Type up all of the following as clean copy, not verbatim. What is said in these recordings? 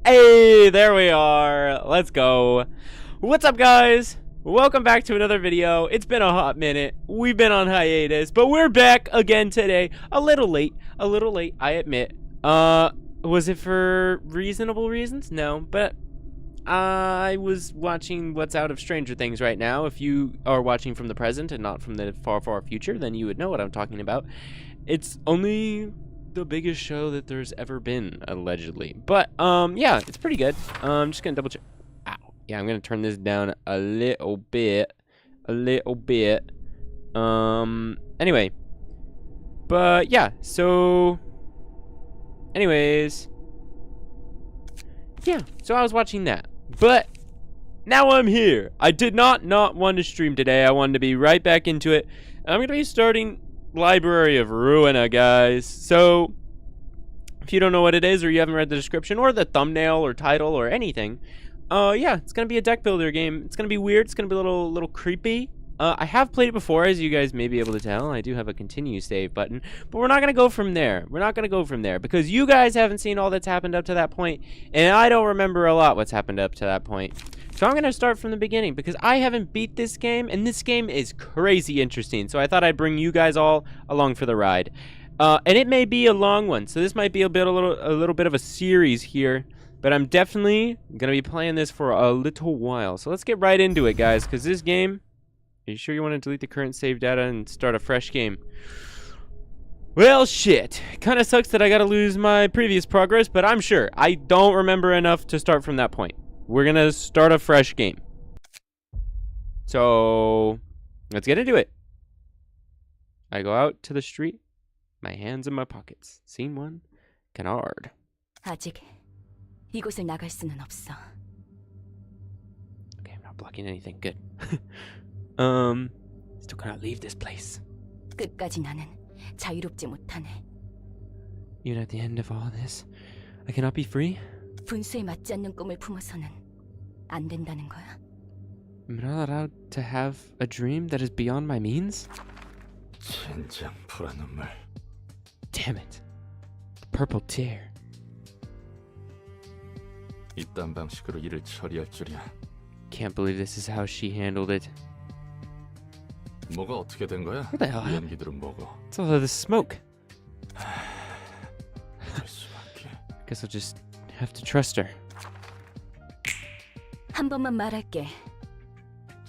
Hey, there we are. Let's go. What's up, guys? Welcome back to another video. It's been a hot minute. We've been on hiatus, but we're back again today. A little late, I admit. Was it for reasonable reasons? No, but I was watching what's out of Stranger Things right now. If you are watching from the present and not from the far, far future, then you would know what I'm talking about. It's only the biggest show that there's ever been, allegedly. But yeah, it's pretty good. I'm just gonna double check. Ow. Yeah, I'm gonna turn this down a little bit. Anyway, but yeah, so anyways, yeah, so I was watching that, but now I'm here. I did not want to stream today. I wanted to be right back into it. I'm gonna be starting Library of Ruina, guys. So if you don't know what it is, or you haven't read the description or the thumbnail or title or anything, yeah, it's gonna be a deck builder game. It's gonna be weird. It's gonna be a little creepy. I have played it before, as you guys may be able to tell. I do have a continue save button, but we're not gonna go from there. We're not gonna go from there because you guys haven't seen all that's happened up to that point, and I don't remember a lot what's happened up to that point. So I'm gonna start from the beginning because I haven't beat this game, and this game is crazy interesting. So I thought I'd bring you guys all along for the ride, and it may be a long one. So this might be a little bit of a series here, but I'm definitely gonna be playing this for a little while. So let's get right into it, guys, because this game. Are you sure you want to delete the current save data and start a fresh game? Well, shit. Kind of sucks that I gotta lose my previous progress, but I'm sure. I don't remember enough to start from that point. We're gonna start a fresh game. So, let's get into it. I go out to the street, my hands in my pockets. Scene 1, Canard. 아직 이곳을 나갈 수는 없어. Okay, I'm not blocking anything. Good. Still cannot leave this place. 끝까지 나는 자유롭지 못하네. Even at the end of all this, I cannot be free? 분수에 맞지 않는 꿈을 품어서는 안 된다는 거야. I'm not allowed to have a dream that is beyond my means? 젠장 불안 눈물. Damn it. The purple tear. 이딴 방식으로 일을 처리할 줄이야. Can't believe this is how she handled it. 뭐가 어떻게 된 거야? What the hell? 이 연기들은 뭐고? It's all of the smoke. 될 수밖에. Guess I'll just have to trust her. 한 번만 말할게.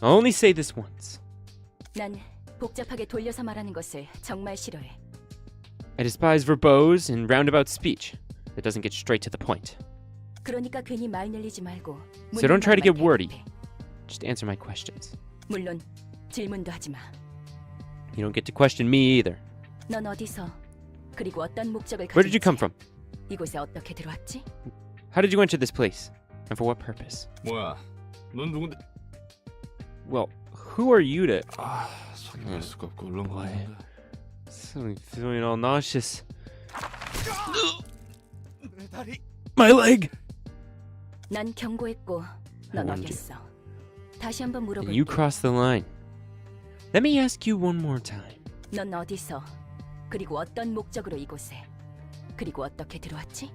I'll only say this once. 난 복잡하게 돌려서 말하는 것을 정말 싫어해. I despise verbose and roundabout speech that doesn't get straight to the point. 그러니까 괜히 말 늘리지 말고. So don't try to get 묻는 말만 wordy. 대답해. Just answer my questions. 물론 질문도 하지 마. You don't get to question me either. 넌 어디서 그리고 어떤 목적을 Where did you come 가지고 from? 이곳에 어떻게 들어왔지? How did you enter this place? And for what purpose? 뭐야? 넌 누군데? Well, who are you to... 아, 설명할 수가 없고 울렁거리는데. Suddenly feeling all nauseous. My leg! 난 경고했고 넌 warned you. 어겼어. 다시 한번 And 물어볼게. you crossed the line. Let me ask you one more time. 넌 어디서 그리고 어떤 목적으로 이곳에 그리고 어떻게 들어왔지?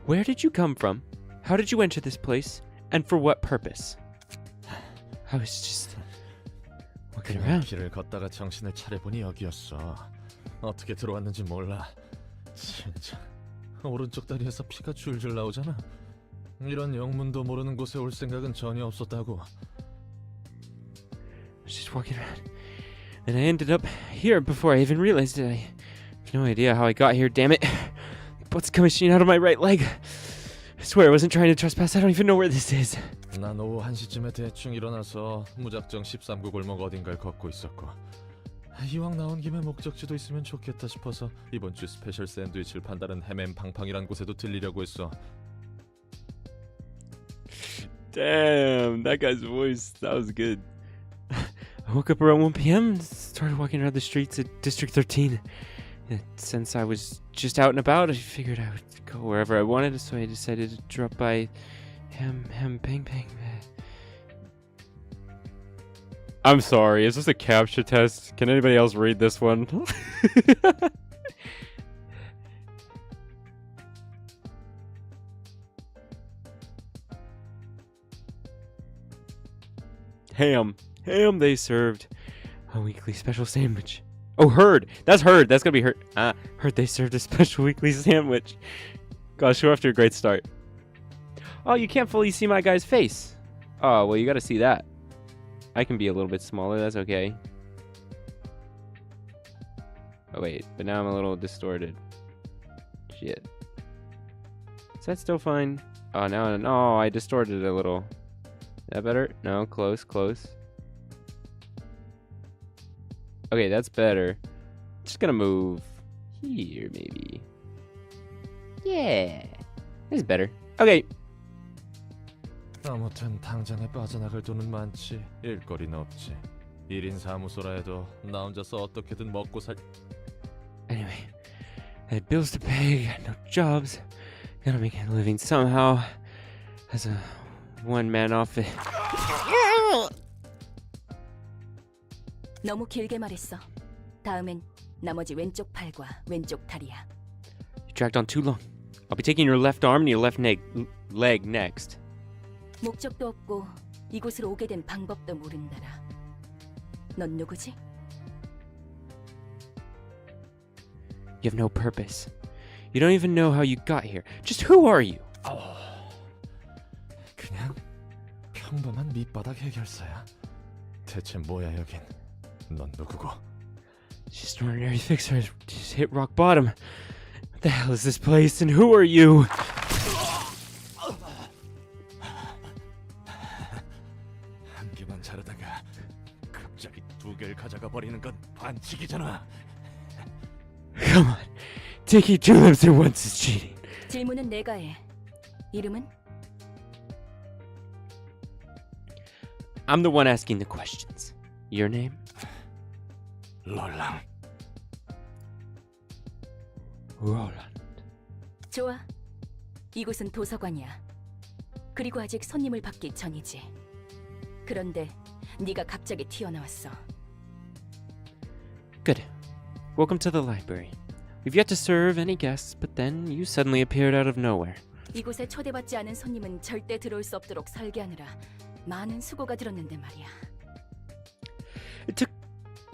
Where did you come from? How did you enter this place? And for what purpose? I was just walking 그냥 around. 길을 걷다가 정신을 차려보니 여기였어. 어떻게 들어왔는지 몰라. 진짜 오른쪽 다리에서 피가 줄줄 나오잖아. 이런 영문도 모르는 곳에 올 생각은 전혀 없었다고. I was just walking around. And I ended up here before I even realized it. I have no idea how I got here, damn it. Blood's coming out of my right leg. I swear I wasn't trying to trespass. I don't even know where this is. 난 오후 1시쯤에 대충 일어나서 무작정 13구 골목 어딘가를 걷고 있었고 이왕 나온 김에 목적지도 있으면 좋겠다 싶어서 이번 주 스페셜 샌드위치를 판다는 헤맨 팡팡이란 곳에도 들리려고 했어. Damn, that guy's voice, that was good. I woke up around 1 p.m. and started walking around the streets at District 13. And since I was just out and about, I figured I would go wherever I wanted, so I decided to drop by Bang. I'm sorry, is this a captcha test? Can anybody else read this one? ham. Ham they served. A weekly special sandwich. Oh, Herd. That's Herd. That's gonna be Herd. Herd they served a special weekly sandwich. Gosh, we're off to a great start. Oh, you can't fully see my guy's face. Oh, well, you gotta see that. I can be a little bit smaller. That's okay. Oh, wait. But now I'm a little distorted. Shit. Is that still fine? Oh, now no, I distorted it a little. Is that better? No, close, close. Okay, that's better. Just gonna move here, maybe. Yeah, this is better. Okay. 아무튼 당장에 빠져나갈 돈은 많지. 일거리는 없지. 1인 사무소라 해도 나 혼자서 어떻게든 먹고 살. Anyway, I had bills to pay, got no jobs, gotta make a living somehow. As a one-man outfit. 너무 길게 말했어. 다음엔 나머지 왼쪽 팔과 왼쪽 다리야. You dragged on too long. I'll be taking your left arm and your left leg next. 목적도 없고 이곳으로 오게 된 방법도 모른다라. 넌 누구지? You have no purpose. You don't even know how you got here. Just who are you? 그냥 평범한 밑바닥 해결사야. 대체 뭐야 여긴? 넌 누구고? Just an ordinary fixer. Just hit rock bottom. What the hell is this place and who are you? 한 개만 자르다가 갑자기 두 개를 가져가 버리는 건 반칙이잖아. Come on. Taking two limbs at once is cheating. 질문은 내가 해. 이름은? I'm the one asking the questions. Your name? 롤랑. Roland. 좋아. 이곳은 도서관이야. 그리고 아직 손님을 받기 전이지. 그런데 네가 갑자기 튀어나왔어. Good. Welcome to the library. We've yet to serve any guests, but then you suddenly appeared out of nowhere. 이곳에 초대받지 않은 손님은 절대 들어올 수 없도록 설계하느라 많은 수고가 들었는데 말이야. It took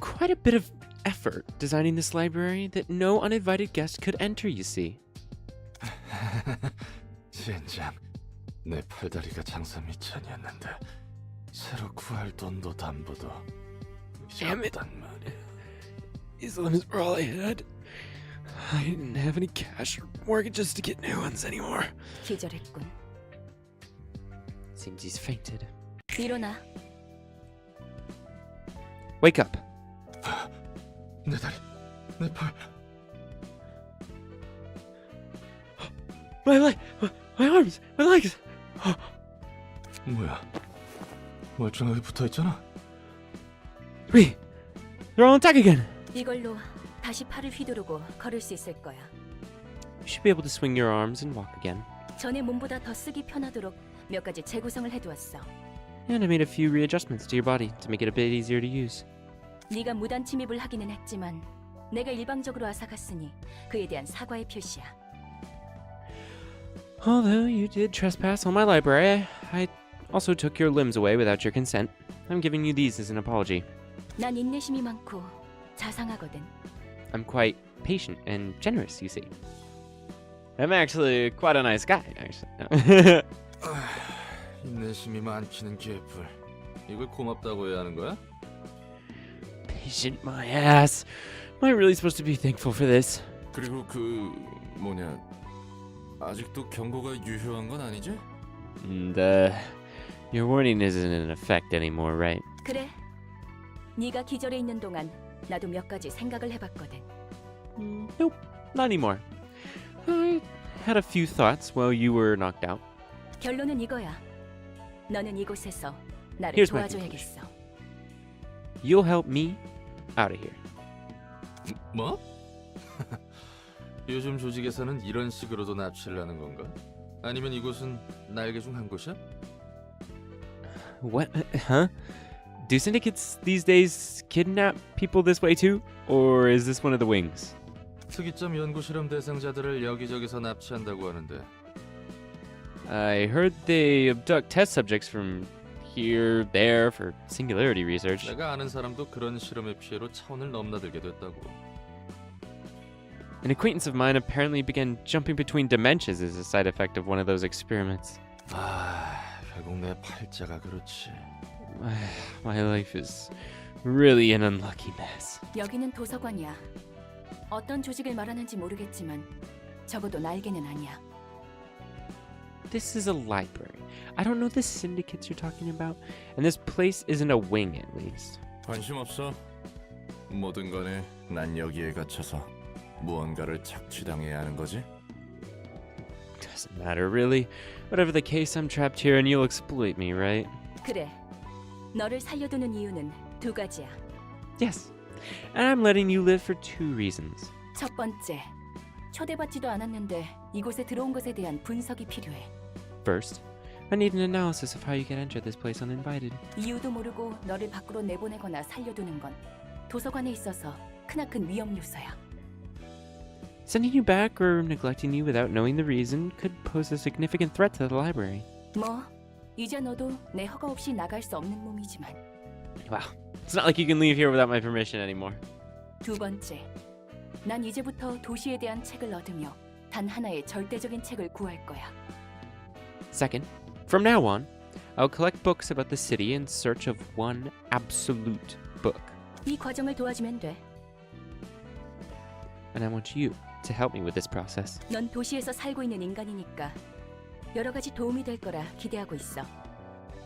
quite a bit of effort designing this library that no uninvited guest could enter, you see. 젠장, 내 팔다리가 장사 미천이었는데 새로 구할 돈도 담보도 Damn it. 없단 말이야. These limbs were all I had. I didn't have any cash or mortgages to get new ones anymore. 기절했군. Seems he's fainted. 일어나. Wake up. 내 다리, 내 팔. My leg, my arms, my legs. 뭐야? 멀쩡하게 붙어있잖아. Wait, they're all intact again. 이걸로 다시 팔을 휘두르고 걸을 수 있을 거야. You should be able to swing your arms and walk again. 전에 몸보다 더 쓰기 편하도록 몇 가지 재구성을 해두었어. And I made a few readjustments to your body to make it a bit easier to use. 네가 무단 침입을 하기는 했지만 내가 일방적으로 앗아갔으니 그에 대한 사과의 표시야. Although you did trespass on my library, I also took your limbs away without your consent. I'm giving you these as an apology. 난 인내심이 많고 자상하거든. I'm quite patient and generous, you see. I'm actually quite a nice guy, actually. 인내심이 많기는 개뿔. 이걸 고맙다고 해야 하는 거야? Patient my ass. Am I really supposed to be thankful for this? 그리고 아직도 경고가 유효한 건 아니지? And, your warning isn't in effect anymore, right? 그래. 네가 기절해 있는 동안 나도 몇 가지 생각을 해봤거든. Nope, not anymore. I had a few thoughts while you were knocked out. 결론은 이거야. 너는 이곳에서 나를 Here's my 도와줘야겠어. You'll help me out of here. 뭐? 요즘 조직에서는 이런 식으로도 납치를 하는 건가? 아니면 이곳은 날개 중 한 곳이야? What? Huh? Do syndicates these days kidnap people this way too? Or is this one of the wings? 특이점 연구 실험 대상자들을 여기저기서 납치한다고 하는데 I heard they abduct test subjects from here, there for singularity research. 내가 아는 사람도 그런 실험의 피해로 차원을 넘나들게 됐다고. An acquaintance of mine apparently began jumping between dimensions as a side effect of one of those experiments. 결국 내 팔자가 그렇지. My life is really an unlucky mess. 여기는 도서관이야. 어떤 조직을 말하는지 모르겠지만 적어도 날개는 아니야. This is a library. I don't know the syndicates you're talking about, and this place isn't a wing at least. 관심 없어. 뭐든 간에 난 여기에 갇혀서 무언가를 착취당해야 하는 거지. Doesn't matter really. Whatever the case, I'm trapped here and you'll exploit me, right? 그래. 너를 살려두는 이유는 두 가지야. Yes. And I'm letting you live for two reasons. 첫 번째, 초대받지도 않았는데 이곳에 들어온 것에 대한 분석이 필요해. First, I need an analysis of how you get enter this place uninvited. 이유도 모르고 너를 밖으로 내보내거나 살려두는 건 도서관에 있어서 크나큰 위험 요소야. Sending you back or neglecting you without knowing the reason could pose a significant threat to the library. 뭐, 이제 너도 내 허가 없이 나갈 수 없는 몸이지만. Wow. It's not like you can leave here without my permission anymore. 두 번째, 난 이제부터 도시에 대한 책을 얻으며 단 하나의 절대적인 책을 구할 거야. Second, from now on, I'll collect books about the city in search of one absolute book. 이 과정을 도와주면 돼. And I want you to help me with this process. 넌 도시에서 살고 있는 인간이니까 여러 가지 도움이 될 거라 기대하고 있어.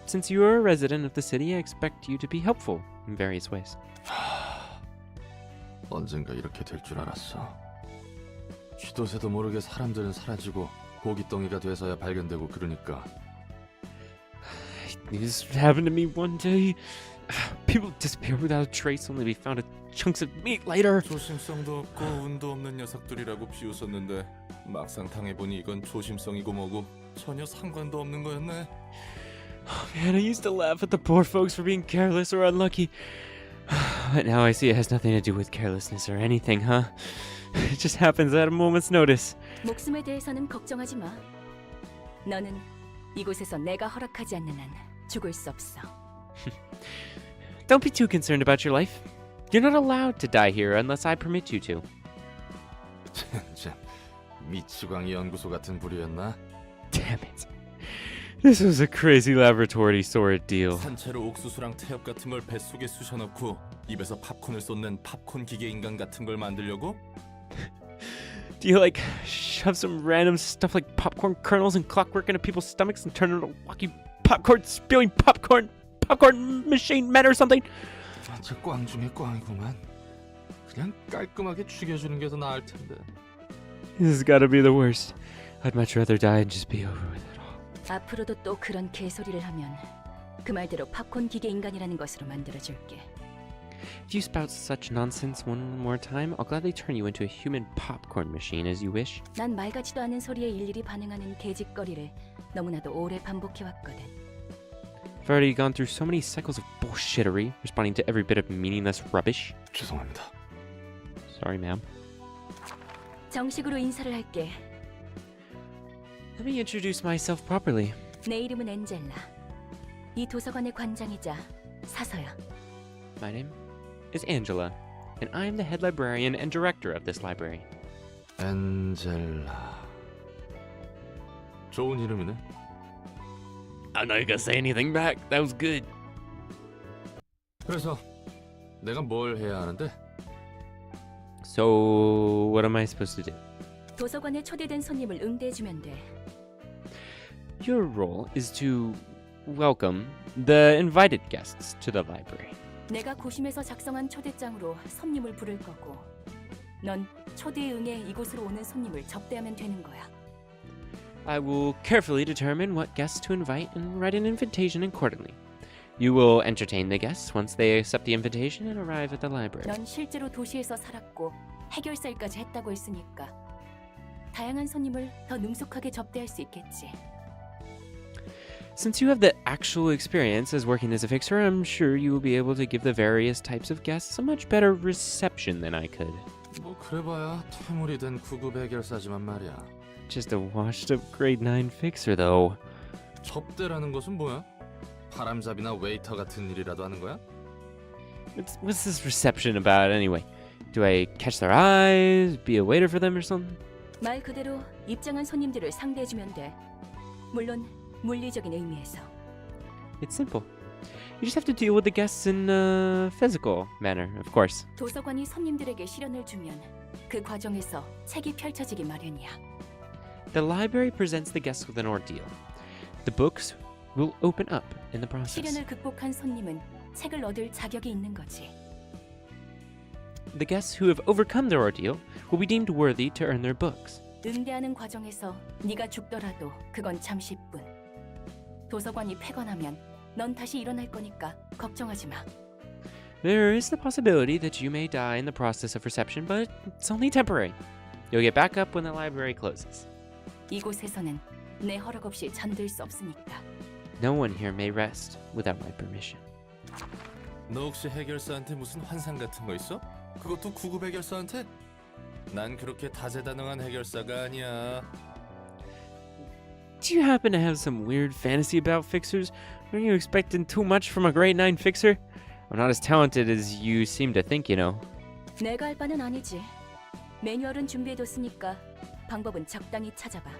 Since you are a resident of the city, I expect you to be helpful in various ways. 언젠가 이렇게 될 줄 알았어. 쥐도 새도 모르게 사람들은 사라지고 고깃덩이가 돼서야 발견되고 그러니까. This happened to me one day. People disappear without a trace, only to be found with chunks of meat later. 조심성도 없고 운도 없는 녀석들이라고 비웃었는데 막상 당해보니 이건 조심성이고 뭐고 전혀 상관도 없는 거였네. Man, I used to laugh at the poor folks for being careless or unlucky. But now I see it has nothing to do with carelessness or anything, huh? It just happens at a moment's notice. 목숨에 대해서는 걱정하지 마. 너는 이곳에서 내가 허락하지 않는 한 죽을 수 없어. Don't be too concerned about your life. You're not allowed to die here unless I permit you to. 참, 미치광이 연구소 같은 부류였나? Damn it. This was a crazy laboratory sort of deal. 산채로 옥수수랑 태엽 같은 걸 뱃속에 쑤셔넣고 입에서 팝콘을 쏟는 팝콘 기계 인간 같은 걸 만들려고? Do you like shove some random stuff like popcorn kernels and clockwork into people's stomachs and turn into walking popcorn spewing popcorn machine men or something? 진짜 꽝 중에 꽝이구만. 그냥 깔끔하게 죽여주는 게 더 나을 텐데. This has got to be the worst. I'd much rather die and just be over with it all. 앞으로도 또 그런 개소리를 하면 그 말대로 팝콘 기계 인간이라는 것으로 만들어줄게. If you spout such nonsense one more time, I'll gladly turn you into a human popcorn machine as you wish. 난 말 같지도 않은 소리에 일일이 반응하는 개짓거리를 너무나도 오래 반복해왔거든. I've already gone through so many cycles of bullshittery, responding to every bit of meaningless rubbish. 죄송합니다. Sorry, ma'am. 정식으로 인사를 할게. Let me introduce myself properly. 내 이름은 엔젤라. 이 도서관의 관장이자 사서야. My name is Angela, and I'm the head librarian and director of this library. 엔젤라. 좋은 이름이네. I'm not gonna say anything back. That was good. 그래서 내가 뭘 해야 하는데? So, what am I supposed to do? 도서관에 초대된 손님을 응대해주면 돼. Your role is to welcome the invited guests to the library. 내가 고심해서 작성한 초대장으로 손님을 부를 거고 넌 초대에 응해 이곳으로 오는 손님을 접대하면 되는 거야. I will carefully determine what guests to invite and write an invitation accordingly. You will entertain the guests once they accept the invitation and arrive at the library. 넌 실제로 도시에서 살았고 해결사 일까지 했다고 했으니까 다양한 손님을 더 능숙하게 접대할 수 있겠지. Since you have the actual experience as working as a fixer, I'm sure you will be able to give the various types of guests a much better reception than I could. 뭐 그래봐야 퇴물이 된 9급 해결사지만 말이야. Just a washed-up grade 9 fixer, though. 접대라는 것은 뭐야? 바람잡이나 웨이터 같은 일이라도 하는 거야? What's this reception about anyway? Do I catch their eyes, be a waiter for them or something? 말 그대로 입장한 손님들을 상대해주면 돼. 물론 물리적인 의미에서. It's simple. You just have to deal with the guests in a physical manner, of course. 도서관이 손님들에게 시련을 주면 그 과정에서 책이 펼쳐지기 마련이야. The library presents the guests with an ordeal. The books will open up in the process. 시련을 극복한 손님은 책을 얻을 자격이 있는 거지. The guests who have overcome their ordeal will be deemed worthy to earn their books. 응대하는 과정에서 네가 죽더라도 그건 잠시뿐. 도서관이 폐관하면 넌 다시 일어날 거니까 걱정하지 마. There is the possibility that you may die in the process of reception, but it's only temporary. You'll get back up when the library closes. 이곳에서는 내 허락 없이 잠들 수 없으니까. No one here may rest without my permission. 너 혹시 해결사한테 무슨 환상 같은 거 있어? 그것도 구급 해결사한테? 난 그렇게 다재다능한 해결사가 아니야. Do you happen to have some weird fantasy about fixers? Are you expecting too much from a grade 9 fixer? I'm not as talented as you seem to think, you know. 내가 할 바는 아니지. 매뉴얼은 준비해뒀으니까 방법은 적당히 찾아봐.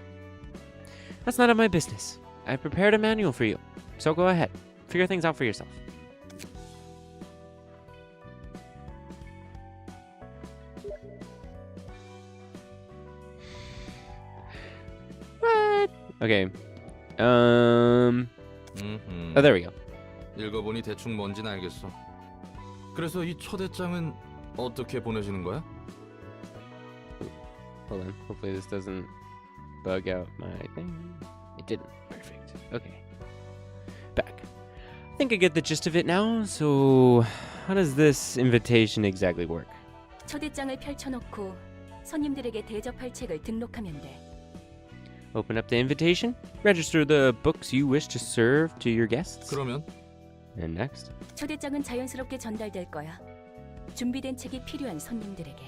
That's none of my business. I prepared a manual for you, so go ahead. Figure things out for yourself. What? Okay. Oh, there we go. 읽어보니 대충 뭔지는 알겠어. 그래서 이 초대장은 어떻게 보내지는 거야? Hold on. Hopefully this doesn't bug out my thing. It didn't. Perfect. Okay. Back. I think I get the gist of it now. So, how does this invitation exactly work? 초대장을 펼쳐놓고 손님들에게 대접할 책을 등록하면 돼. Open up the invitation. Register the books you wish to serve to your guests. 그러면 And next. 초대장은 자연스럽게 전달될 거야. 준비된 책이 필요한 손님들에게.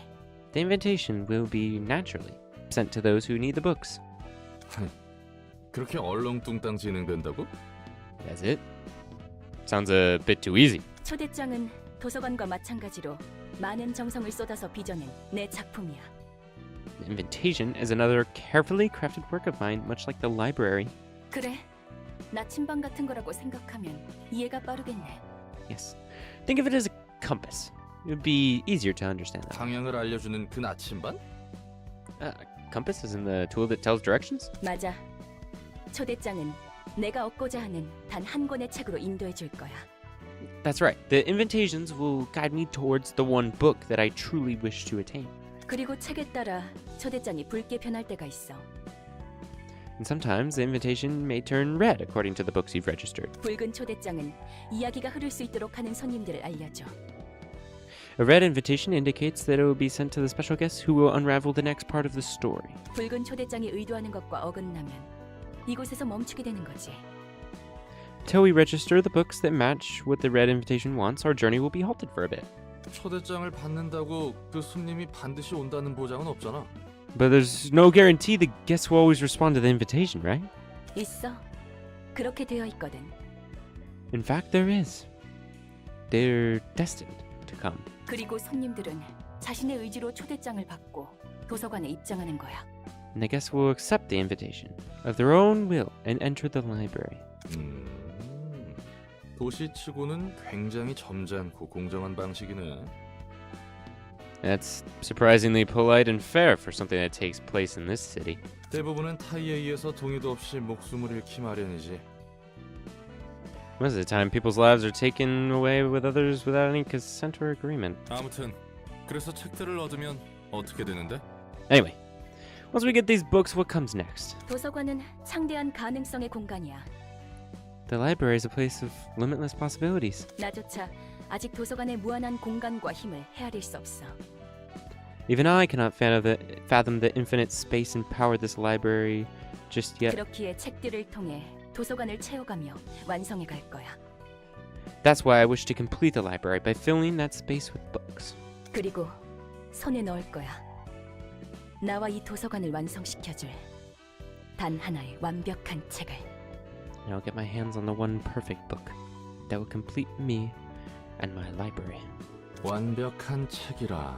The invitation will be naturally sent to those who need the books. 그렇게 얼렁뚱땅 진행된다고? That's it. Sounds a bit too easy. 초대장은 도서관과 마찬가지로 많은 정성을 쏟아서 빚어낸 내 작품이야. The invitation is another carefully crafted work of mine, much like the library. 그래. 나침반 같은 거라고 생각하면 이해가 빠르겠네. Yes. Think of it as a compass. It would be easier to understand that. 방향을 알려주는 그 나침반? Compass isn't the tool that tells directions? 맞아. 초대장은 내가 얻고자 하는 단 한 권의 책으로 인도해 줄 거야. That's right. The invitations will guide me towards the one book that I truly wish to attain. 그리고 책에 따라 초대장이 붉게 변할 때가 있어. And sometimes the invitation may turn red according to the books you've registered. 붉은 초대장은 이야기가 흐를 수 있도록 하는 손님들을 알려줘. A red invitation indicates that it will be sent to the special guests who will unravel the next part of the story. 붉은 초대장이 의도하는 것과 어긋나면 이곳에서 멈추게 되는 거지. Till we register the books that match what the red invitation wants, our journey will be halted for a bit. 초대장을 받는다고 그 손님이 반드시 온다는 보장은 없잖아. But there's no guarantee the guests will always respond to the invitation, right? 있어. 그렇게 되어 있거든. In fact, there is. They're destined to come. 그리고 손님들은 자신의 의지로 초대장을 받고 도서관에 입장하는 거야. And the guests will accept the invitation of their own will and enter the library. 도시치고는 굉장히 점잖고 공정한 방식이네. That's surprisingly polite and fair for something that takes place in this city. 대부분은 타이에 의해서 동의도 없이 목숨을 잃기 마련이지. Most of the time, people's lives are taken away with others without any consent or agreement. 아무튼 그래서 책들을 얻으면 어떻게 되는데? Anyway, once we get these books, what comes next? 도서관은 창대한 가능성의 공간이야. The library is a place of limitless possibilities. 나조차 아직 도서관의 무한한 공간과 힘을 헤아릴 수 없어. Even I cannot fathom the infinite space and power this library just yet. 그렇기에 책들을 통해 도서관을 채워가며 완성해 갈 거야. That's why I wish to complete the library by filling that space with books. 그리고 손에 넣을 거야. 나와 이 도서관을 완성시켜줄 단 하나의 완벽한 책을. And I'll get my hands on the one perfect book. that will complete me and my library. 완벽한 책이라.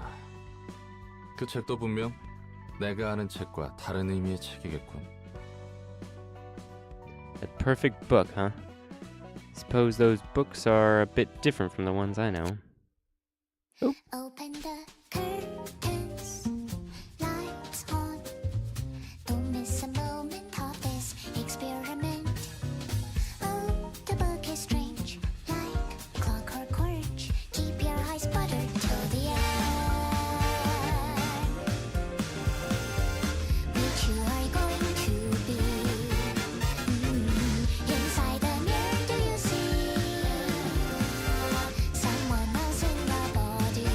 그 책도 분명 내가 아는 책과 다른 의미의 책이겠군. A perfect book, huh? Suppose those books are a bit different from the ones I know. Open the curtains, lights on. Don't miss a moment of this experiment. Oh, the book is strange, like clockwork orange. Keep your eyes buttered till the end. Which you are going to be. Inside the mirror, do you see someone else in the body?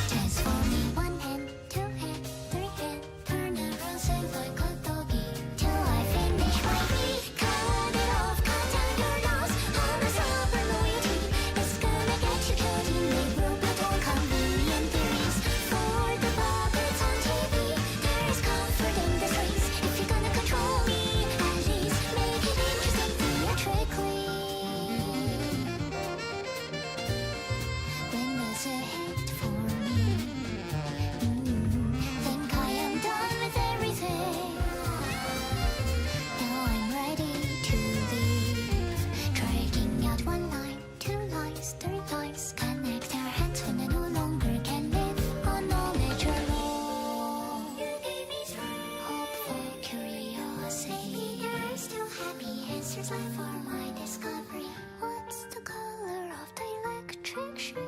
Transforming one hand, two hand, three hand, turn around, sing like a doggy. Till I finish my beat, cut it off, cut down your nose. All the sober loyalty is gonna get you killed. You may broke but all convenient theories. For the puppets on TV, there is comfort in the streets. If you're gonna control me, at least make it interesting theatrically. When there's a hit for me, think I am done with everything. Now I'm ready to leave. Dragging out one line, two lines, three lines. Connect our hands when I no longer can live on knowledge alone. You gave me strength, hopeful curiosity. You're still happy, answers left for my discovery. What's the color of the electric ship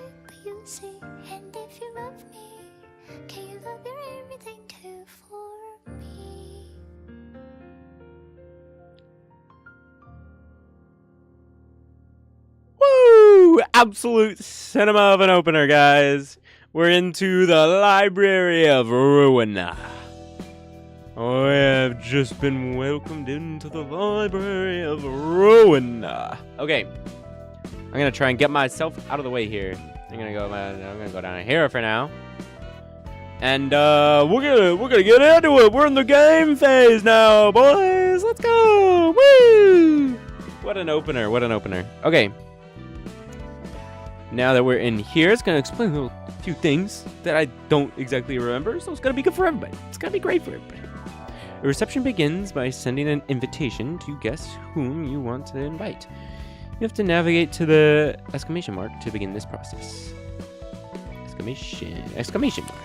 you see? And if you love me, can you love your everything too for me? Woo! Absolute cinema of an opener, guys. We're into the Library of Ruina. We have just been welcomed into the Library of Ruina. Okay, I'm gonna try and get myself out of the way here. I'm gonna go down here for now. And we're gonna get into it. We're in the game phase now, boys. Let's go! Woo! What an opener! What an opener. Okay. Now that we're in here, it's gonna explain a few things that I don't exactly remember, so it's gonna be good for everybody. It's gonna be great for everybody. The reception begins by sending an invitation to guess whom you want to invite. You have to navigate to the exclamation mark to begin this process. Exclamation mark.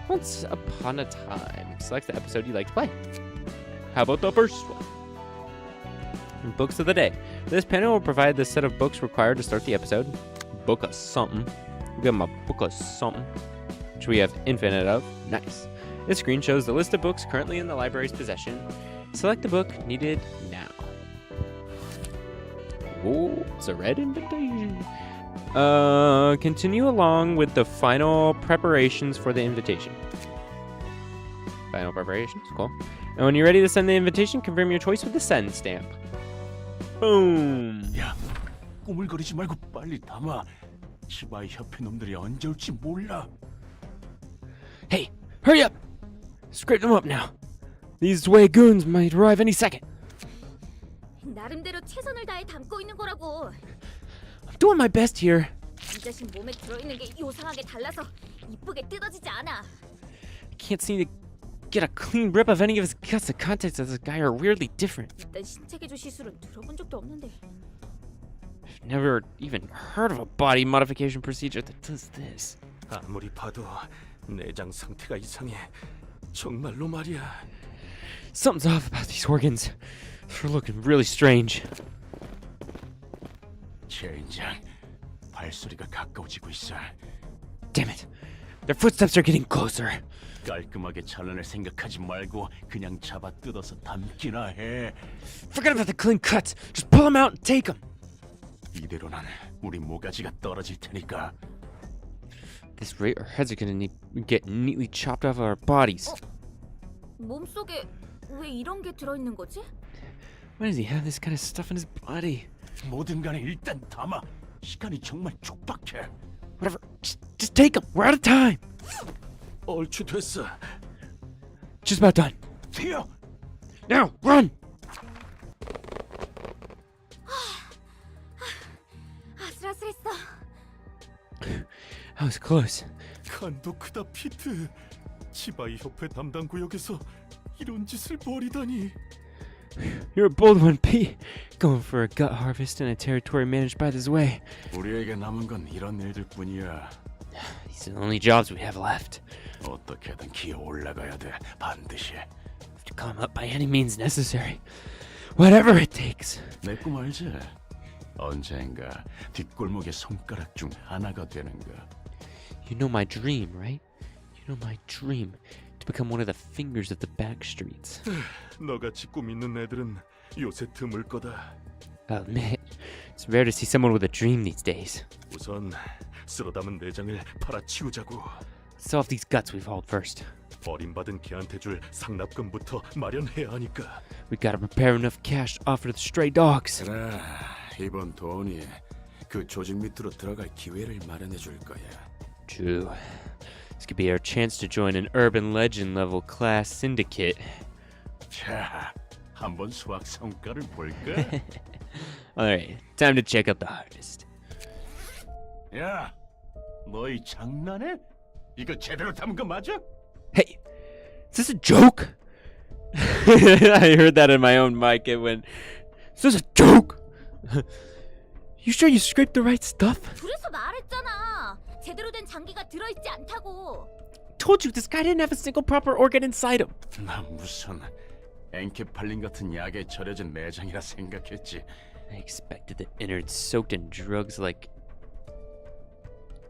Once upon a time, select the episode you'd like to play. How about the first one? Books of the day. This panel will provide the set of books required to start the episode. Book of something. We'll give them a book of something, which we have infinite of. Nice. This screen shows the list of books currently in the library's possession. Select the book needed now. Whoa, it's a red invitation. Continue along with the final preparations for the invitation. Final preparations, cool. And when you're ready to send the invitation, confirm your choice with the send stamp. Boom. 야, 꾸물거리지 말고 빨리 담아. 시바이 협회 놈들이 언제 올지 몰라. Hey, hurry up! Scrape them up now. These way goons might arrive any second. 나름대로 최선을 다해 담고 있는 거라고. I'm doing my best here. 이 자식 몸에 들어있는 게 요상하게 달라서 이쁘게 뜯어지지 않아. I can't seem to get a clean rip of any of his guts. The contents of this guy are weirdly different. 일단 신체 개조 시술은 들어본 적도 없는데. I've never even heard of a body modification procedure that does this. 아무리 봐도 내장 상태가 이상해. 정말로 말이야. Something's off about these organs. They're looking really strange. 젠장, 발소리가 가까워지고 있어. Damn it. Their footsteps are getting closer. 깔끔하게 잘라낼 생각하지 말고 그냥 잡아 뜯어서 담기나 해. Forget about the clean cuts. Just pull them out and take them. 이대로는 우리 모가지가 떨어질 테니까. This rate, our heads are gonna get neatly chopped off our bodies. 몸속에 왜 이런 게 들어있는 거지? Why does he have this kind of stuff in his body? 뭐든 간에 일단 담아. 시간이 정말 촉박해. Whatever. Just take them. We're out of time. 얼추 됐어. Just about done. 튀어. Now, run. I was close. 간도 크다 피트. 치바이 협회 담당 구역에서 이런 짓을 벌이다니. You're a bold one, Pete. Going for a gut harvest in a territory managed by this way. 우리에게 남은 건 이런 일들뿐이야. These are the only jobs we have left. 어떻게든 기어 올라가야 돼. 반드시. Have to come up by any means necessary. Whatever it takes. 내 꿈 알지? 언젠가 뒷골목의 손가락 중 하나가 되는 거. You know my dream, right? You know my dream. To become one of the fingers of the back streets. 너같이 꿈 있는 애들은 요새 드물 거다. I'll admit, it's rare to see someone with a dream these days. 우선 쓸어 담은 내장을 팔아치우자고. Let's solve these guts we've hauled first. 버림받은 개한테 줄 상납금부터 마련해야 하니까. We gotta prepare enough cash to offer to the stray dogs. 그래, 이번 돈이 그 조직 밑으로 들어갈 기회를 마련해 줄 거야. True. This could be our chance to join an urban legend level class syndicate. 자, 한번 수학 성과를 볼까? Alright, time to check out the harvest. 야, 너희 장난해? 이거 제대로 담은 거 맞아? Hey, is this a joke? I heard that in my own mic. It went, is this a joke? You sure you scraped the right stuff? 그래서 말했잖아. 제대로 된 장기가 들어있지 않다고. Told you this guy didn't have a single proper organ inside him. 나 무슨 엔케팔린 같은 약에 절여진 내장이라 생각했지. I expected the innards soaked in drugs like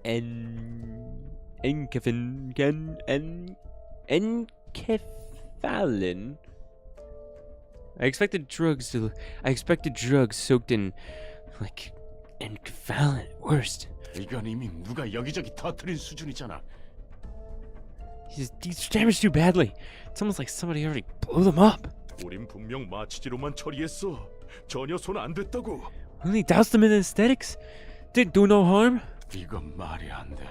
enkephalin. I expected drugs soaked in like enkephalin at worst. 이건 이미 누가 여기저기 터뜨린 수준이잖아. These damaged too badly. It's almost like somebody already blew them up. 우린 분명 마취제로만 처리했어. 전혀 손 안 댔다고. Only doused them in anesthetics? Didn't do no harm? 이건 말이 안 돼.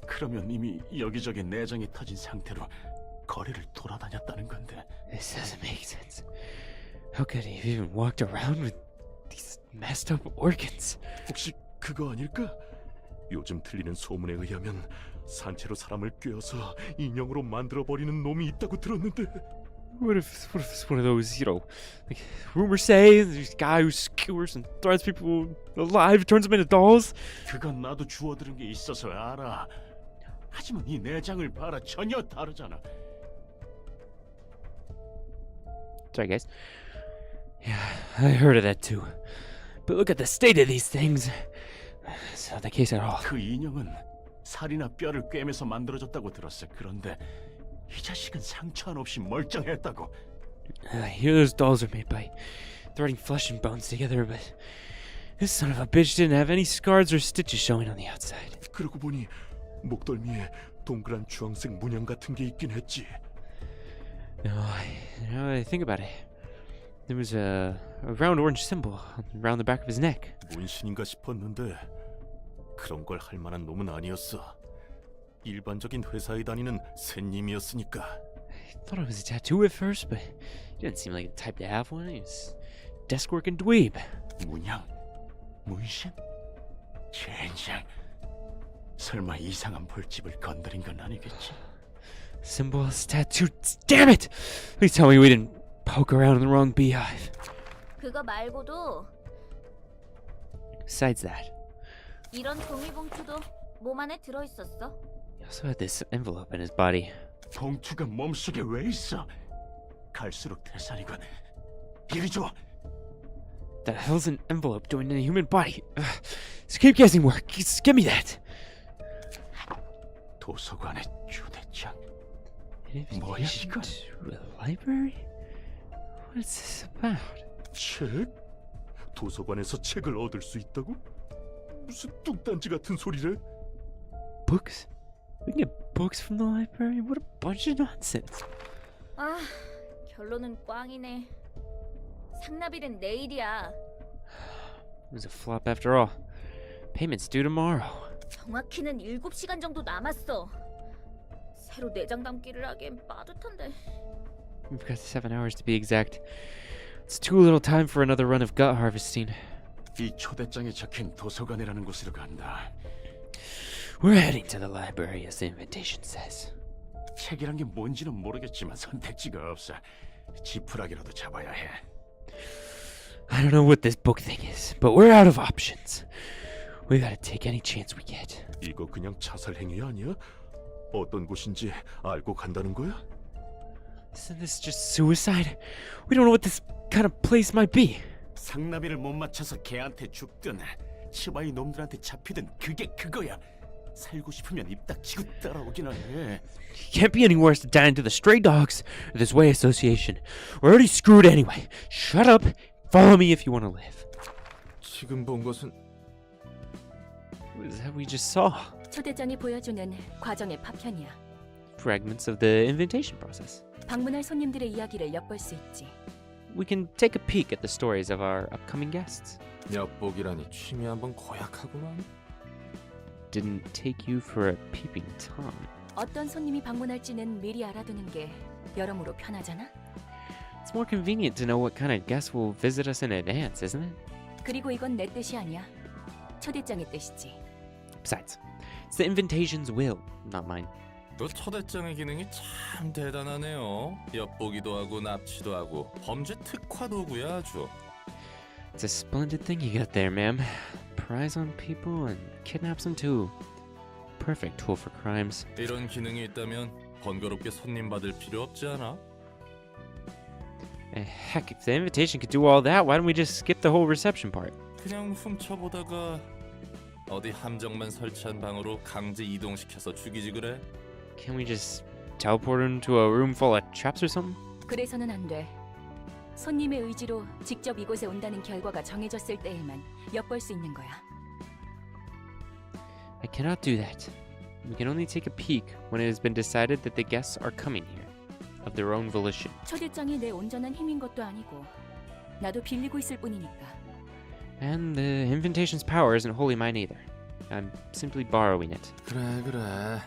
그러면 이미 여기저기 내장이 터진 상태로 거리를 돌아다녔다는 건데. This doesn't make sense. How could he have even walked around with these messed up organs? 혹시 그거 아닐까? 요즘 들리는 소문에 의하면 산채로 사람을 꿰어서 인형으로 만들어버리는 놈이 있다고 들었는데. What if it's one of those, like rumors say there's a guy who skewers and throws people alive, turns them into dolls? 그건 나도 주워들은 게 있어서 알아. 하지만 이 내장을 봐라, 전혀 다르잖아. Sorry, guys. Yeah, I heard of that too. But look at the state of these things. It's not the case at all. 그 인형은 살이나 뼈를 꿰매서 만들어졌다고 들었어. 그런데 이 자식은 상처 한 없이 멀쩡했다고. I hear those dolls are made by threading flesh and bones together, but this son of a bitch didn't have any scars or stitches showing on the outside. 그러고 보니 목덜미에 동그란 주황색 문양 같은 게 있긴 했지. Now I think about it. There was a round orange symbol around the back of his neck. 문신인가 싶었는데 그런 걸 할 만한 놈은 아니었어. 일반적인 회사에 다니는 샌님이었으니까. I thought it was a tattoo at first, but he didn't seem like the type to have one. He was desk work and dweeb. 문양? 문신? 젠장. 설마 이상한 벌집을 건드린 건 아니겠지? Symbols, tattoo. Damn it! Please tell me we didn't poke around in the wrong beehive. 그거 말고도 Besides that, 이런 종이 봉투도 몸 안에 들어있었어. he also had this envelope in his body. 봉투가 몸속에 왜 있어? 갈수록 태산이군. 이리 줘. The hell's an envelope doing in a human body? Just keep guessing work. Just give me that. 도서관의 휴대장. An 뭐야, invitation 이건? to a library? What's this about? 책? 도서관에서 책을 얻을 수 있다고? 무슨 뚱딴지 같은 소리래? Books? We can get books from the library? What a bunch of nonsense. 아, 결론은 꽝이네. 상납일은 내일이야. It was a flop after all. Payment's due tomorrow. 정확히는 7시간 정도 남았어. 새로 내장 담기를 하기엔 빠듯한데. We've got 7 hours to be exact. It's too little time for another run of gut harvesting. 이 초대장에 적힌 도서관이라는 곳으로 간다. We're heading to the library as the invitation says. 책이란 게 뭔지는 모르겠지만 선택지가 없어. 지푸라기라도 잡아야 해. I don't know what this book thing is, but we're out of options. We gotta take any chance we get. 이거 그냥 자살 행위 아니야? 어떤 곳인지 알고 간다는 거야? Isn't this just suicide? We don't know what this kind of place might be. 상나비를 못 맞춰서 개한테 죽든 치바이 놈들한테 잡히든 그게 그거야. 살고 싶으면 입 닥치고 따라오기나 해. It can't be any worse than dying to the stray dogs or this way association. We're already screwed anyway. Shut up. Follow me if you want to live. 지금 본 것은 What is that we just saw? 초대장이 보여주는 과정의 파편이야. Fragments of the invitation process. 방문할 손님들의 이야기를 엿볼 수 있지. We can take a peek at the stories of our upcoming guests. 엿보기라니 취미 한번 고약하구만. Didn't take you for a peeping Tom. 어떤 손님이 방문할지는 미리 알아두는 게 여러모로 편하잖아. It's more convenient to know what kind of guests will visit us in advance, isn't it? 그리고 이건 내 뜻이 아니야. 초대장의 뜻이지. Besides, it's the invitation's will, not mine. 그 초대장의 기능이 참 대단하네요. 엿보기도 하고 납치도 하고 범죄 특화 도구야 아주. It's a splendid thing you got there, ma'am. Prize on people and kidnaps them too. Perfect tool for crimes. 이런 기능이 있다면 번거롭게 손님 받을 필요 없지 않아? Heck, if the invitation could do all that, why don't we just skip the whole reception part? 그냥 훔쳐보다가 어디 함정만 설치한 방으로 강제 이동시켜서 죽이지 그래? Can't we just teleport him to a room full of traps or something? 그래서는 안 돼. 손님의 의지로 직접 이곳에 온다는 결과가 정해졌을 때에만 엿볼 수 있는 거야. I cannot do that. We can only take a peek when it has been decided that the guests are coming here, of their own volition. 초대장이 내 온전한 힘인 것도 아니고 나도 빌리고 있을 뿐이니까. And the invitation's power isn't wholly mine either. I'm simply borrowing it. 그래.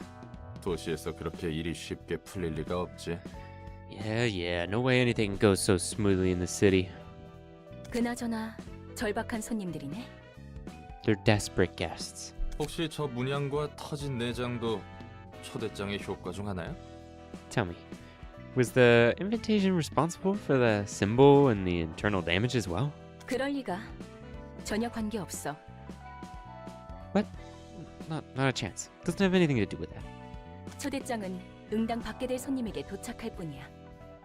도시에서 그렇게 일이 쉽게 풀릴 리가 없지. Yeah, no way anything goes so smoothly in the city. 그나저나 절박한 손님들이네. They're desperate guests. 혹시 저 문양과 터진 내장도 초대장의 효과 중 하나야? Tell me, was the invitation responsible for the symbol and the internal damage as well? 그럴 리가. 전혀 관계 없어. Not a chance. Doesn't have anything to do with that. 초대장은 응당 받게 될 손님에게 도착할 뿐이야.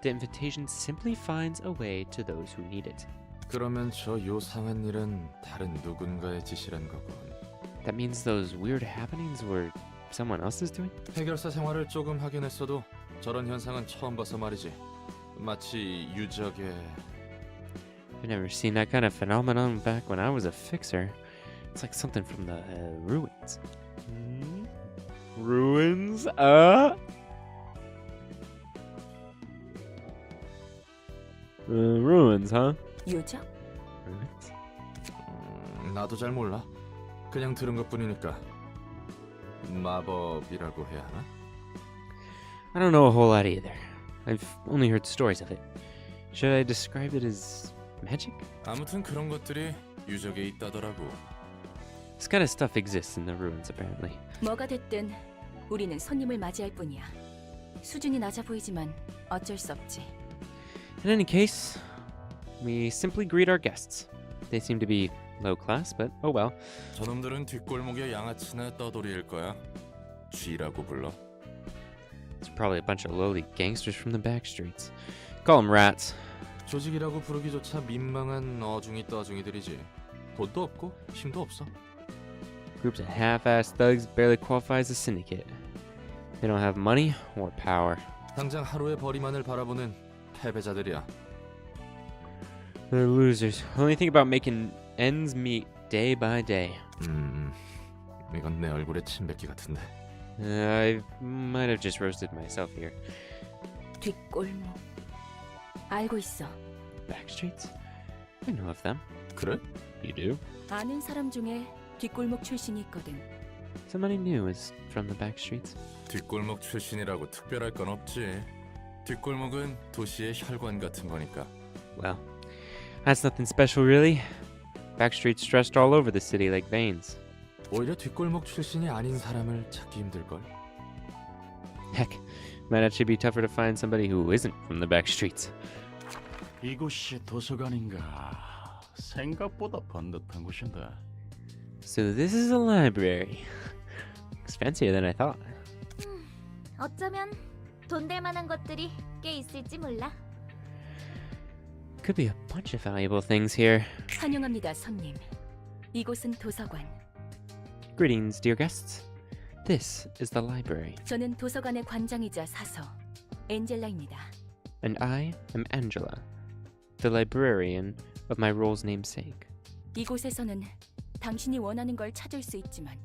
The invitation simply finds a way to those who need it. 그러면 저 요상한 일은 다른 누군가의 짓이란 거군. That means those weird happenings were someone else's doing? 해결사 생활을 조금 하긴 했어도 저런 현상은 처음 봐서 말이지. 마치 유적의 I've never seen that kind of phenomenon back when I was a fixer. It's like something from the ruins. Ruins? Ruins, huh? 유적? Ruins? 나도 잘 몰라. 그냥 들은 것뿐이니까. 마법이라고 해야 하나? I don't know a whole lot either. I've only heard stories of it. Should I describe it as magic? 아무튼 그런 것들이 유적에 있다더라고. This kind of stuff exists in the ruins, apparently. 뭐가 됐든 우리는 손님을 맞이할 뿐이야. 수준이 낮아 보이지만 어쩔 수 없지. In any case, we simply greet our guests. They seem to be low class, but oh well. 저놈들은 뒷골목에 양아치나 떠돌이일 거야. 쥐라고 불러. It's probably a bunch of lowly gangsters from the back streets. Call them rats. 조직이라고 부르기조차 민망한 어중이 떠중이들이지. 돈도 없고 힘도 없어. Groups of half-assed thugs barely qualify as a syndicate. They don't have money or power. 당장 하루의 벌이만을 바라보는 패배자들이야. They're losers. Only think about making ends meet day by day. 이건 내 얼굴에 침 뱉기 같은데. I might have just roasted myself here. 뒷골목. 알고 있어. Back streets? I know of them. 그래? You do? 아는 사람 중에 뒷골목 출신이 있거든. Somebody new is from the back streets. 뒷골목 출신이라고 특별할 건 없지. 뒷골목은 도시의 혈관 같은 거니까. Well, that's nothing special really. Back streets stretched all over the city like veins. 오히려 뒷골목 출신이 아닌 사람을 찾기 힘들걸. Heck, might actually be tougher to find somebody who isn't from the back streets. 이곳이 도서관인가? 생각보다 번듯한 곳인데. So this is a library. Looks fancier than I thought. 어쩌면 돈 될 만한 것들이 꽤 있을지 몰라. Could be a bunch of valuable things here. 환영합니다, 손님. 이곳은 도서관. Greetings, dear guests. This is the library. 저는 도서관의 관장이자 사서 엔젤라입니다. And I am Angela, the librarian of my role's namesake. 이곳에서는 당신이 원하는 걸 찾을 수 있지만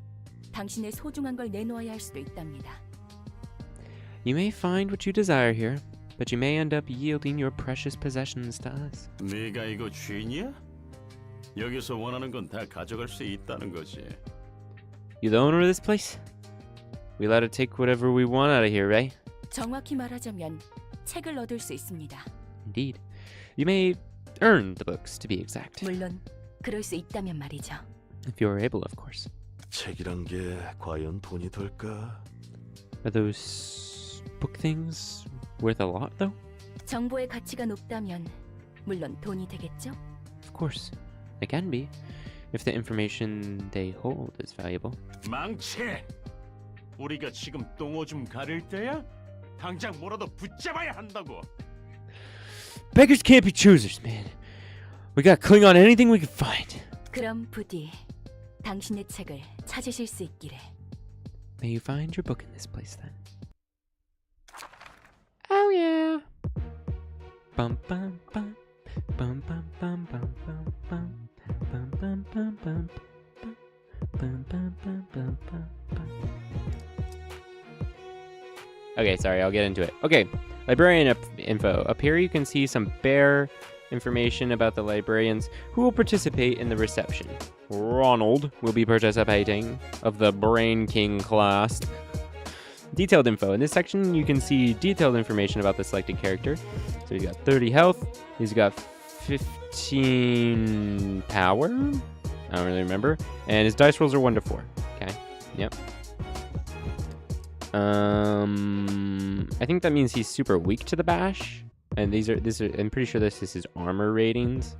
당신의 소중한 걸 내놓아야 할 수도 있답니다. You may find what you desire here, but you may end up yielding your precious possessions to us. 네가 이거 주인이야? 여기서 원하는 건 다 가져갈 수 있다는 거지. You the owner of this place? We allowed to take whatever we want out of here, right? 정확히 말하자면 책을 얻을 수 있습니다. Indeed. You may earn the books, to be exact. 물론 그럴 수 있다면 말이죠. If you're able, of course. 책이란 게 과연 돈이 될까? Are those book things worth a lot, though? 정보의 가치가 높다면 물론 돈이 되겠죠? Of course. They can be, if the information they hold is valuable. 망치! 우리가 지금 똥오줌 가릴 때야? 당장 뭐라도 붙잡아야 한다고. Beggars can't be choosers, man. We gotta cling on to anything we can find. 그럼 부디 당신의 책을 찾으실 수 있기를. May you find your book in this place, then. Oh yeah. Bum bum bum. Bum bum bum bum bum bum. Bum bum bum bum. Bum bum bum bum bum. Okay, sorry, I'll get into it. Okay, librarian info. Up here you can see some bare information about the librarians who will participate in the reception. Ronald will be participating of the Brain King class. Detailed info. In this section, you can see detailed information about the selected character. So he's got 30 health. He's got 15 power. I don't really remember. And his dice rolls are 1 to 4. Okay. Yep. I think that means he's super weak to the bash. And I'm pretty sure this is his armor ratings.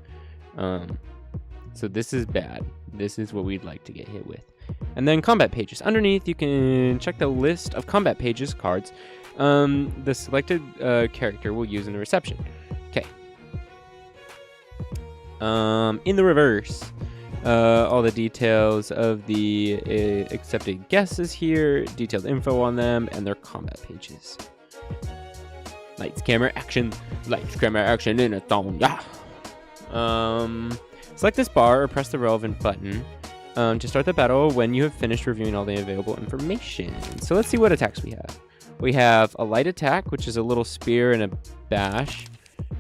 So this is bad. This is what we'd like to get hit with. And then combat pages. Underneath, you can check the list of combat pages cards the selected character will use in the reception. Okay. In the reverse, all the details of the accepted guesses here, detailed info on them, and their combat pages. Lights, camera, action. Lights, camera, action in a thong. Yeah. Select this bar or press the relevant button to start the battle when you have finished reviewing all the available information. So let's see what attacks we have. We have a light attack, which is a little spear and a bash.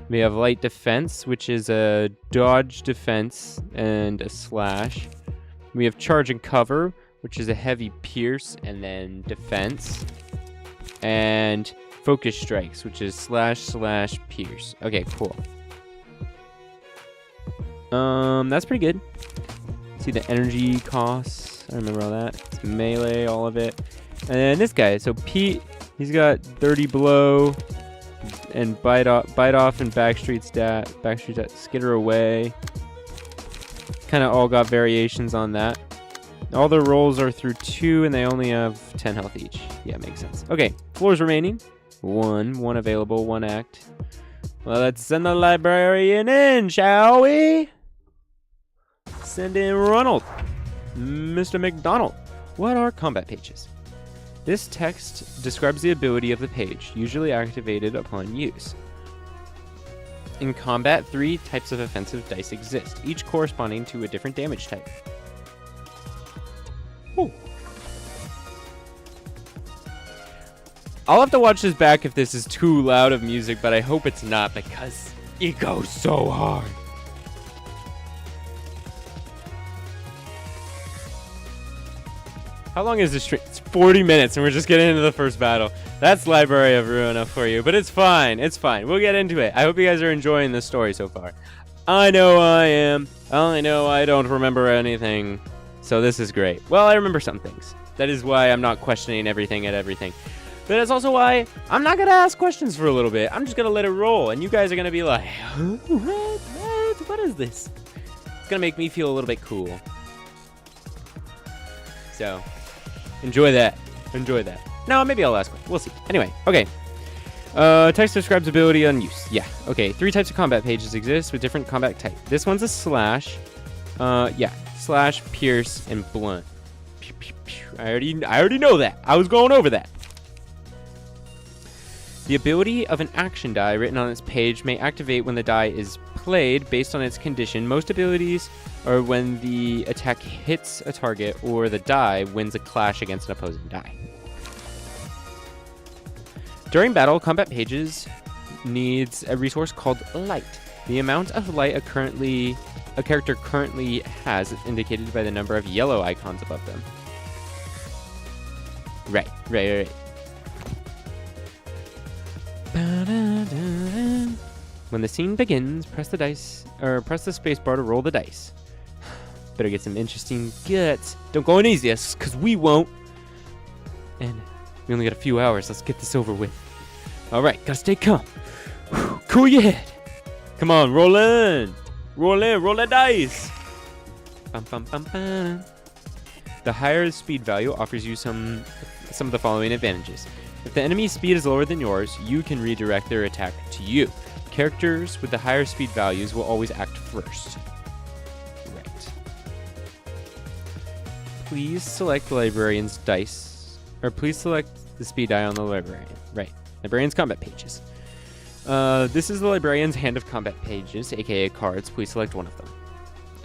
We have light defense, which is a dodge defense and a slash. We have charge and cover, which is a heavy pierce and then defense. And focus strikes, which is slash pierce. Okay, cool. That's pretty good. See the energy costs. I remember all that. It's melee, all of it. And then this guy. So Pete, he's got 30 blow and bite off and backstreet stat, skitter away. Kind of all got variations on that. All the rolls are through 2 and they only have 10 health each. Yeah, makes sense. Okay, floors remaining. One available, 1 act. Well, let's send the librarian in, shall we? Send in Ronald. Mr. McDonald. What are combat pages? This text describes the ability of the page, usually activated upon use. In combat, 3 types of offensive dice exist, each corresponding to a different damage type. Ooh. I'll have to watch this back if this is too loud of music, but I hope it's not because it goes so hard. How long is this stream? It's 40 minutes and we're just getting into the first battle. That's Library of Ruina for you, but it's fine. It's fine. We'll get into it. I hope you guys are enjoying this story so far. I know I am. I know I don't remember anything. So this is great. Well, I remember some things. That is why I'm not questioning everything at everything. But that's also why I'm not going to ask questions for a little bit. I'm just going to let it roll. And you guys are going to be like, what is this? It's going to make me feel a little bit cool. So, enjoy that. Enjoy that. No, maybe I'll ask one. We'll see. Anyway, okay. Text describes ability on use. Yeah. Okay. 3 types of combat pages exist with different combat type. This one's a slash. Yeah. Slash, pierce, and blunt. Pew, pew, pew. I already know that. I was going over that. The ability of an action die written on its page may activate when the die is played based on its condition. Most abilities are when the attack hits a target or the die wins a clash against an opposing die. During battle, combat pages needs a resource called light. The amount of light a character currently has is indicated by the number of yellow icons above them. Right. When the scene begins, press the space bar to roll the dice. Better get some interesting guts. Don't go on easy, because we won't. And we only got a few hours. Let's get this over with. Alright, gotta stay calm. Cool your head. Come on, roll in. Roll that dice. Bum, bum, bum, bum. The higher speed value offers you some of the following advantages. If the enemy's speed is lower than yours, you can redirect their attack to you. Characters with the higher speed values will always act first. Right. Please select the librarian's dice, or please select the speed die on the librarian. Right. Librarian's combat pages. This is the librarian's hand of combat pages, aka cards. Please select one of them.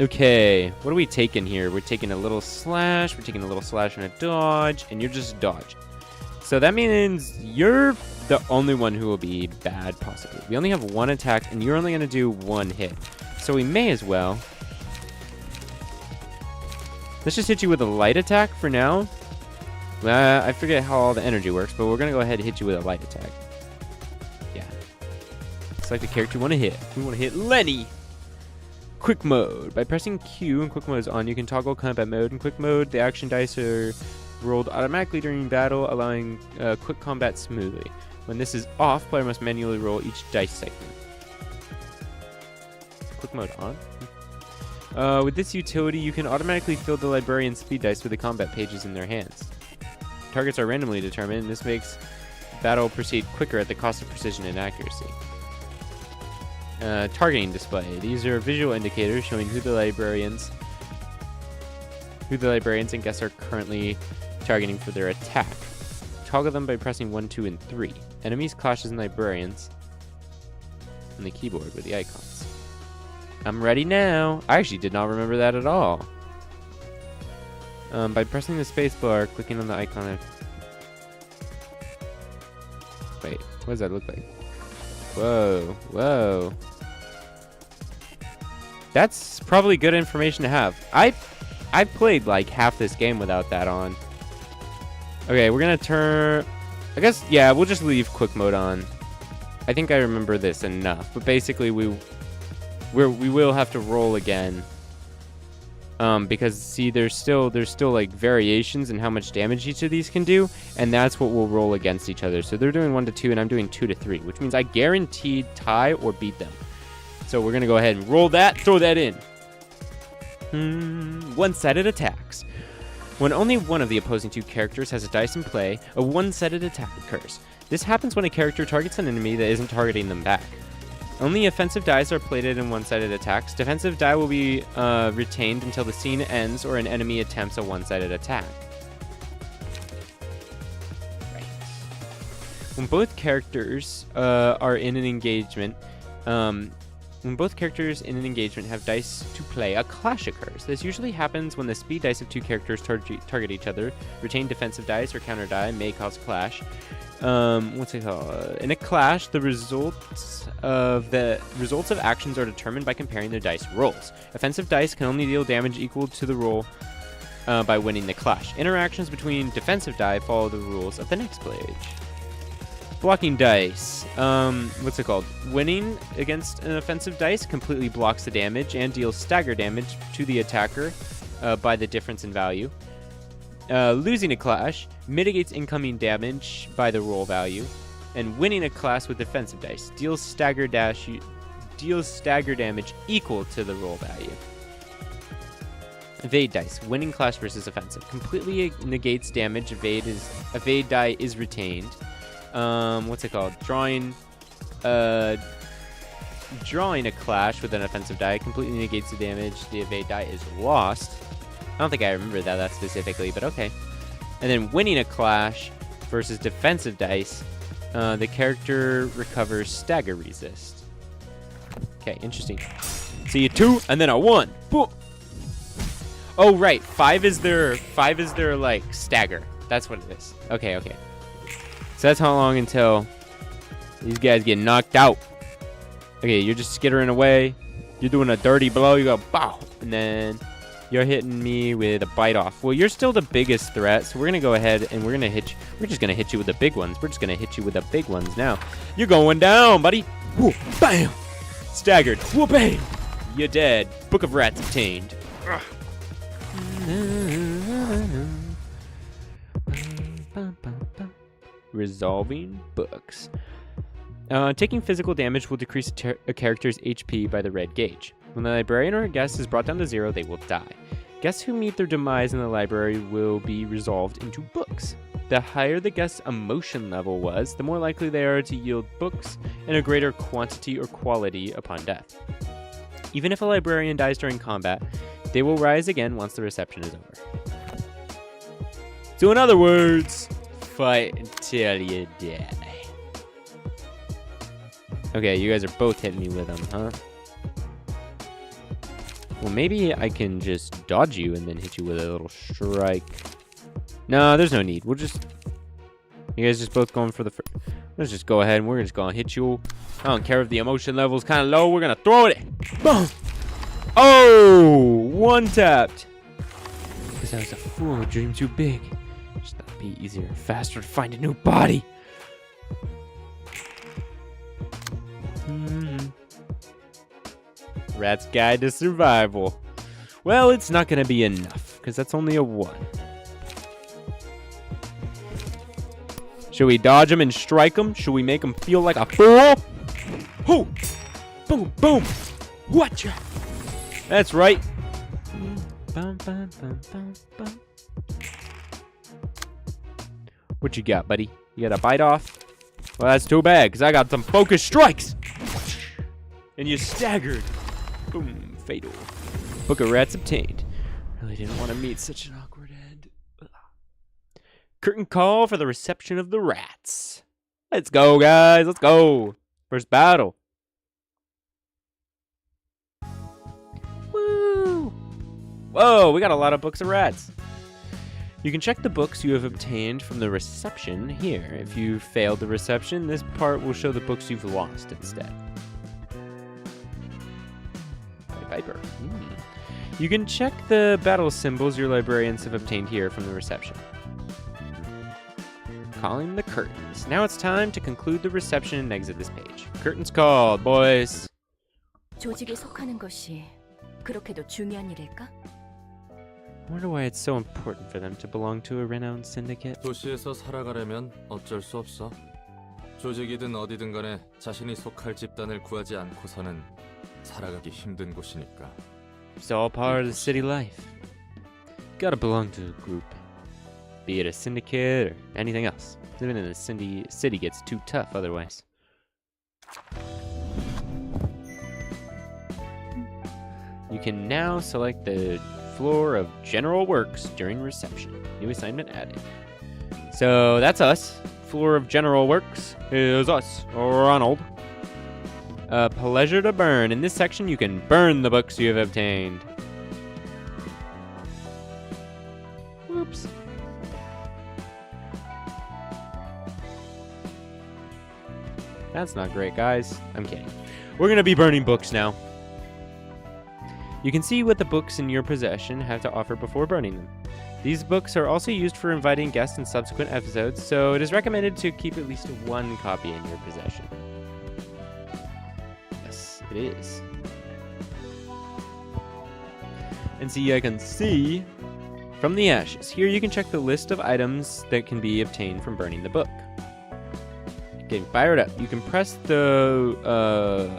Okay, what are we taking here? We're taking a little slash, and a dodge, and you're just dodge. So that means you're the only one who will be bad, possibly. We only have 1 attack, and you're only going to do 1 hit. So we may as well. Let's just hit you with a light attack for now. I forget how all the energy works, but we're going to go ahead and hit you with a light attack. Yeah. Select the character you want to hit. We want to hit Lenny. Quick mode. By pressing Q and quick mode is on, you can toggle combat mode. In quick mode, the action dice are rolled automatically during battle, allowing quick combat smoothly. When this is off, player must manually roll each dice segment. Quick mode on. With this utility, you can automatically fill the librarian's speed dice with the combat pages in their hands. Targets are randomly determined, and this makes battle proceed quicker at the cost of precision and accuracy. Targeting display. These are visual indicators showing who the librarians and guests are currently targeting for their attack. Toggle them by pressing 1, 2, and 3. Enemies, clashes, and librarians on the keyboard with the icons. I'm ready now. I actually did not remember that at all. By pressing the spacebar, clicking on the icon. Wait, what does that look like? Whoa. That's probably good information to have. I played like half this game without that on. Okay, we're gonna turn. I guess we'll just leave quick mode on. I think I remember this enough. But basically, we will have to roll again. Because see, there's still like variations in how much damage each of these can do, and that's what we'll roll against each other. So they're doing 1 to 2, and I'm doing 2 to 3, which means I guaranteed tie or beat them. So we're gonna go ahead and roll that, throw that in. One-sided attacks. When only one of the opposing 2 characters has a dice in play, a one-sided attack occurs. This happens when a character targets an enemy that isn't targeting them back. Only offensive dice are plated in one-sided attacks. Defensive die will be retained until the scene ends or an enemy attempts a one-sided attack. Right. When both characters are in an engagement, have dice to play, a clash occurs. This usually happens when the speed dice of 2 characters target each other. Retained defensive dice or counter die may cause clash. What's it called? In a clash, the results of actions are determined by comparing their dice rolls. Offensive dice can only deal damage equal to the roll by winning the clash. Interactions between defensive die follow the rules of the next page. Blocking dice. What's it called? Winning against an offensive dice completely blocks the damage and deals stagger damage to the attacker by the difference in value. Losing a clash mitigates incoming damage by the roll value. And winning a clash with defensive dice deals stagger damage equal to the roll value. Evade dice. Winning clash versus offensive. Completely negates damage. Evade die is retained. What's it called? Drawing a clash with an offensive die completely negates the damage. The evade die is lost. I don't think I remember that specifically, but okay. And then winning a clash versus defensive dice, the character recovers stagger resist. Okay, interesting. So you 2 and then a 1. Boom. Oh right, 5 is their like stagger. That's what it is. Okay. So that's how long until these guys get knocked out. Okay, you're just skittering away. You're doing a dirty blow. You go bow, and then you're hitting me with a bite off. Well, you're still the biggest threat, so we're gonna go ahead and we're gonna hit you. We're just gonna hit you with the big ones. We're just gonna hit you with the big ones now. You're going down, buddy. Woo, bam. Staggered. Woo, bam. You're dead. Book of Rats obtained. Resolving books. Taking physical damage will decrease a character's HP by the red gauge. When the librarian or a guest is brought down to 0, they will die. Guests who meet their demise in the library will be resolved into books. The higher the guest's emotion level was, the more likely they are to yield books in a greater quantity or quality upon death. Even if a librarian dies during combat, they will rise again once the reception is over. So in other words, fight until you die. Okay, you guys are both hitting me with them, huh? Well, maybe I can just dodge you and then hit you with a little strike. No, there's no need. We'll just... You guys just both going for the... Let's just go ahead and we're just going to hit you. I don't care if the emotion level is kind of low. We're going to throw it. Boom! Oh! One tapped. Because I was a fool who dreamed too big. Just thought it'd be easier and faster to find a new body. Rat's Guide to Survival. Well, it's not going to be enough, because that's only a 1. Should we dodge him and strike him? Should we make him feel like a fool? Hoo! Boom, boom! Whatcha? That's right. What you got, buddy? You got a bite off? Well, that's too bad, because I got some focus strikes. And you staggered. Boom, fatal. Book of Rats obtained. Really didn't want to meet such an awkward end. Ugh. Curtain call for the reception of the rats. Let's go, guys. Let's go. First battle. Woo! Whoa, we got a lot of books of rats. You can check the books you have obtained from the reception here. If you failed the reception, this part will show the books you've lost instead. Viper. You can check the battle symbols your librarians have obtained here from the reception. Calling the curtains. Now it's time to conclude the reception and exit this page. Curtains called, boys. 조직에 속하는 것이 그렇게도 중요한 일일까? I wonder why it's so important for them to belong to a renowned syndicate. 도시에서 살아가려면 어쩔 수 없어. 조직이든 어디든 간에 자신이 속할 집단을 구하지 않고서는 살아가기 힘든 곳이니까. It's all part of the city life. Gotta belong to a group. Be it a syndicate or anything else. Living in the city gets too tough otherwise. You can now select the floor of General Works during reception. New assignment added. So that's us. Floor of General Works is us, Ronald. Pleasure to burn. In this section, you can burn the books you have obtained. Whoops. That's not great, guys. I'm kidding. We're going to be burning books now. You can see what the books in your possession have to offer before burning them. These books are also used for inviting guests in subsequent episodes, so it is recommended to keep at least 1 copy in your possession. It is. and see I can see from the ashes. Here you can check the list of items that can be obtained from burning the book. Getting fired up. You can press the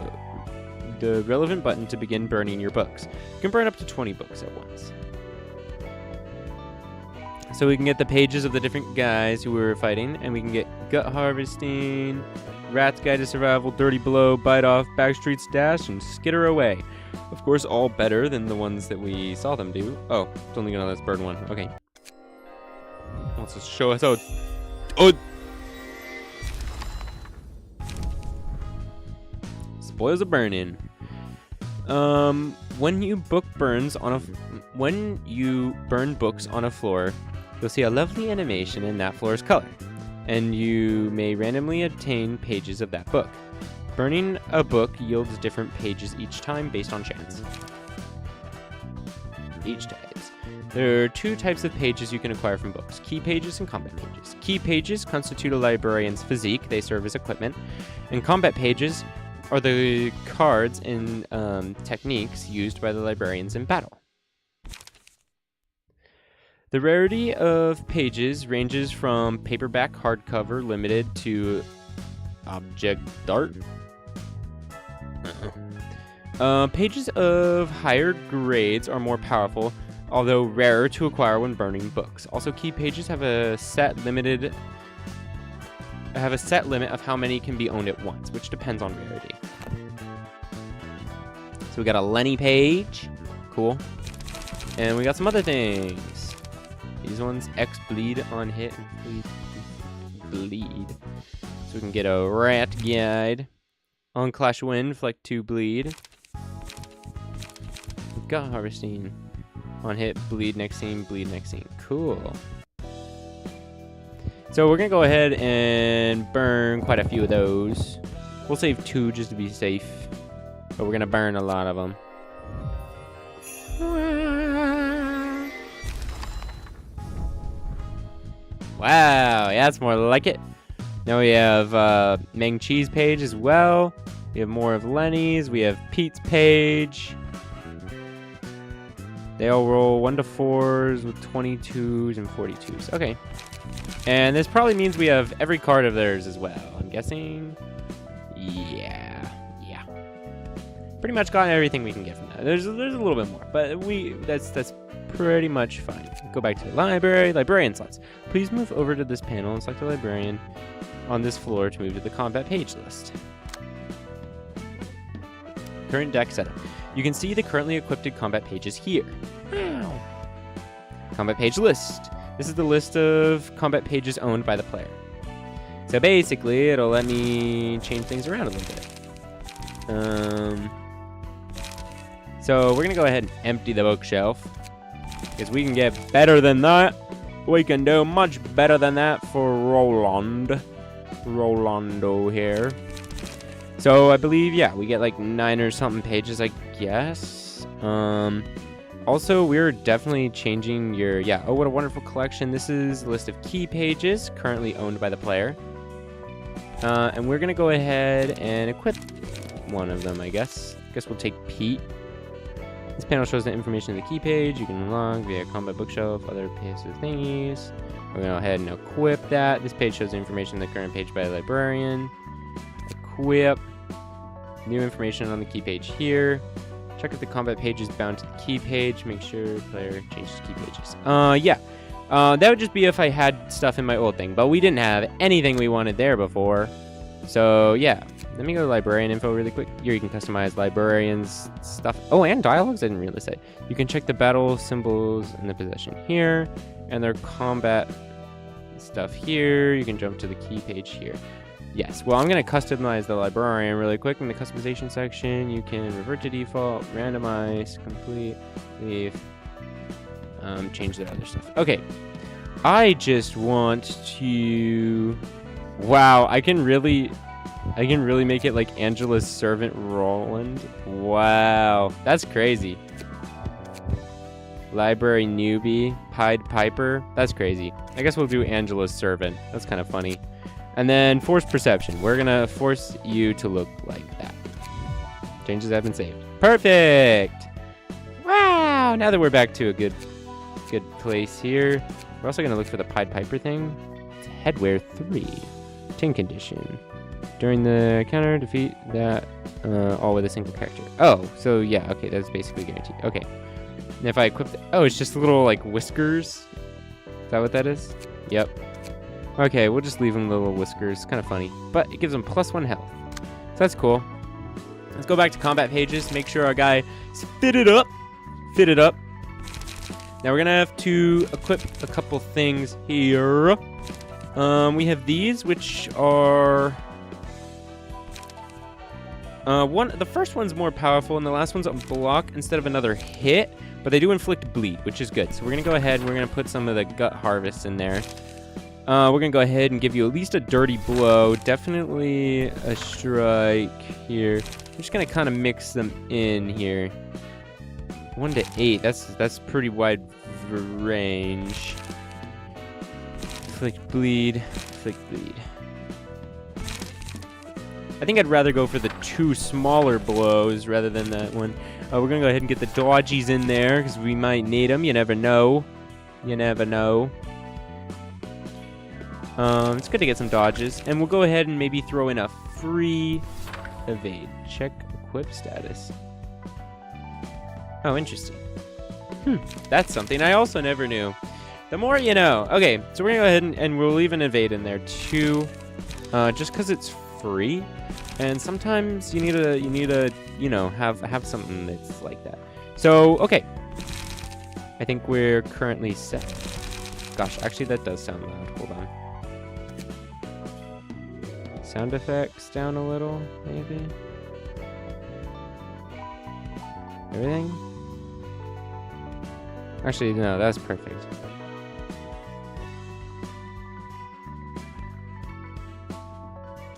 relevant button to begin burning your books. You can burn up to 20 books at once. So we can get the pages of the different guys who we were fighting, and we can get gut harvesting, rat's guide to survival, dirty blow, bite off, backstreets dash, and skitter away. Of course, all better than the ones that we saw them do. Oh, it's only gonna let us burn one. Okay. Wants to show us how. Oh. Spoils of burning. When you burn books on a floor, you'll see a lovely animation in that floor's color, and you may randomly obtain pages of that book. Burning a book yields different pages each time based on chance. There are two types of pages you can acquire from books: key pages and combat pages. Key pages constitute a librarian's physique, they serve as equipment, and combat pages are the cards and techniques used by the librarians in battle. The rarity of pages ranges from paperback hardcover limited to object art. Pages of higher grades are more powerful, although rarer to acquire when burning books. Also, key pages have a set limit of how many can be owned at once, which depends on rarity. So we got a Lenny page, cool, and we got some other things. These ones X bleed on hit and bleed. So we can get a rat guide on Clash Wind, fleck 2 bleed. Gut harvesting on hit, bleed next scene, cool. So we're gonna go ahead and burn quite a few of those. We'll save 2 just to be safe, but we're gonna burn a lot of them. Wow, yeah, that's more like it. Now we have Meng Chi's page as well. We have more of Lenny's. We have Pete's page. They all roll 1 to 4s with 22s and 42s. Okay. And this probably means we have every card of theirs as well. I'm guessing. Yeah. Pretty much got everything we can get from that. There's a little bit more, but that's pretty much fine. Go back to the librarian slots. Please move over to this panel and select a librarian on this floor to move to the combat page list. Current deck setup. You can see the currently equipped combat pages here. Combat page list. This is the list of combat pages owned by the player. So basically, it'll let me change things around a little bit. So we're gonna go ahead and empty the bookshelf, because we can get better than that. We can do much better than that for Rolando here. So I believe, yeah, we get like 9 or something pages, I guess. Also, we're definitely changing your, oh, what a wonderful collection. This is a list of key pages currently owned by the player. And we're gonna go ahead and equip one of them, I guess. Guess we'll take Pete. This panel shows the information of the key page. You can unlock via combat bookshelf, other pieces thingies. We're gonna go ahead and equip that. This page shows the information of the current page by the librarian. Equip. New information on the key page here. Check if the combat page is bound to the key page. Make sure player changes key pages. That would just be if I had stuff in my old thing, but we didn't have anything we wanted there before. So yeah, let me go to librarian info really quick. Here you can customize librarians stuff. Oh, and dialogues, I didn't really say. You can check the battle symbols in the possession here, and their combat stuff here. You can jump to the key page here. Yes, well, I'm going to customize the librarian really quick. In the customization section, you can revert to default, randomize, complete, leave, change the other stuff. Okay, I just want to... Wow, I can really make it like Angela's servant Roland. Wow, that's crazy. Library newbie, Pied Piper. That's crazy. I guess we'll do Angela's servant. That's kind of funny. And then force perception. We're gonna force you to look like that. Changes have been saved. Perfect. Wow, Oh, now that we're back to a good place here, we're also gonna look for the Pied Piper thing. It's Headwear 3, tin condition. During the counter, defeat that all with a single character. Oh, so yeah, okay, that's basically guaranteed. Okay, and if I equip oh, it's just little like whiskers. Is that what that is? Yep. Okay, we'll just leave him little whiskers. Kind of funny, but it gives him +1 health. So that's cool. Let's go back to combat pages. Make sure our guy is fitted up. Fitted up. Now we're gonna have to equip a couple things here. We have these, which are the first one's more powerful, and the last one's a block instead of another hit. But they do inflict bleed, which is good. So we're gonna go ahead and we're gonna put some of the gut harvest in there. We're gonna go ahead and give you at least a dirty blow, definitely a strike here. I'm just gonna kind of mix them in here. 1 to 8. That's pretty wide range. Inflict bleed. Inflict bleed. I think I'd rather go for the 2 smaller blows rather than that one. We're gonna go ahead and get the dodgies in there because we might need them. You never know. You never know. It's good to get some dodges, and we'll go ahead and maybe throw in a free evade. Check equip status. Oh, interesting. That's something I also never knew. The more you know. Okay, so we're gonna go ahead and we'll leave an evade in there too, just because it's free, and sometimes you need to you know have something that's like that. So okay, I think we're currently set. Gosh, actually that does sound loud. Hold on. Sound effects down a little, maybe. Everything? Actually, no, that's perfect.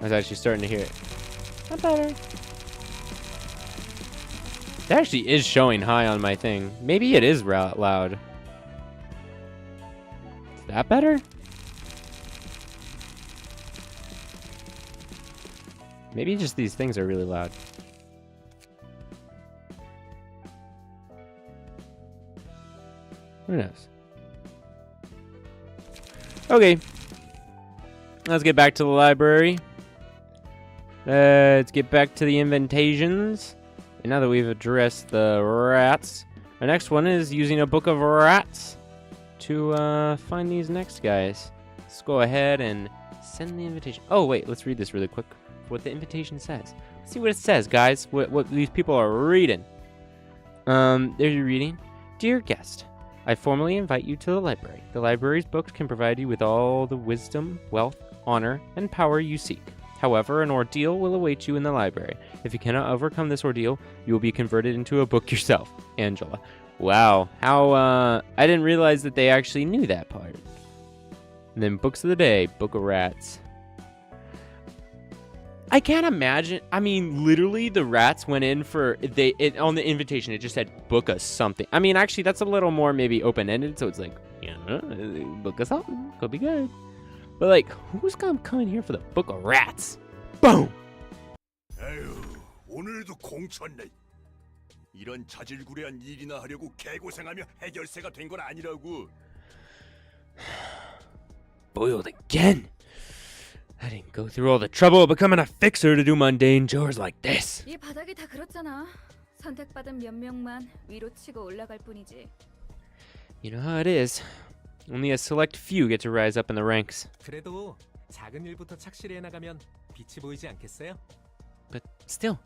I was actually starting to hear it. Not better. That actually is showing high on my thing. Maybe it is loud. Is that better? Maybe just these things are really loud. Who knows? Okay. Let's get back to the library. Let's get back to the invitations. And now that we've addressed the rats, our next one is using a book of rats to find these next guys. Let's go ahead and send the invitation. Oh, wait. Let's read this really quick. What the invitation says. Let's see what it says, guys. What these people are reading. They're reading. Dear guest, I formally invite you to the library. The library's books can provide you with all the wisdom, wealth, honor, and power you seek. However, an ordeal will await you in the library. If you cannot overcome this ordeal, you will be converted into a book yourself. Angela. Wow. How, I didn't realize that they actually knew that part. And then books of the day. Book of Rats. I can't imagine. I mean, literally, the rats went in for on the invitation. It just said book us something. I mean, actually, that's a little more maybe open-ended. So it's like, book us something. Could be good. But like, who's coming here for the book of rats? Boom. 에휴, 오늘도 공쳤네. 이런 자질구레한 일이나 하려고 개고생하며 해결사가 된 건 아니라고. Boiled again. I didn't go through all the trouble of becoming a fixer to do mundane chores like this. 이 바닥이 다 그렇잖아. 선택받은 몇 명만 위로 치고 올라갈 뿐이지. You know how it is. Only a select few get to rise up in the ranks. 그래도 작은 일부터 착실히 해나가면 빛이 보이지 않겠어요? But still,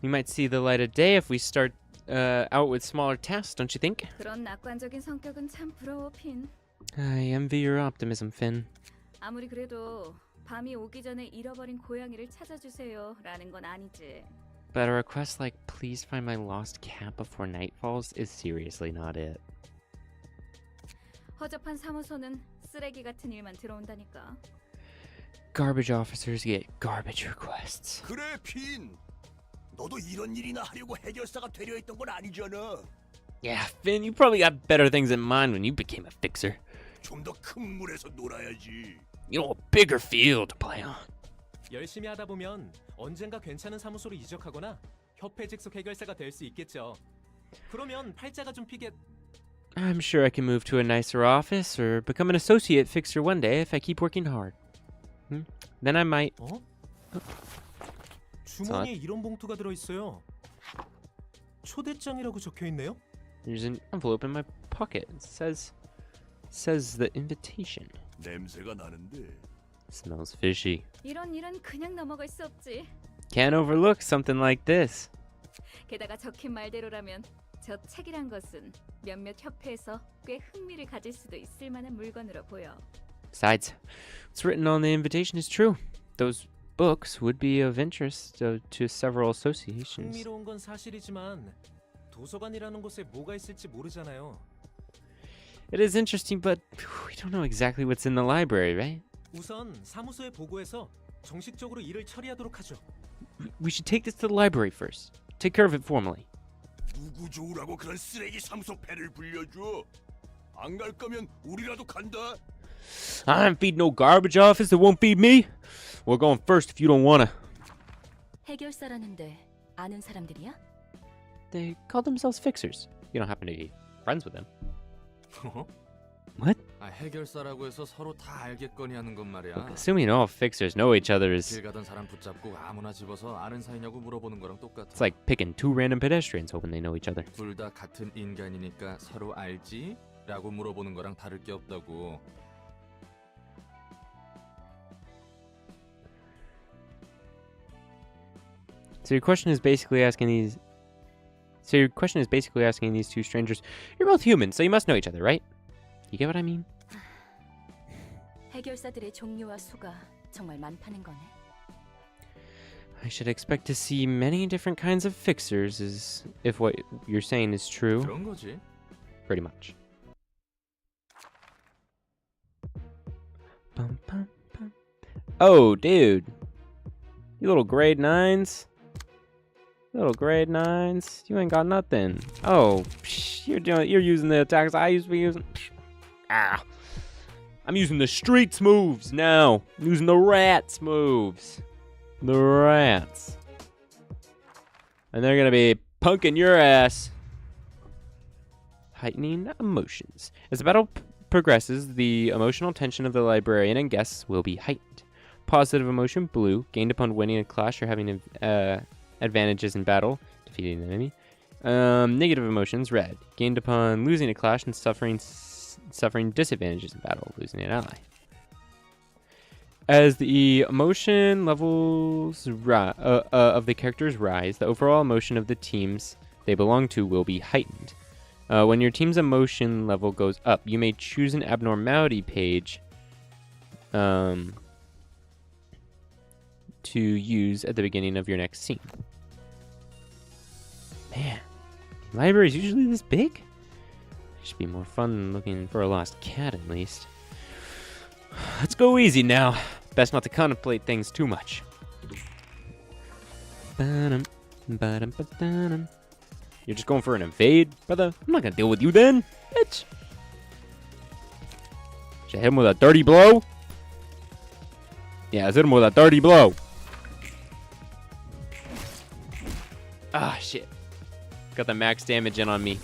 we might see the light of day if we start out with smaller tasks, don't you think? 그런 낙관적인 성격은 참 부러워, 핀. I envy your optimism, Finn. 아무리 그래도 밤이 오기 전에 잃어버린 고양이를 찾아주세요라는 건 아니지. But a request like please find my lost cat before night falls is seriously not it. 허접한 사무소는 쓰레기 같은 일만 들어온다니까. Garbage officers get garbage requests. 그래, 핀. 너도 이런 일이나 하려고 해결사가 되려 했던 건 아니잖아. Yeah, Finn, you probably got better things in mind when you became a fixer. 좀 더 큰 물에서 놀아야지. You know, a bigger field to play on. 열심히 하다 보면 언젠가 괜찮은 사무소로 이적하거나 협회 직속 해결사가 될 수 있겠죠. 그러면 팔자가 좀 피게. I'm sure I can move to a nicer office or become an associate fixer one day if I keep working hard. Then I might. 어? 주머니에 이런 봉투가 들어 있어요. 초대장이라고 적혀 있네요. There's an envelope in my pocket. It says the invitation. 냄새가 나는데. Smells fishy. 이런 일은 그냥 넘어갈 수 없지. Can't overlook something like this. 게다가 적힌 말대로라면 저 책이란 것은 몇몇 협회에서 꽤 흥미를 가질 수도 있을 만한 물건으로 보여. Besides, what's written on the invitation is true. Those books would be of interest to several associations. 흥미로운 건 사실이지만 도서관이라는 곳에 뭐가 있을지 모르잖아요. It is interesting, but we don't know exactly what's in the library, right? 우선 사무소에 보고해서 정식적으로 일을 처리하도록 하죠. We should take this to the library first. Take care of it formally. 누구 좋으라고 그런 쓰레기 사무소 패를 불려줘? 안 갈 거면 우리라도 간다. I'm feeding no garbage office that won't feed me. We're going first if you don't wanna. 해결사라는데 아는 사람들이야? They call themselves fixers. You don't happen to be friends with them. 어? What? 아, 해결사라고 해서 서로 다 알겠거니 하는 건 말이야. Assuming all fixers know each other is 길 가던 사람 붙잡고 아무나 집어서 아는 사이냐고 물어보는 거랑 똑같아. it's like picking two random pedestrians hoping they know each other. 둘 다 같은 인간이니까 서로 알지? 라고 물어보는 거랑 다를 게 없다고. So your question is basically asking these two strangers, you're both humans, so you must know each other, right? You get what I mean? 해결사들의 종류와 수가 정말 많다는 거네. I should expect to see many different kinds of fixers is if what you're saying is true. 그런 거지. Pretty much. Bum, bum, bum. Oh, dude. You little grade 9s. Little grade 9s. You ain't got nothing. Oh, you're using the attacks I used to be using. Ah. I'm using the streets moves now. I'm using the rats moves. The rats. And they're gonna be punking your ass. Heightening emotions. As the battle progresses, the emotional tension of the librarian and guests will be heightened. Positive emotion, blue, gained upon winning a clash or having advantages in battle, defeating an enemy. Negative emotions, red, gained upon losing a clash and suffering disadvantages in battle, losing an ally. As the emotion levels of the characters rise, the overall emotion of the teams they belong to will be heightened. When your team's emotion level goes up, you may choose an abnormality page to use at the beginning of your next scene. Man, the library's usually this big? Should be more fun than looking for a lost cat, at least. Let's go easy now. Best not to contemplate things too much. Ba-dum, ba-dum, ba-dum. You're just going for an invade, brother? I'm not gonna deal with you then, bitch. Should I hit him with a dirty blow? Yeah, let's hit him with a dirty blow. Ah, shit. Got the max damage in on me.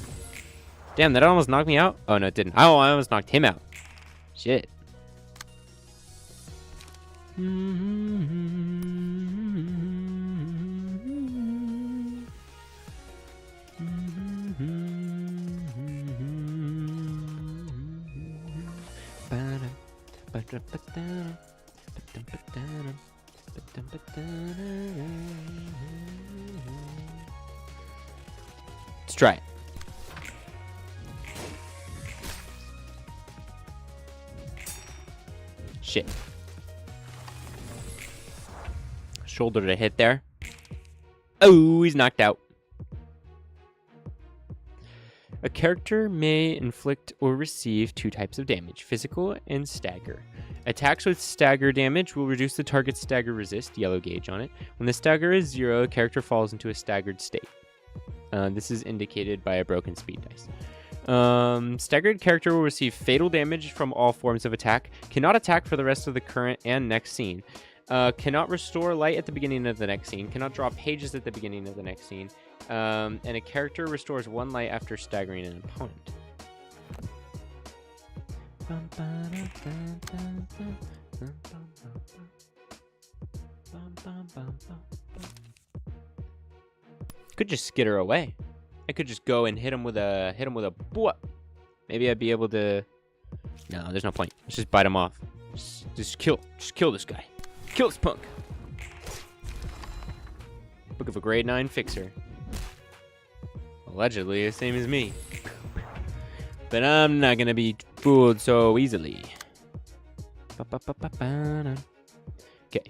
Damn, that almost knocked me out? Oh, no, it didn't. Oh, I almost knocked him out. Shit. Let's try it. Shit. Shoulder to hit there. Oh, he's knocked out. A character may inflict or receive two types of damage, physical and stagger. Attacks with stagger damage will reduce the target's stagger resist, yellow gauge on it. When the stagger is 0, a character falls into a staggered state. This is indicated by a broken speed dice. Staggered character will receive fatal damage from all forms of attack, cannot attack for the rest of the current and next scene, cannot restore light at the beginning of the next scene, cannot draw pages at the beginning of the next scene, And a character restores 1 light after staggering an opponent. Could just skitter away. I could just go and hit him with a boop. Maybe I'd be able to. No, there's no point. Let's just bite him off. Just kill this guy. Kill this punk. Book of a grade 9 fixer. Allegedly the same as me. But I'm not gonna be fooled so easily. Okay.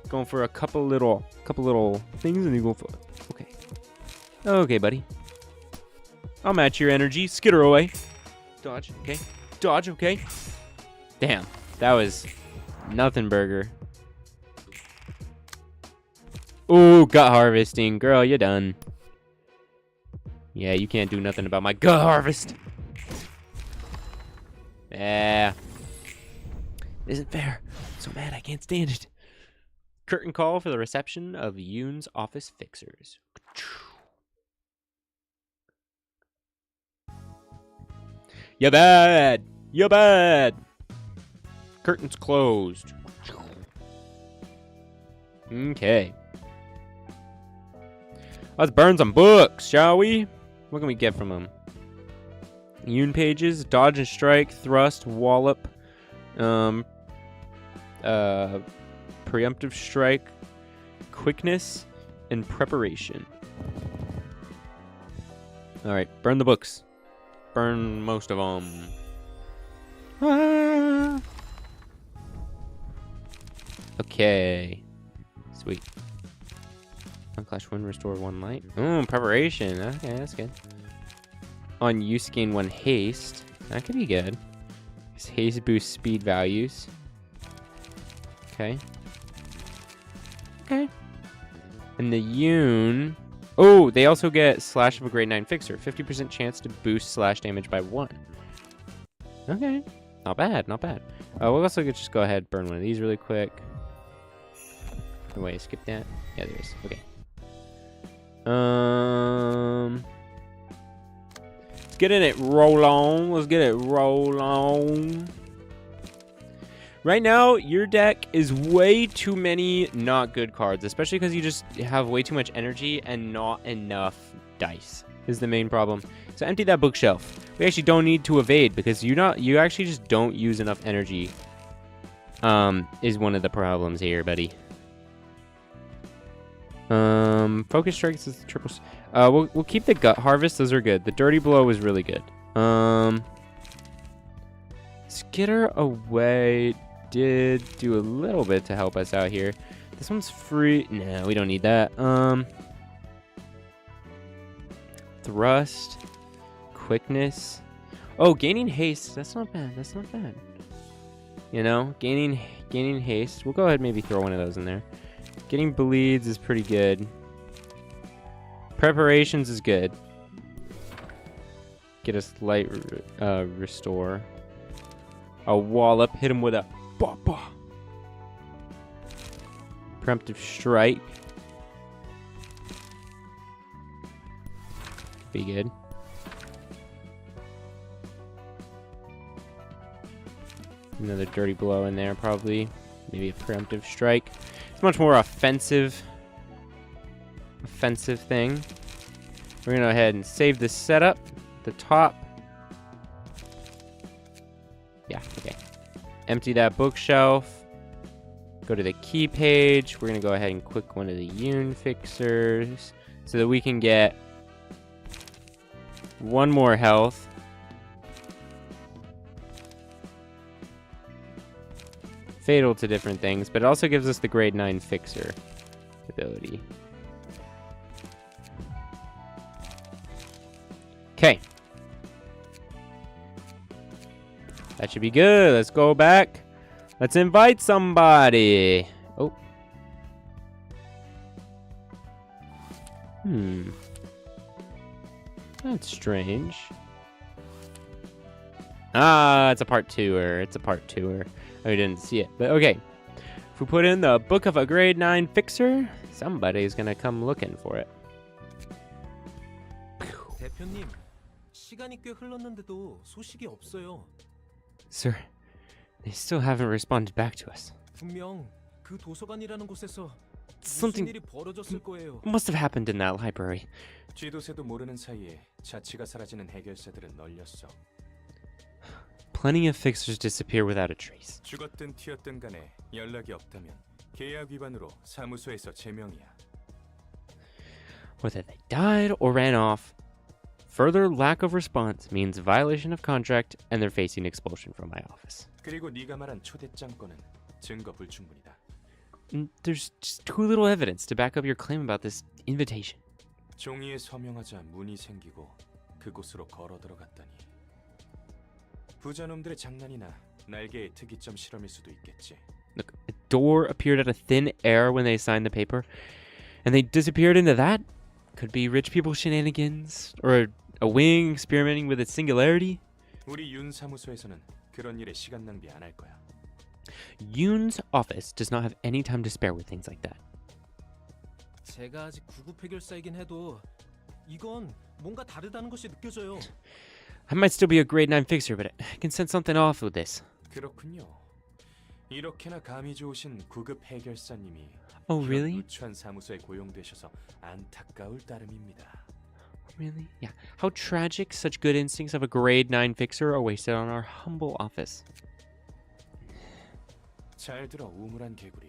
Going for a couple little things and you go for. Okay. Okay, buddy. I'll match your energy. Skitter away. Dodge. Okay. Dodge. Okay. Damn. That was nothing burger. Ooh, gut harvesting. Girl, you're done. Yeah, you can't do nothing about my gut harvest. Yeah. Isn't fair. I'm so mad I can't stand it. Curtain call for the reception of Yoon's office fixers. You bad. You bad. Curtains closed. Okay. Let's burn some books, shall we? What can we get from them? Yoon pages, dodge and strike, thrust, wallop, preemptive strike, quickness, and preparation. All right, burn the books. Burn most of them. Ah. Okay. Sweet. Unclash wind, restore 1 light. Ooh, preparation. Okay, that's good. On use, gain 1 haste. That could be good. This haste boosts speed values. Okay. Okay. And the Yoon. Oh, they also get slash of a grade 9 fixer. 50% chance to boost slash damage by 1. Okay. Not bad, not bad. We'll also just go ahead and burn one of these really quick. No way, skip that. Yeah, there is. Okay. Let's get it roll on. Let's get it roll on. Right now, your deck is way too many not good cards, especially because you just have way too much energy and not enough dice is the main problem. So empty that bookshelf. We actually don't need to evade because you actually just don't use enough energy. Is one of the problems here, buddy. Focus strikes is the triples. We'll keep the gut harvest. Those are good. The dirty blow was really good. Skitter away did do a little bit to help us out here. This one's free. No, we don't need that. Thrust, quickness. Oh, gaining haste. That's not bad. That's not bad. You know, gaining haste. We'll go ahead and maybe throw one of those in there. Getting bleeds is pretty good. Preparations is good. Get us light restore. A wallop. Hit him with a bah, bah. Preemptive strike. Be good. Another dirty blow in there, probably. Maybe a preemptive strike. It's much more offensive thing. We're gonna go ahead and save this setup. The top. Yeah, okay. Empty that bookshelf. Go to the key page. We're gonna go ahead and click one of the Yoon fixers so that we can get 1 more health. Fatal to different things, but it also gives us the grade 9 fixer ability. Okay. That should be good. Let's go back. Let's invite somebody. Oh. That's strange. Ah, it's a part 2er. It's a part 2er. Oh, we didn't see it, but okay. If we put in the book of a grade 9 fixer, somebody's gonna come looking for it. 대표님, 시간이 꽤 흘렀는데도 소식이 없어요. Sir, they still haven't responded back to us. 분명 그 도서관이라는 곳에서 무슨 Something 일이 벌어졌을 거예요. must have happened in that library. 쥐도새도 모르는 사이에 자취가 사라지는 해결사들은 널렸어. Plenty of fixers disappear without a trace. 죽었든 튀었든 간에 연락이 없다면 계약 위반으로 사무소에서 제명이야. Whether they died or ran off, further lack of response means violation of contract and they're facing expulsion from my office. 그리고 네가 말한 초대장 건은 증거 불충분이다. There's just too little evidence to back up your claim about this invitation. 종이에 서명하자 문이 생기고 그곳으로 걸어 들어갔다니. 부자놈들의 장난이나 날개의 특이점 실험일 수도 있겠지. Look, a door appeared out of thin air when they signed the paper, and they disappeared into that? Could be rich people shenanigans, or a wing experimenting with its singularity. 우리 윤 사무소에서는 그런 일에 시간 낭비 안 할 거야. Yoon's office does not have any time to spare with things like that. 제가 아직 9급 해결사이긴 해도 이건 뭔가 다르다는 것이 느껴져요. I might still be a grade 9 fixer, but I can sense something off with this. 그렇군요. 이렇게나 감이 좋으신 9급 해결사님이 Oh, really? 누추한 사무소에 고용되셔서 안타까울 따름입니다. Really? Yeah. How tragic such good instincts of a grade 9 fixer are wasted on our humble office. 잘 들어 우물한 개구리.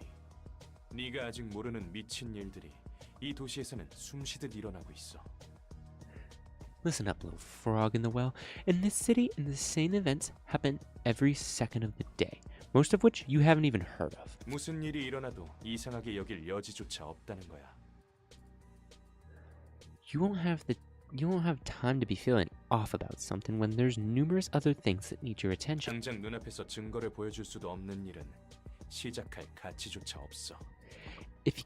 네가 아직 모르는 미친 일들이 이 도시에서는 숨쉬듯 일어나고 있어. Listen up, little frog in the well. In this city, insane events happen every second of the day, most of which you haven't even heard of. 무슨 일이 일어나도 이상하게 여길 여지조차 없다는 거야. You won't have time to be feeling off about something when there's numerous other things that need your attention. 당장 눈앞에서 증거를 보여줄 수도 없는 일은 시작할 가치조차 없어. If you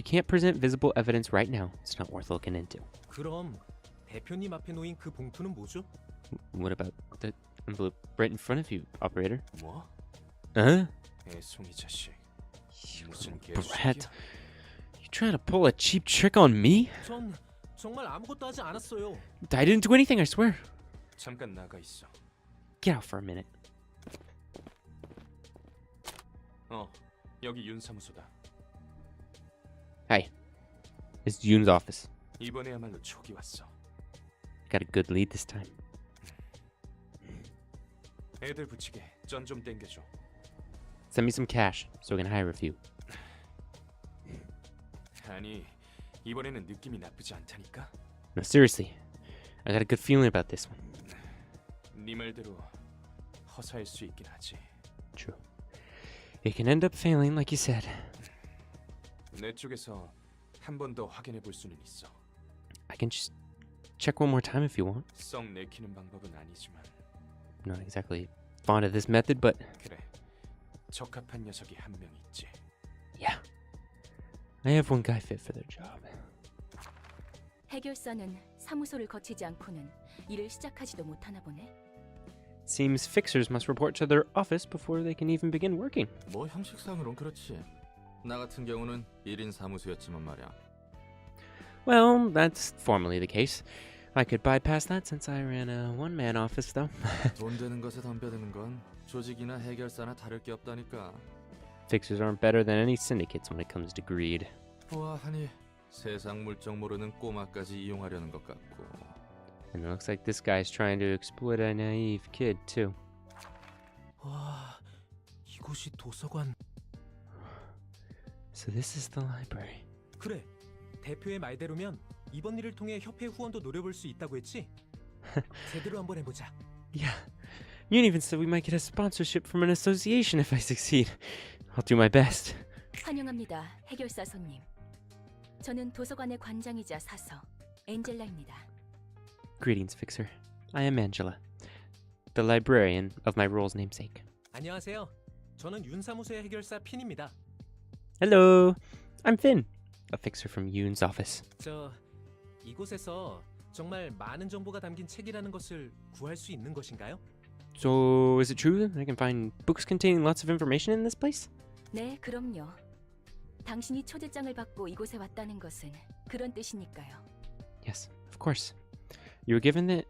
can't present visible evidence right now, it's not worth looking into. 그럼 대표님 앞에 놓인 그 봉투는 뭐죠? What about the envelope right in front of you, operator? 뭐? Huh? 애송이 자식. 무슨 Brat. 개소리야? You trying to pull a cheap trick on me? 전 정말 아무것도 하지 않았어요. I didn't do anything, I swear. 잠깐 나가 있어. Get out for a minute. 여기 윤 사무소다. Hi. It's Yoon's office. 이번에야말로 촉이 왔어. Got a good lead this time. 애들 붙이게 전 좀 땡겨줘. Send me some cash so I can hire a few. 아니, 이번에는 느낌이 나쁘지 않다니까? No, seriously. I got a good feeling about this one. 네 말대로 허사일 수 있긴 하지. True. It can end up failing, like you said. 내 쪽에서 한 번 더 확인해 볼 수는 있어. I can just check one more time if you want. 썩 내키는 방법은 아니지만. I'm not exactly fond of this method, but 그래, 적합한 녀석이 한 명 있지. yeah. I have one guy fit for their job. 해결사는 사무소를 거치지 않고는 일을 시작하지도 못하나 보네. Seems fixers must report to their office before they can even begin working. 뭐 형식상으론 그렇지. 나 같은 경우는 1인 사무소였지만 말이야. Well, that's formally the case. I could bypass that since I ran a one-man office, though. 돈 되는 것에 덤벼드는 건 조직이나 해결사나 다를 게 없다니까. Fixers aren't better than any syndicates when it comes to greed. 보아하니 세상 물정 모르는 꼬마까지 이용하려는 것 같고. And it looks like this guy's trying to exploit a naive kid, too. 와, 이곳이 도서관. So this is the library. 그래, 대표의 말대로면 이번 일을 통해 협회 후원도 노려볼 수 있다고 했지? 제대로 한번 해보자. Yeah. Yoon even said we might get a sponsorship from an association if I succeed. I'll do my best. 환영합니다, 해결사 손님. 저는 도서관의 관장이자 사서 엔젤라입니다. Greetings, Fixer. I am Angela, the librarian of my role's namesake. 안녕하세요. 저는 윤사무소의 해결사 핀입니다. Hello, I'm Finn, a fixer from Yoon's office. 이곳에서 정말 많은 정보가 담긴 책이라는 것을 구할 수 있는 것인가요? So, is it true that I can find books containing lots of information in this place? 네, 그럼요. 당신이 초대장을 받고 이곳에 왔다는 것은 그런 뜻이니까요. Yes, of course. You were given the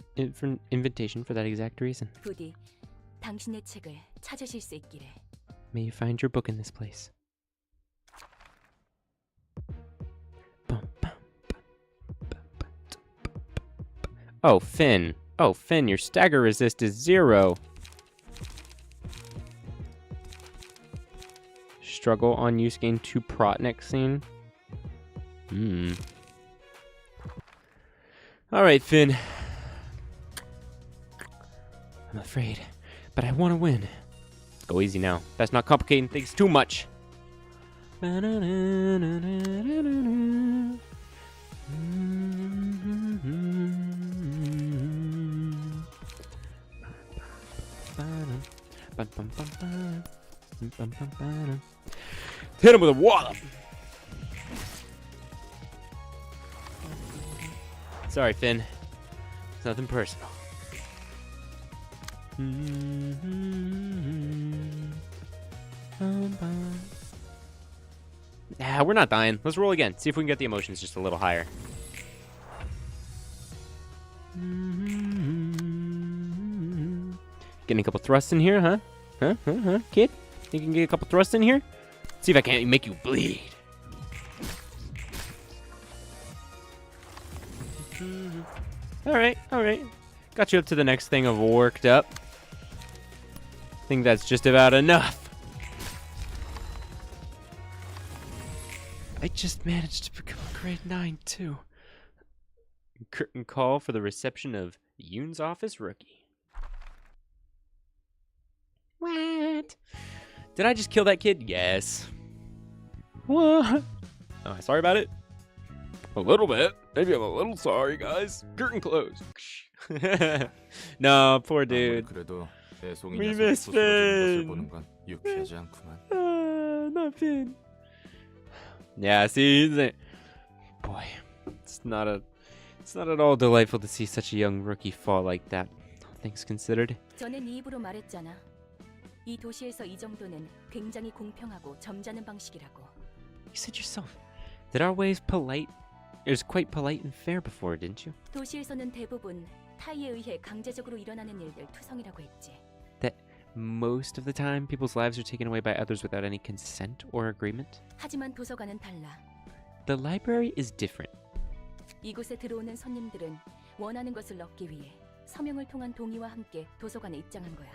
invitation for that exact reason. 부디 당신의 책을 찾으실 수 있기를. May you find your book in this place. Oh, Finn. Oh, Finn, your stagger resist is 0. Struggle on use gain 2 prot next scene. Alright, Finn. I'm afraid, but I want to win. Go easy now. That's not complicating things too much. Hit him with a wallop. Sorry, Finn. It's nothing personal. Nah, we're not dying. Let's roll again. See if we can get the emotions just a little higher. Getting a couple thrusts in here, huh? Huh? Kid? Think you can get a couple thrusts in here? See if I can't make you bleed. Alright. Got you up to the next thing of worked up. Think that's just about enough. I just managed to become a grade 9 too. Curtain call for the reception of Yoon's office rookie. What? Did I just kill that kid? Yes. What? Oh, sorry about it? A little bit. Maybe I'm a little sorry, guys. Curtain closed. No, poor dude. We miss Finn. Not Finn. Yeah, see, boy, it's not at all delightful to see such a young rookie fall like that. All things considered. 전에 네 입으로 말했잖아. 이 도시에서 이 정도는 굉장히 공평하고 점잖은 방식이라고. You said yourself that our way is polite. It was quite polite and fair before, didn't you? 도시에서는 대부분 타의에 의해 강제적으로 일어나는 일들 투성이라고 했지. That most of the time people's lives are taken away by others without any consent or agreement. 하지만 도서관은 달라. The library is different. 이곳에 들어오는 손님들은 원하는 것을 얻기 위해 서명을 통한 동의와 함께 도서관에 입장한 거야.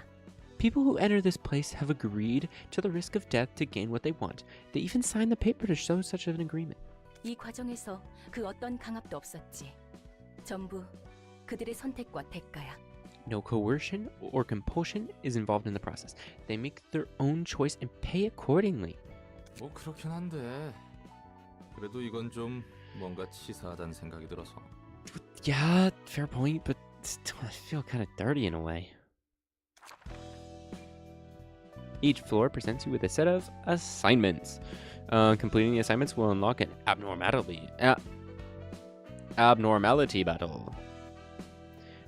People who enter this place have agreed to the risk of death to gain what they want. They even signed the paper to show such an agreement. 이 과정에서 그 어떤 강압도 없었지. 전부 그들의 선택과 대가야. No coercion or compulsion is involved in the process. They make their own choice and pay accordingly. 뭐 그렇긴 한데 그래도 이건 좀 뭔가 치사하다는 생각이 들어서. Yeah, fair point, but still I feel kind of dirty in a way. Each floor presents you with a set of assignments. Completing the assignments will unlock an abnormality battle.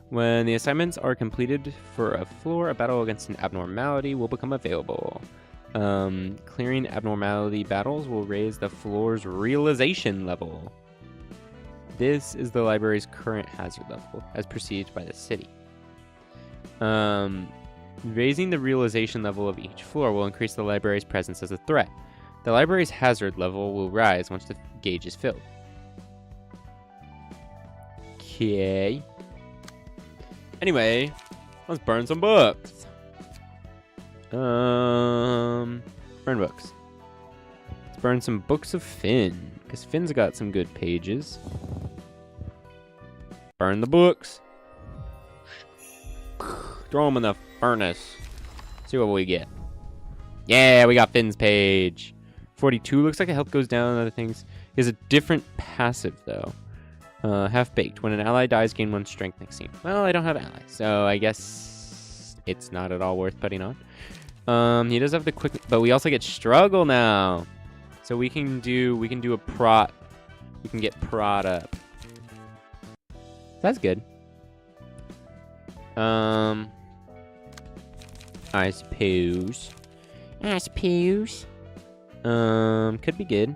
When the assignments are completed for a floor, a battle against an abnormality will become available. Clearing abnormality battles will raise the floor's realization level. This is the library's current hazard level, as perceived by the city. Raising the realization level of each floor will increase the library's presence as a threat. The library's hazard level will rise once the gauge is filled. Okay. Anyway, let's burn some books. Burn books. Let's burn some books of Finn, because Finn's got some good pages. Burn the books. Throw them in the furnace. See what we get. Yeah, we got Finn's page. 42 looks like the health goes down and other things. He has a different passive though. Half-baked. When an ally dies, gain 1 strength next scene. Well, I don't have allies, so I guess it's not at all worth putting on. He does have the quick, but we also get struggle now. So we can do a prot. We can get prot up. That's good. I suppose. Could be good.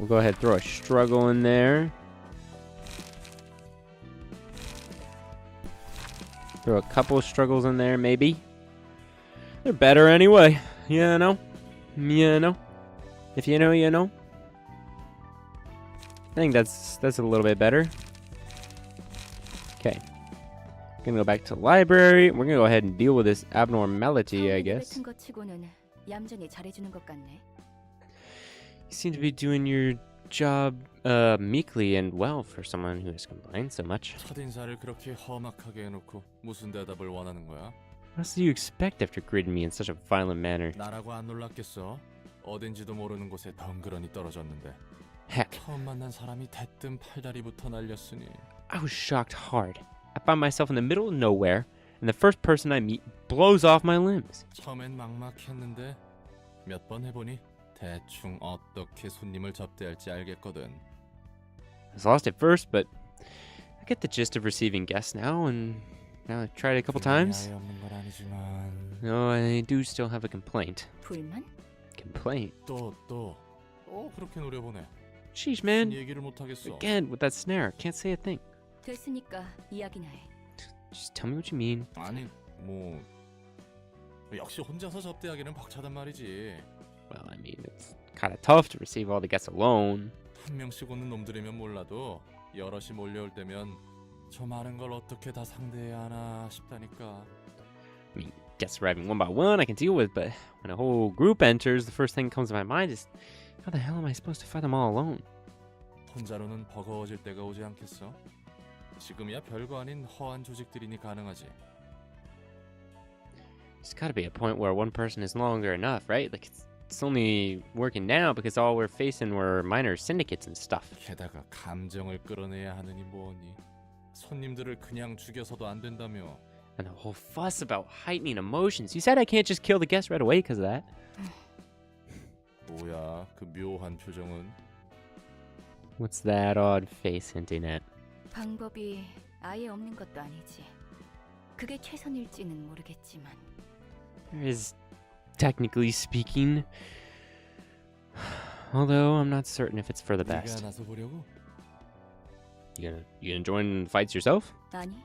We'll go ahead and throw a struggle in there. Throw a couple of struggles in there, maybe. They're better anyway. You know? You know? If you know, you know. I think that's a little bit better. Okay. Gonna go back to the library. We're gonna go ahead and deal with this abnormality, I guess. 것 치고는 얌전히 잘해주는 것 같네. You seem to be doing your job meekly and well for someone who has complained so much. 첫인사를 그렇게 험악하게 해놓고 무슨 대답을 원하는 거야? What else do you expect after greeting me in such a violent manner? 나라고 안 놀랐겠어? 어딘지도 모르는 곳에 덩그러니 떨어졌는데 Heck, 처음 만난 사람이 대뜸 팔다리부터 날렸으니 I was shocked hard. I found myself in the middle of nowhere, and the first person I meet blows off my limbs. 처음엔 막막했는데 몇 번 해보니 대충 어떻게 손님을 접대할지 알겠거든. I was lost at first, but I get the gist of receiving guests now, and now I've tried it a couple times. 아예 없는 건 아니지만 No, I do still have a complaint. 불만? Complaint? 또 그렇게 노려보네. Sheesh, 무슨 man. 얘기를 못 하겠어. Again, with that snare. Can't say a thing. 됐으니까 이야기나 해. Just tell me what you mean. 아니 뭐 역시 혼자서 접대하기는 벅차단 말이지. Well, I mean, it's kind of tough to receive all the guests alone. 한 명씩 오는 놈들이면 몰라도 여럿이 몰려올 때면 저 많은 걸 어떻게 다 상대해야 하나 싶다니까. I mean, guests arriving one by one, I can deal with, but when a whole group enters, the first thing that comes to my mind is, how the hell am I supposed to fight them all alone? 혼자로는 버거워질 때가 오지 않겠어? 지금이야 별거 아닌 허한 조직들이니 가능하지. There's got to be a point where one person is no longer enough, right? Like, it's only working now because all we're facing were minor syndicates and stuff. 게다가 감정을 끌어내야 하느니 뭐니. 손님들을 그냥 죽여서도 안 된다며. And the whole fuss about heightening emotions. You said I can't just kill the guests right away because of that. 뭐야 그 묘한 표정은. What's that odd face hinting at? 방법이 아예 없는 것도 아니지. 그게 최선일지는 모르겠지만. There is, technically speaking, although I'm not certain if it's for the 네가 best. 나서 보려고? You gonna join the fights yourself? 아니.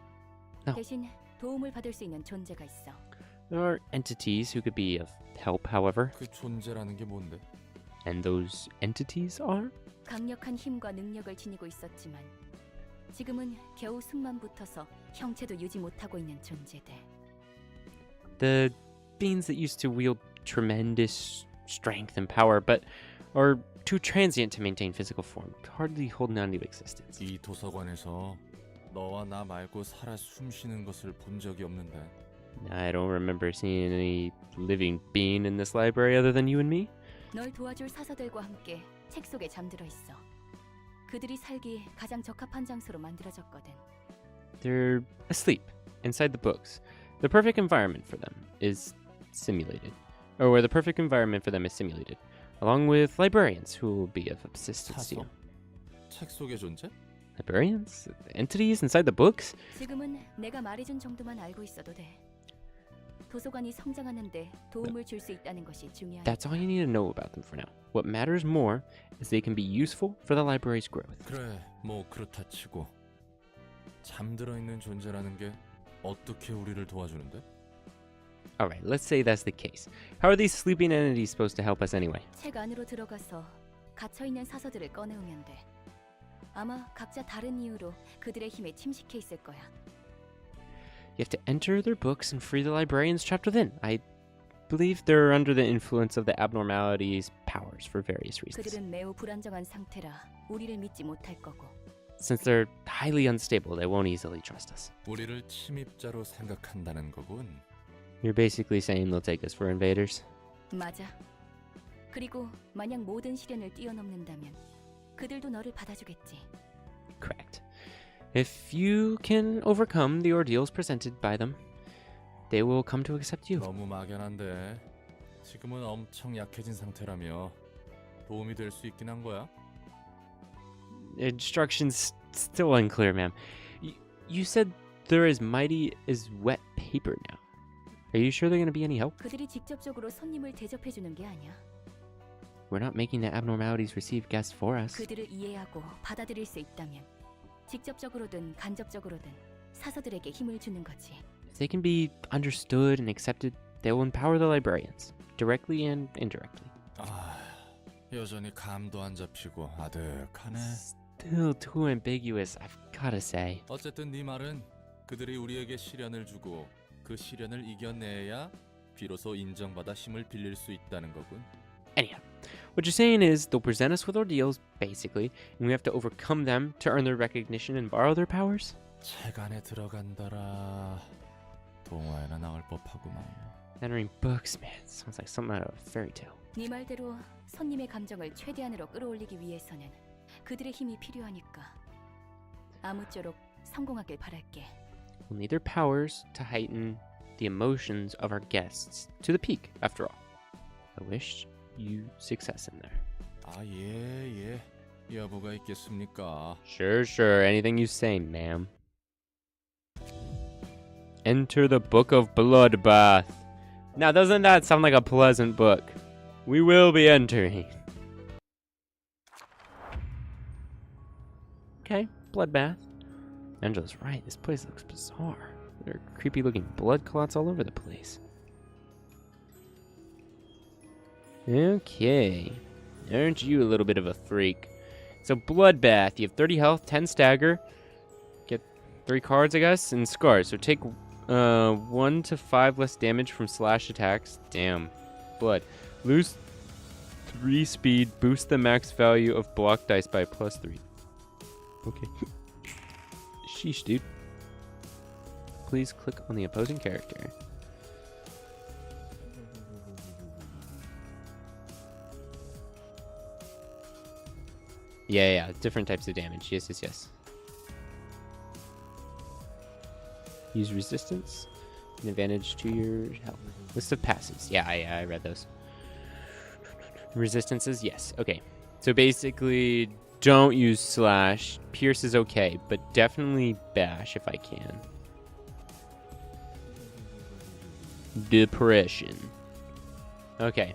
No. 대신 도움을 받을 수 있는 존재가 있어. There are entities who could be of help, however, 그 존재라는 게 뭔데? and those entities are? 강력한 힘과 능력을 지니고 있었지만 지금은 겨우 숨만 붙어서 형체도 유지 못하고 있는 존재들. The beings that used to wield tremendous strength and power, but are too transient to maintain physical form, hardly holding on to existence. 이 도서관에서 너와 나 말고 살아 숨쉬는 것을 본 적이 없는데. I don't remember seeing any living being in this library other than you and me. 널 도와줄 사서들과 함께 책 속에 잠들어 있어. 그들이 살기 가장 적합한 장소로 만들어졌거든. They're asleep inside the books. The perfect environment for them is simulated, or where the perfect environment for them is simulated, along with librarians who will be of assistance to you. 책 속의 존재? Librarians? Entities inside the books? 지금은 내가 말해준 정도만 알고 있어도 돼. 도서관이 성장하는데 도움을 줄 수 있다는 것이 중요하다. That's all you need to know about them for now. What matters more is they can be useful for the library's growth. 그래, 뭐 그렇다 치고 잠들어 있는 존재라는 게 어떻게 우리를 도와주는데? Alright, let's say that's the case. How are these sleeping entities supposed to help us anyway? 책 안으로 들어가서 갇혀 있는 사서들을 꺼내오면 돼. 아마 각자 다른 이유로 그들의 힘에 침식해 있을 거야. You have to enter their books and free the librarians trapped within. I believe they're under the influence of the abnormality's powers for various reasons. 그들은 매우 불안정한 상태라 우리를 믿지 못할 거고. Since they're highly unstable, they won't easily trust us. 우리를 침입자로 생각한다는 거군. You're basically saying they'll take us for invaders? 맞아. 그리고 만약 모든 시련을 뛰어넘는다면 그들도 너를 받아주겠지. Correct. If you can overcome the ordeals presented by them, they will come to accept you. 너무 막연한데 지금은 엄청 약해진 상태라며 도움이 될 수 있긴 한 거야? Instructions still unclear, ma'am. You said they're as mighty as wet paper now. Are you sure they're going to be any help? 그들이 직접적으로 손님을 대접해 주는 게 아니야. We're not making the abnormalities receive guests for us. 그들을 이해하고 받아들일 수 있다면 직접적으로든 간접적으로든 사서들에게 힘을 주는 거지. If they can be understood and accepted, they will empower the librarians, directly and indirectly. 아, 여전히 감도 안 잡히고 아득하네. Still too ambiguous, I've gotta say. 어쨌든 네 말은 그들이 우리에게 시련을 주고 그 시련을 이겨내야 비로소 인정받아 힘을 빌릴 수 있다는 거군. Anyhow, what you're saying is they'll present us with ordeals, basically, and we have to overcome them to earn their recognition and borrow their powers? 책 안에 들어간다라. 동화에나 나올 법하구만. Entering books, man, sounds like something out of a fairy tale. 네 말대로 손님의 감정을 최대한으로 끌어올리기 위해서는 그들의 힘이 필요하니까 아무쪼록 성공하길 바랄게. We'll need their powers to heighten the emotions of our guests to the peak, after all. I wish you success in there. 아, 예. 여부가 있겠습니까? Sure, anything you say, ma'am. Enter the Book of Bloodbath. Now, doesn't that sound like a pleasant book? We will be entering. Okay, Bloodbath. Angela's right, this place looks bizarre. There are creepy looking blood clots all over the place. Okay. Aren't you a little bit of a freak? So, Bloodbath. You have 30 health, 10 stagger. Get 3 cards, I guess, and scars. So, take 1 to 5 less damage from slash attacks. Damn. Blood. Lose 3 speed. Boost the max value of block dice by +3. Okay. Sheesh, dude. Please click on the opposing character. Yeah, different types of damage. Yes. Use resistance. An advantage to your health. List of passives. Yeah, I read those. Resistances, yes. Okay. So basically, don't use slash. Pierce is okay, but definitely bash if I can. Depression. Okay.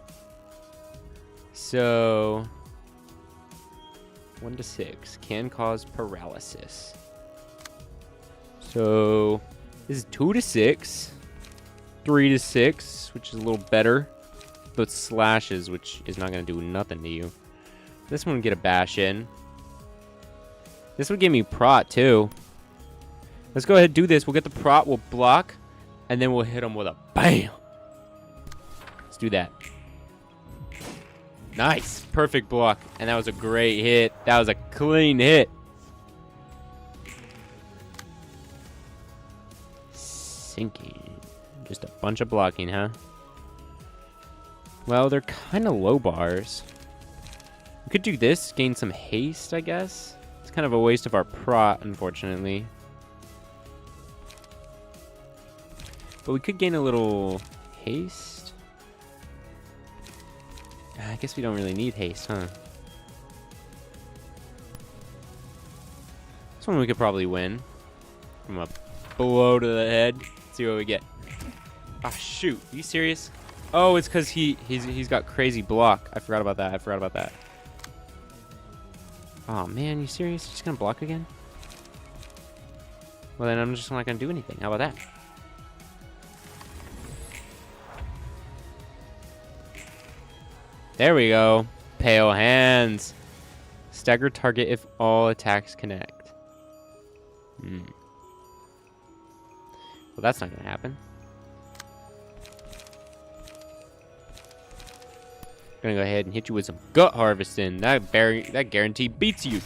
So 1 to 6 can cause paralysis. So this is 2 to 6, 3 to 6, which is a little better, but slashes, which is not going to do nothing to you. This one would get a bash in. This would give me prot too. Let's go ahead and do this. We'll get the prot, we'll block, and then we'll hit him with a bam. Let's do that. Nice. Perfect block. And that was a great hit. That was a clean hit. Sinking. Just a bunch of blocking, huh? Well, they're kind of low bars. We could do this, gain some haste, I guess. It's kind of a waste of our prot, unfortunately. But we could gain a little haste. I guess we don't really need haste, huh? This one we could probably win. From a blow to the head. Let's see what we get. Ah, shoot. Are you serious? Oh, it's because he's got crazy block. I forgot about that. Oh, man. You serious? You're just going to block again? Well, then I'm just not going to do anything. How about that? There we go. Pale hands. Stagger target if all attacks connect. Well, that's not going to happen. Gonna go ahead and hit you with some gut harvesting. That guarantee beats you.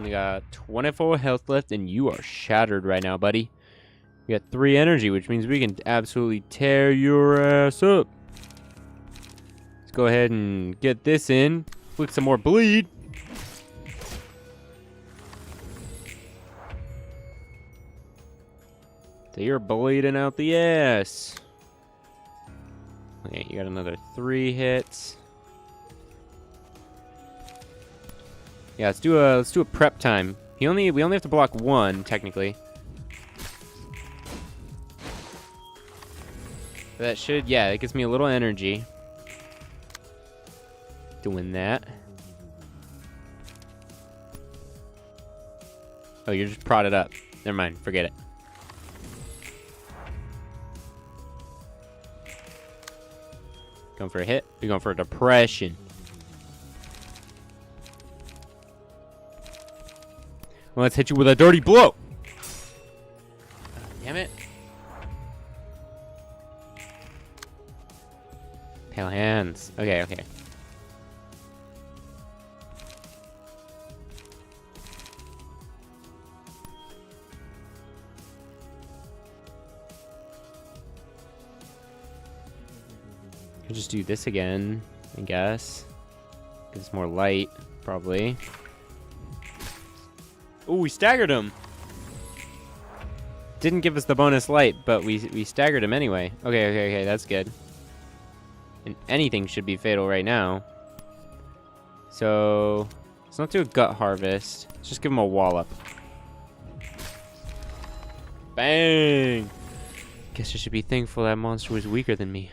You got 24 health left, and you are shattered right now, buddy. We got 3 energy, which means we can absolutely tear your ass up. Let's go ahead and get this in. Flick some more bleed. So you're bleeding out the ass. Okay, you got another 3 hits. Yeah, let's do a prep time. We only have to block 1 technically. So that should, yeah, it gives me a little energy. Doing that. Oh, you're just prodded up. Never mind, forget it. Going for a hit? You're going for a depression. Well, let's hit you with a dirty blow. Damn it. Pale hands. Okay, okay. I'll just do this again, I guess. Gives more light, probably. Ooh, we staggered him. Didn't give us the bonus light, but we staggered him anyway. Okay, okay, okay, that's good. And anything should be fatal right now. So let's not do a gut harvest. Let's just give him a wallop. Bang! Guess I should be thankful that monster was weaker than me.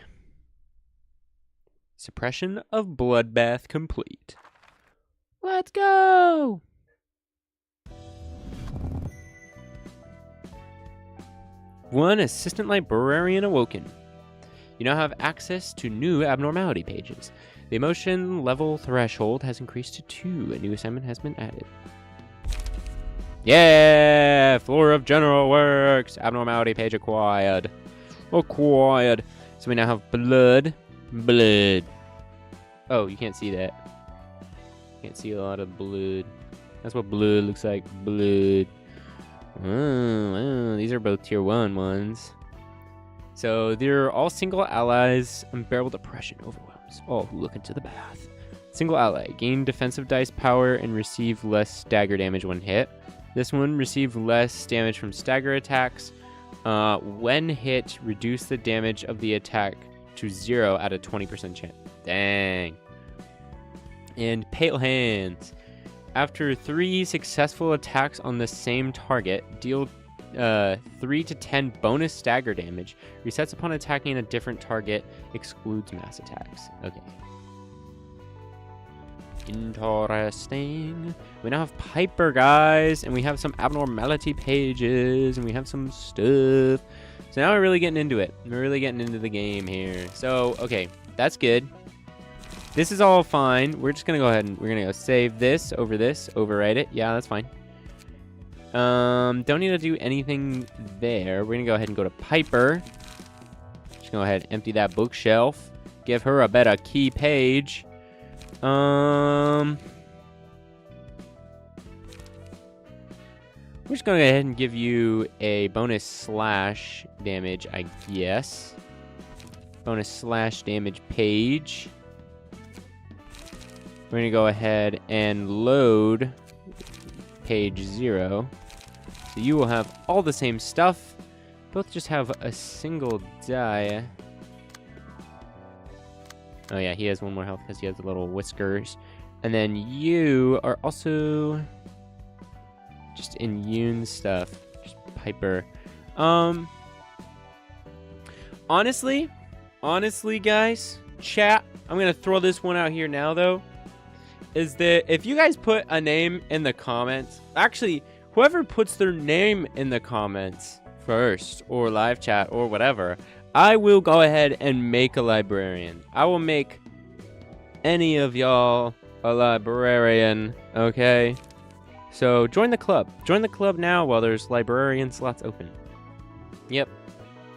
Suppression of bloodbath complete. Let's go! One assistant librarian awoken. You now have access to new abnormality pages. The emotion level threshold has increased to 2. A new assignment has been added. Yeah! Floor of General Works. Abnormality page acquired. Acquired. So we now have blood. Blood. Oh, you can't see that. Can't see a lot of blood. That's what blood looks like. Blood. Oh, these are both tier 1 ones. So they're all single allies. Unbearable depression overwhelms all who look into the bath. Single ally. Gain defensive dice power and receive less stagger damage when hit. This one, receive less damage from stagger attacks. When hit, reduce the damage of the attack to 0 at a 20% chance. Dang. And pale hands. After 3 successful attacks on the same target, deal 3 to 10 bonus stagger damage. Resets upon attacking a different target. Excludes mass attacks. Okay. Interesting. We now have Piper, guys, and we have some abnormality pages, and we have some stuff. So now we're really getting into it. We're really getting into the game here. So, okay, that's good. This is all fine. We're just going to go ahead and we're going to go save this, overwrite it. Yeah, that's fine. Don't need to do anything there. We're going to go ahead and go to Piper. Just go ahead and empty that bookshelf. Give her a better key page. We're just going to go ahead and give you a bonus slash damage, I guess. Bonus slash damage page. We're going to go ahead and load page 0. So you will have all the same stuff. Both just have a single die. Oh yeah, he has 1 more health because he has the little whiskers. And then you are also just immune stuff. Just Piper. Honestly, guys, chat, I'm going to throw this one out here now, though. Is that if you guys put a name in the comments, actually, whoever puts their name in the comments first, or live chat, or whatever, I will go ahead and make a librarian. I will make any of y'all a librarian, okay? So join the club. Join the club now while there's librarian slots open. Yep.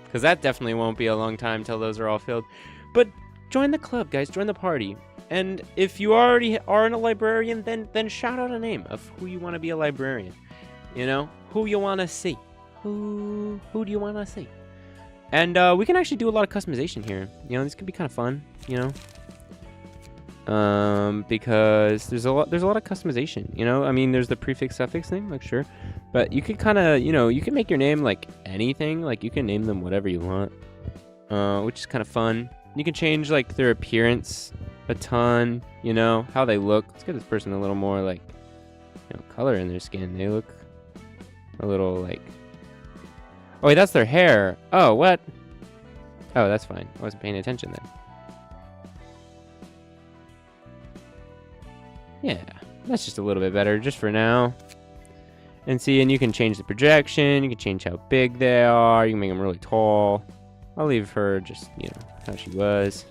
Because that definitely won't be a long time till those are all filled. But join the club, guys. Join the party. And if you already are a librarian, then shout out a name of who you want to be a librarian. You know, who you want to see. Who do you want to see? And we can actually do a lot of customization here. You know, this could be kind of fun. You know, because there's a lot of customization. You know, I mean, there's the prefix suffix thing, like sure, but you could kind of, you know, you can make your name like anything. Like you can name them whatever you want, which is kind of fun. You can change like their appearance a ton, you know, how they look. Let's give this person a little more like, you know, color in their skin. They look a little like, oh wait, that's their hair. Oh, what? Oh, that's fine. I wasn't paying attention then. Yeah, that's just a little bit better just for now. And see, and you can change the projection. You can change how big they are. You can make them really tall. I'll leave her just, you know, how she was.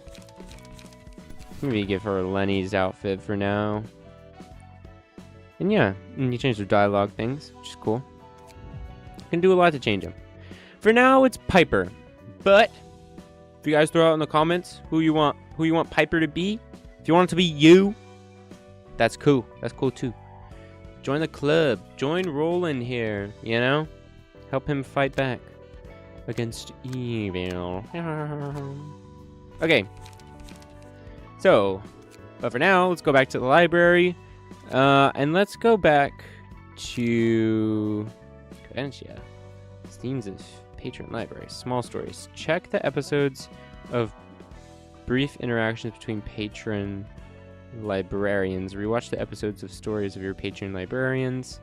Maybe give her Lenny's outfit for now. And yeah, and you change the dialogue things, which is cool. You can do a lot to change them. For now, it's Piper. But if you guys throw out in the comments who you want Piper to be, if you want it to be you, that's cool. That's cool too. Join the club. Join Roland here, you know? Help him fight back against evil. Okay. So, but for now, let's go back to the library. And let's go back to Cadencia. Themes of Patron Library. Small stories. Check the episodes of brief interactions between patron librarians. Rewatch the episodes of stories of your patron librarians.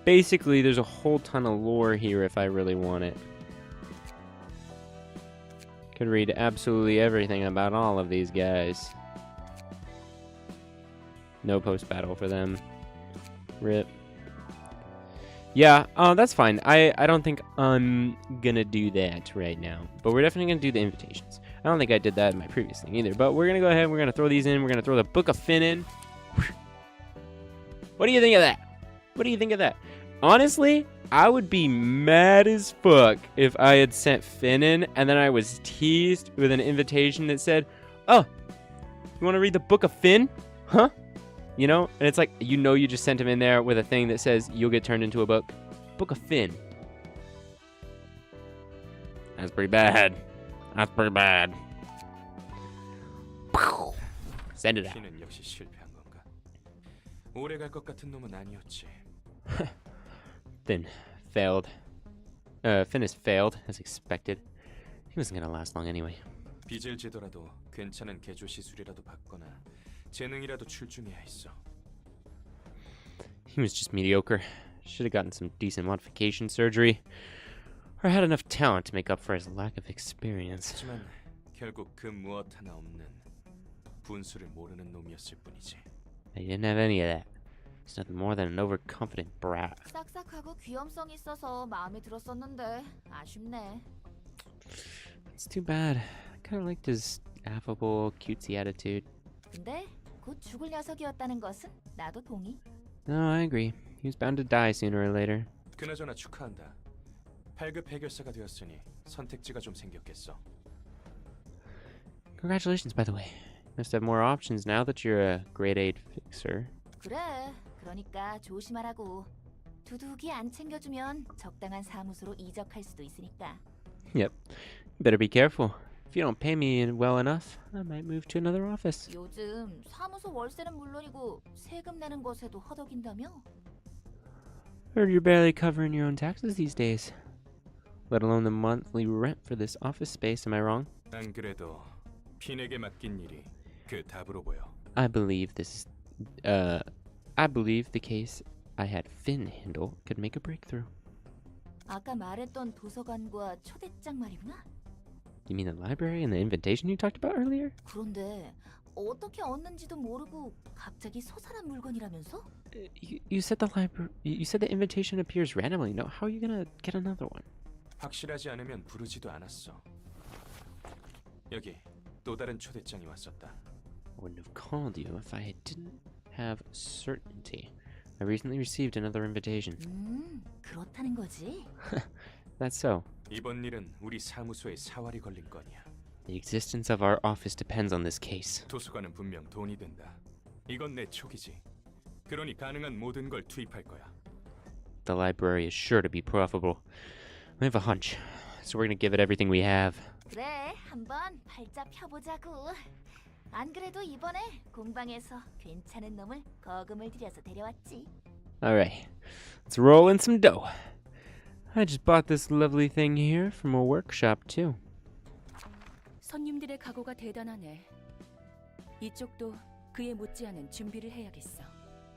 Basically, there's a whole ton of lore here if I really want it. Could read absolutely everything about all of these guys. No post-battle for them. RIP. Yeah, that's fine. I don't think I'm gonna do that right now. But we're definitely gonna do the invitations. I don't think I did that in my previous thing either. But we're gonna go ahead and we're gonna throw these in. We're gonna throw the Book of Finn in. What do you think of that? What do you think of that? Honestly, I would be mad as fuck if I had sent Finn in and then I was teased with an invitation that said, "Oh, you want to read the Book of Finn? Huh?" You know? And it's like, you know, you just sent him in there with a thing that says you'll get turned into a book. Book of Finn. That's pretty bad. That's pretty bad. Send it out. 피는 역시 실패한 건가? 오래 갈 것 같은 놈은 아니었지. Finn failed. Finn has failed, as expected. He wasn't gonna last long anyway. 빚을 지더라도 괜찮은 개조 시술이라도 받거나 재능이라도 출중해야 했어. He was just mediocre. Should have gotten some decent modification surgery. Or had enough talent to make up for his lack of experience. 하지만 결국 그 무엇 하나 없는 분수를 모르는 놈이었을 뿐이지. He didn't have any of that. He's nothing more than an overconfident brat. 싹싹하고 귀염성 있어서 마음에 들었었는데 아쉽네. It's too bad. I kind of liked his affable, cutesy attitude. 근데 곧 죽을 녀석이었다는 것은 나도 동의. No, I agree. He was bound to die sooner or later. 그나저나 축하한다. 8급 해결사가 되었으니 선택지가 좀 생겼겠어. Congratulations, by the way. You must have more options now that you're a grade 8 fixer. 그래. 그러니까 조심하라고. 두둑이 안 챙겨주면 적당한 사무소로 이적할 수도 있으니까. Yep. You better be careful. If you don't pay me well enough, I might move to another office. 요즘 사무소 월세는 물론이고 세금 내는 것에도 허덕인다며? Heard you're barely covering your own taxes these days. Let alone the monthly rent for this office space, am I wrong? 안 그래도 핀에게 맡긴 일이 그 답으로 보여. I believe the case I had Finn handle could make a breakthrough. 아까 말했던 도서관과 초대장 말이구나? You mean the library and the invitation you talked about earlier? 그런데 어떻게 얻는지도 모르고 갑자기 솟아난 물건이라면서? You said the library. You said the invitation appears randomly. No, how are you gonna get another one? 확실하지 않으면 부르지도 않았어. 여기 또 다른 초대장이 왔었다. I wouldn't have called you if I didn't have certainty. I recently received another invitation. 그렇다는 거지? That's so. 이번 일은 우리 사무소에 사활이 걸린 건이야. The existence of our office depends on this case. 도서관은 분명 돈이 든다. 이건 내 촉이지. 그러니 가능한 모든 걸 투입할 거야. The library is sure to be profitable. I have a hunch, so we're gonna give it everything we have. 그래, 한번 팔자 펴보자고. 안 그래도 이번에 공방에서 괜찮은 놈을 거금을 들여서 데려왔지. All right, let's roll in some dough. I just bought this lovely thing here from a workshop too. 손님들의 각오가 대단하네. 이쪽도 그에 못지않은 준비를 해야겠어.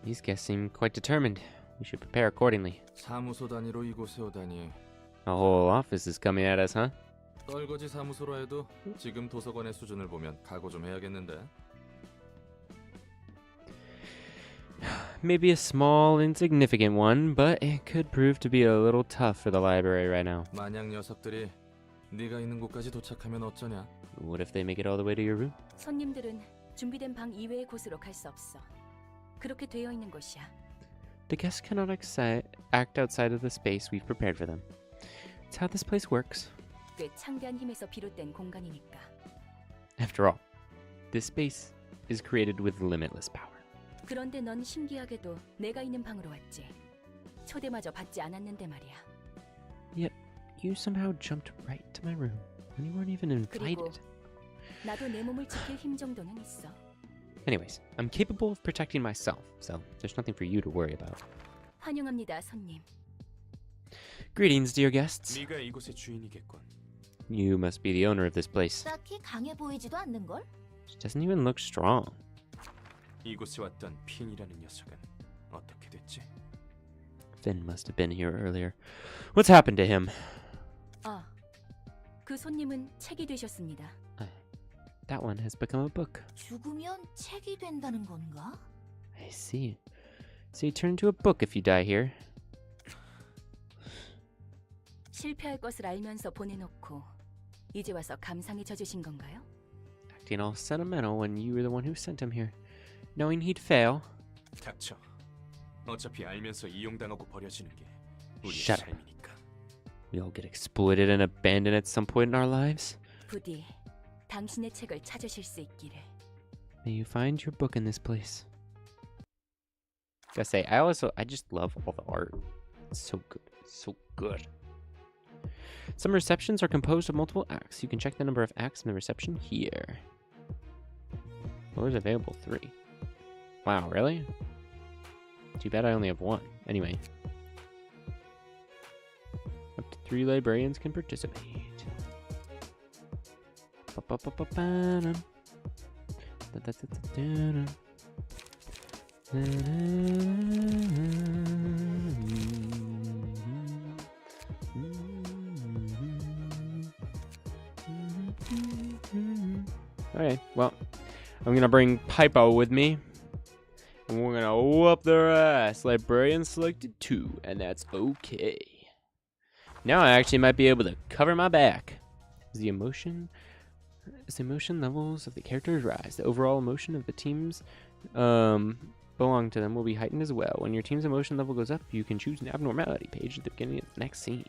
These guests seem quite determined. We should prepare accordingly. 사무소 단위로 이곳에 오다니. A whole office is coming at us, huh? 떨거지 사무소로 해도 지금 도서관의 수준을 보면 각오 좀 해야겠는데. Maybe a small, insignificant one, but it could prove to be a little tough for the library right now. 만약 녀석들이 네가 있는 곳까지 도착하면 어쩌냐? What if they make it all the way to your room? 손님들은 준비된 방 이외의 곳으로 갈 수 없어. 그렇게 되어 있는 곳이야. The guests cannot act outside of the space we've prepared for them. It's how this place works. 꽤 창대한 힘에서 비롯된 공간이니까. After all, this space is created with limitless power. 그런데 넌 신기하게도 내가 있는 방으로 왔지. 초대마저 받지 않았는데 말이야. Yet, you somehow jumped right to my room when you weren't even invited. 나도 내 몸을 지킬 힘 정도는 있어. Anyways, I'm capable of protecting myself, so there's nothing for you to worry about. 환영합니다, 손님. Greetings, dear guests. 네가 이곳의 주인이겠군. You must be the owner of this place. 딱히 강해 보이지도 않는 걸? She doesn't even look strong. 이곳에 왔던 핀이라는 녀석은 어떻게 됐지? Finn must have been here earlier. What's happened to him? 아, 그 손님은 책이 되셨습니다. That one has become a book. 죽으면 책이 된다는 건가? I see. So you turn into a book if you die here. 실패할 것을 알면서 보내놓고 이제 와서 감상에 젖으신 건가요? Acting all sentimental when you were the one who sent him here. Knowing he'd fail. 닥쳐. 어차피 알면서 이용당하고 버려지는 게 우리의 Shut up. 삶이니까. We all get exploited and abandoned at some point in our lives. 부디 당신의 책을 찾으실 수 있기를. May you find your book in this place. Gotta say, I just love all the art. It's so good. So good. Some receptions are composed of multiple acts. You can check the number of acts in the reception here. Floors available 3. Wow, really? Too bad I only have 1. Anyway. Up to 3 librarians can participate. Ba-ba-ba-ba-ba-dum. Da-da-da-da-da-dum. Alright, well, I'm gonna bring Pipo with me. And we're gonna whoop their ass. Librarian selected 2, and that's okay. Now I actually might be able to cover my back. As the emotion levels of the characters rise, the overall emotion of the teams belong to them will be heightened as well. When your team's emotion level goes up, you can choose an abnormality page at the beginning of the next scene.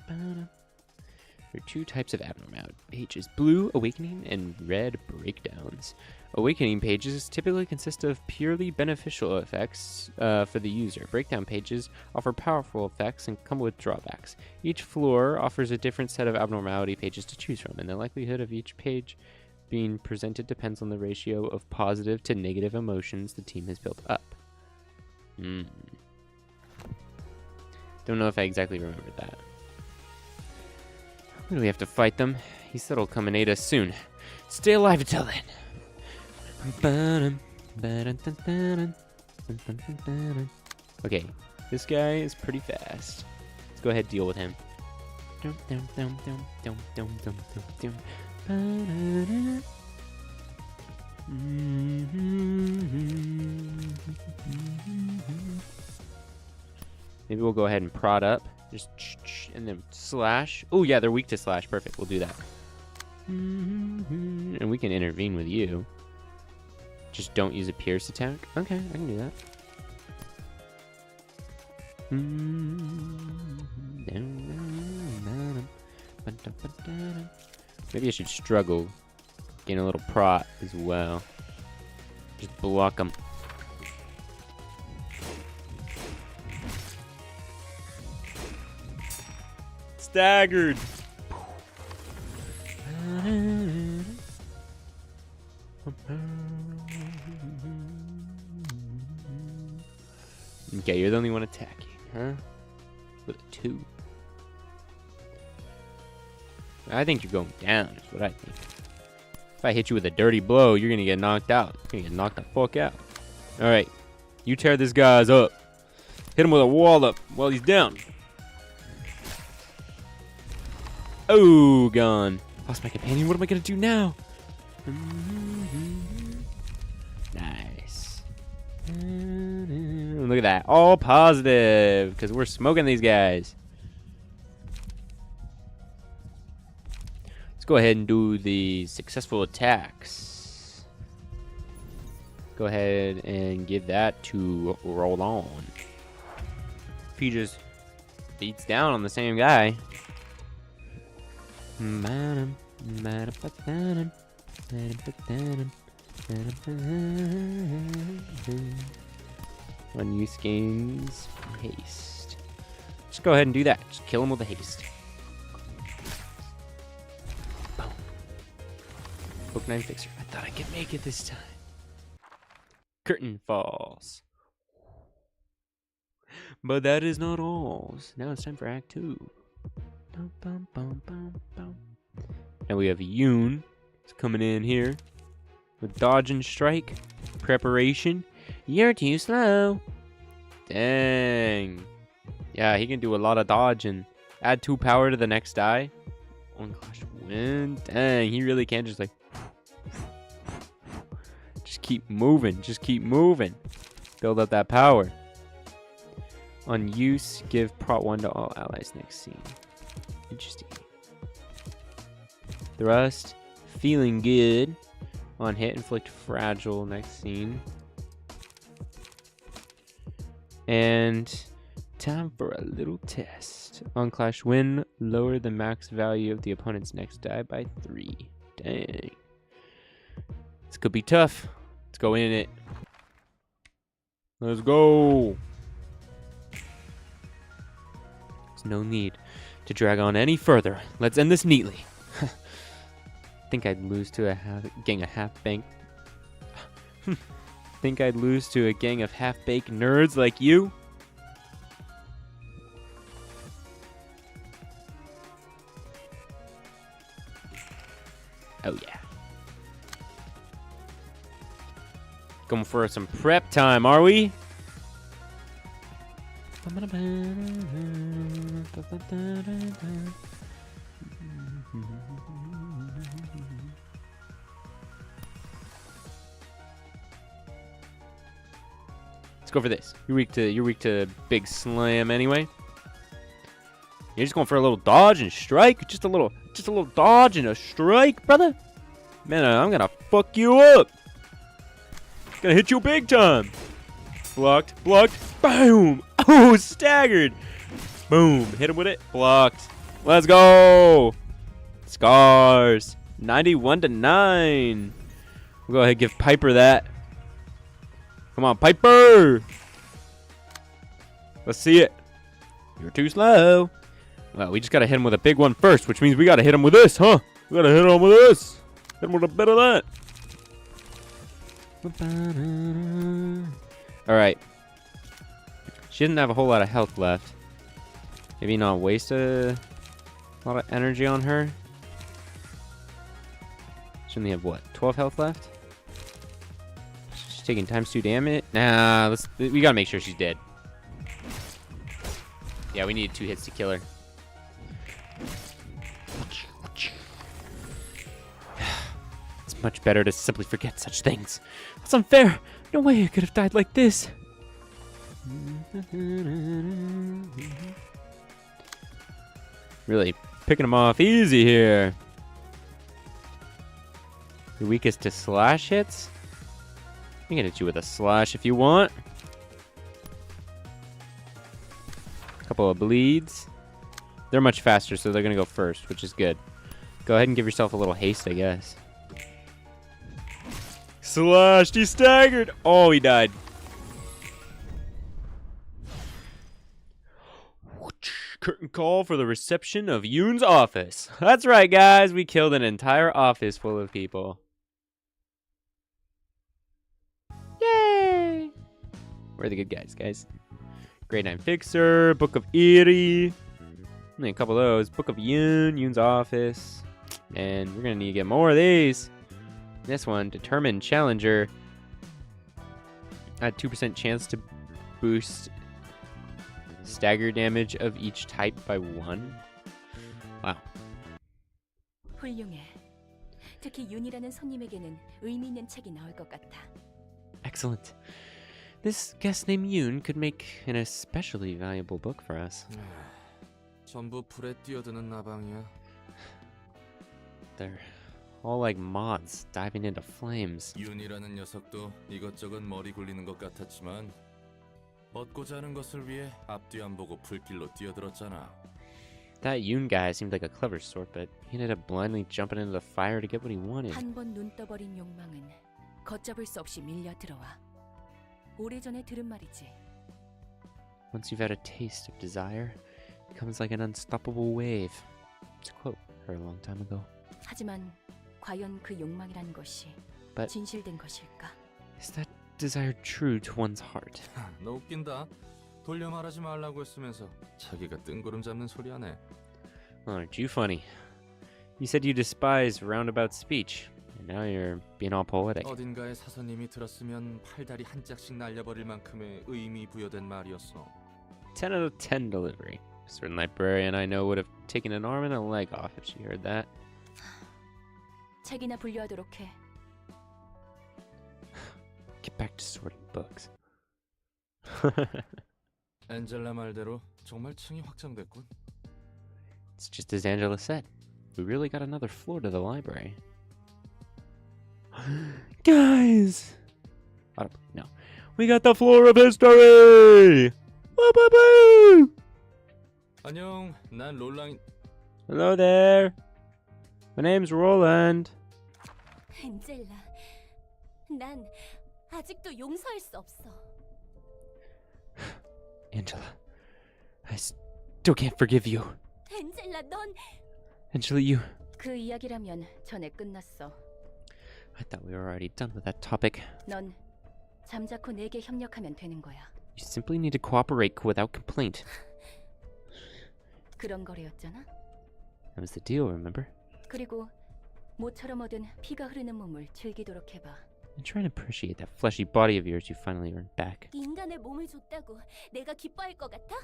There are 2 types of abnormality pages: blue awakening and red breakdowns. Awakening pages typically consist of purely beneficial effects for the user. Breakdown pages offer powerful effects and come with drawbacks. Each floor offers a different set of abnormality pages to choose from, and the likelihood of each page being presented depends on the ratio of positive to negative emotions the team has built up. Don't know if I exactly remembered that. When do we have to fight them? He said he'll come and aid us soon. Stay alive until then. Okay, this guy is pretty fast. Let's go ahead and deal with him. Maybe we'll go ahead and prod up. Just and then slash. Oh yeah, they're weak to slash. Perfect. We'll do that. And we can intervene with you. Just don't use a pierce attack. Okay, I can do that. Maybe I should struggle. Gain a little prot as well. Just block them. Staggered. with only one attacking, huh? With a 2. I think you're going down, is what I think. If I hit you with a dirty blow, you're gonna get knocked out. You're gonna get knocked the fuck out. Alright. You tear this guy's up. Hit him with a wall up while he's down. Oh, gone. Lost my companion. What am I gonna do now? Nice. Look at that. All positive. Because we're smoking these guys. Let's go ahead and do the successful attacks. Go ahead and give that to roll on. If he just beats down on the same guy. One use gains haste. Just go ahead and do that. Just kill him with a haste. Boom. Book 9 fixer. I thought I could make it this time. Curtain falls. But that is not all. Now it's time for Act 2. Now we have Yoon. It's coming in here with dodge and strike. Preparation. You're too slow. Dang. Yeah, he can do a lot of dodge and add 2 power to the next die. Oh gosh, wind. Dang, he really can just like just keep moving. Just keep moving. Build up that power. On use, give prot 1 to all allies next scene. Interesting. Thrust, feeling good. On hit, inflict fragile next scene. And time for a little test. On clash win, lower the max value of the opponent's next die by 3. Dang. This could be tough. Let's go in it. Let's go. There's no need to drag on any further. Let's end this neatly. Think I'd lose to a gang of half-baked. Think I'd lose to a gang of half-baked nerds like you? Oh yeah. Going for some prep time, are we? Let's go for this. You're weak to big slam anyway. You're just going for a little dodge and strike? Just a little dodge and a strike, brother? Man, I'm gonna fuck you up. Gonna hit you big time. Blocked, boom. Oh, staggered. Boom, hit him with it, blocked. Let's go. Scars, 91-9. We'll go ahead and give Piper that. Come on, Piper. Let's see it. You're too slow. Well, we just gotta hit him with a big one first, which means we gotta hit him with this, huh? We gotta hit him with this. Hit him with a bit of that. Alright. She doesn't have a whole lot of health left. Maybe not waste a lot of energy on her. She only have what? 12 health left? She's taking ×2 damage. Nah, we gotta make sure she's dead. Yeah, we need 2 hits to kill her. It's much better to simply forget such things. That's unfair. No way I could have died like this. Really picking them off easy here. Your weakest to slash hits? I can hit you with a slash if you want. A couple of bleeds. They're much faster, so they're going to go first, which is good. Go ahead and give yourself a little haste, I guess. Slashed, he staggered. Oh, he died. Curtain call for the reception of Yoon's office. That's right, guys. We killed an entire office full of people. Yay! We're the good guys, guys. Grade 9 Fixer, Book of Eerie. Only a couple of those. Book of Yoon's Office. And we're going to need to get more of these. This one, Determined Challenger. Add 2% chance to boost stagger damage of each type by 1. Wow. 훌륭해. 특히 윤이라는 손님에게는 의미 있는 책이 나올 것 같아. Excellent. This guest named Yoon could make an especially valuable book for us. 전부 불에 뛰어드는 나방이야. They're all like moths diving into flames. 윤이라는 녀석도 이것저것 머리 굴리는 것 같았지만 얻고자 하는 것을 위해 앞뒤 안 보고 불길로 뛰어들었잖아. That Yoon guy seemed like a clever sort, but he ended up blindly jumping into the fire to get what he wanted. 한 번 눈 떠버린 욕망은 걷잡을 수 없이 밀려 들어와. 오래전에 들은 말이지. Once you've had a taste of desire, it becomes like an unstoppable wave. It's a quote heard a long time ago. 하지만 과연 그 욕망이라는 것이 But- 진실된 것일까? Is that desire true to one's heart? 너 웃긴다. 돌려 말하지 말라고 했으면서 자기가 뜬구름 잡는 소리 하네. Oh, aren't you funny? You said you despise roundabout speech, and now you're being all poetic. 어딘가에 사서님이 들었으면 팔다리 한 짝씩 날려버릴 만큼의 의미 부여된 말이었어. 10 out of 10 delivery. A certain librarian I know would have taken an arm and a leg off if she heard that. 책이나 분류하도록 해. Get back to sorting books. 엔젤라 말대로 정말 층이 확장됐군. It's just as Angela said. We really got another floor to the library. Guys! No. We got the floor of history! Woo-boo-boo! 안녕, 난 롤랑. Hello there. My name's Roland. 엔젤라, 난 아직도 용서할 수 없어. Angela, I still can't forgive you. 엔젤라, 넌... Angela, you... 그 이야기라면 전에 끝났어. I thought we were already done with that topic. 넌 잠자코 내게 협력하면 되는 거야. You simply need to cooperate without complaint. 그런 거래였잖아. That was the deal, remember? 그리고 모처럼 얻은 피가 흐르는 몸을 즐기도록 해봐. And try and appreciate that fleshy body of yours you finally earned back. 인간의 몸을 줬다고 내가 기뻐할 것 같아?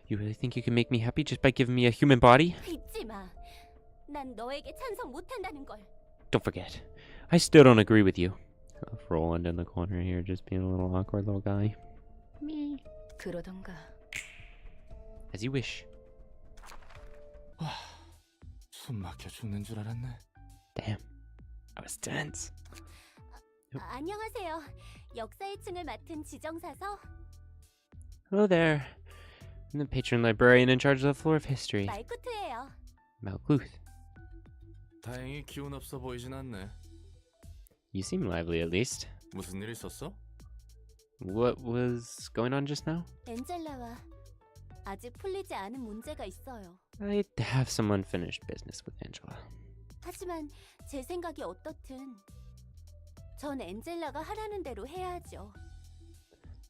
You really think you can make me happy just by giving me a human body? 잊지 마. 난 너에게 찬성 못한다는 걸. Don't forget. I still don't agree with you. Roland in the corner here, just being a little awkward little guy. Me. 그러던가. As you wish. 숨 막혀 죽는 줄 알았네. Damn. I was tense. 안녕하세요. 역사의 층을 맡은 지정사서 Hello there. I'm the patron librarian in charge of the floor of history. 말쿠트예요. Malkuth. 다행히 기운 없어 보이진 않네. You seem lively at least. 무슨 일 있었어? What was going on just now? 엔젤라와 아직 풀리지 않은 문제가 있어요. I have some unfinished business with Angela. 하지만 제 생각이 어떻든 전 엔젤라가 하라는 대로 해야죠.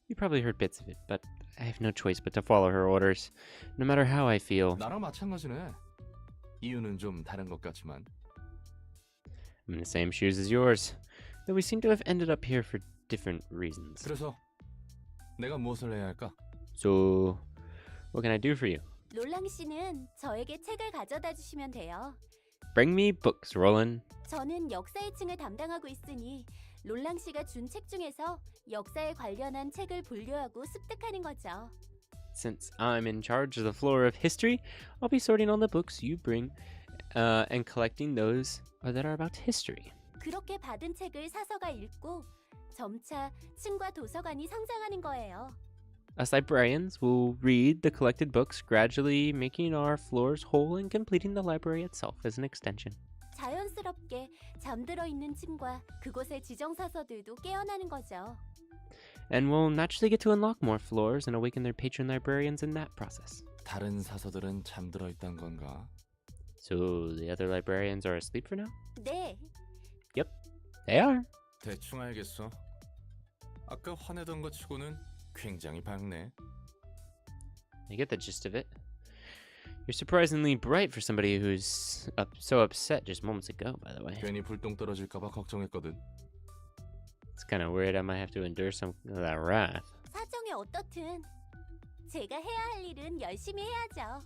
You probably heard bits of it, but I have no choice but to follow her orders, no matter how I feel. 나랑 마찬가지네. 이유는 좀 다른 것 같지만. I'm in the same shoes as yours, though we seem to have ended up here for different reasons. 그래서 내가 무엇을 해야 할까? So, what can I do for you? 롤랑 씨는 저에게 책을 가져다 주시면 돼요. Bring me books, Roland. 저는 역사의 층을 담당하고 있으니 롤랑 씨가 준 책 중에서 역사에 관련한 책을 분류하고 습득하는 거죠. Since I'm in charge of the floor of history, I'll be sorting all the books you bring and collecting those that are about history. 그렇게 받은 책을 사서가 읽고 점차 층과 도서관이 성장하는 거예요. Us librarians will read the collected books, gradually making our floors whole and completing the library itself as an extension. 자연스럽게 잠들어 있는 층과 그곳의 지정사서들도 깨어나는 거죠. And we'll naturally get to unlock more floors and awaken their patron librarians in that process. 다른 사서들은 잠들어 있단 건가? So the other librarians are asleep for now? 네, They are. 대충 알겠어. 아까 화내던 것 치고는 굉장히 밝네. I get the gist of it. You're surprisingly bright for somebody who's so upset just moments ago, by the way. 괜히 불똥 떨어질까봐 걱정했거든. It's kind of weird. I might have to endure some of that wrath. 사정이 어떻든 제가 해야 할 일은 열심히 해야죠.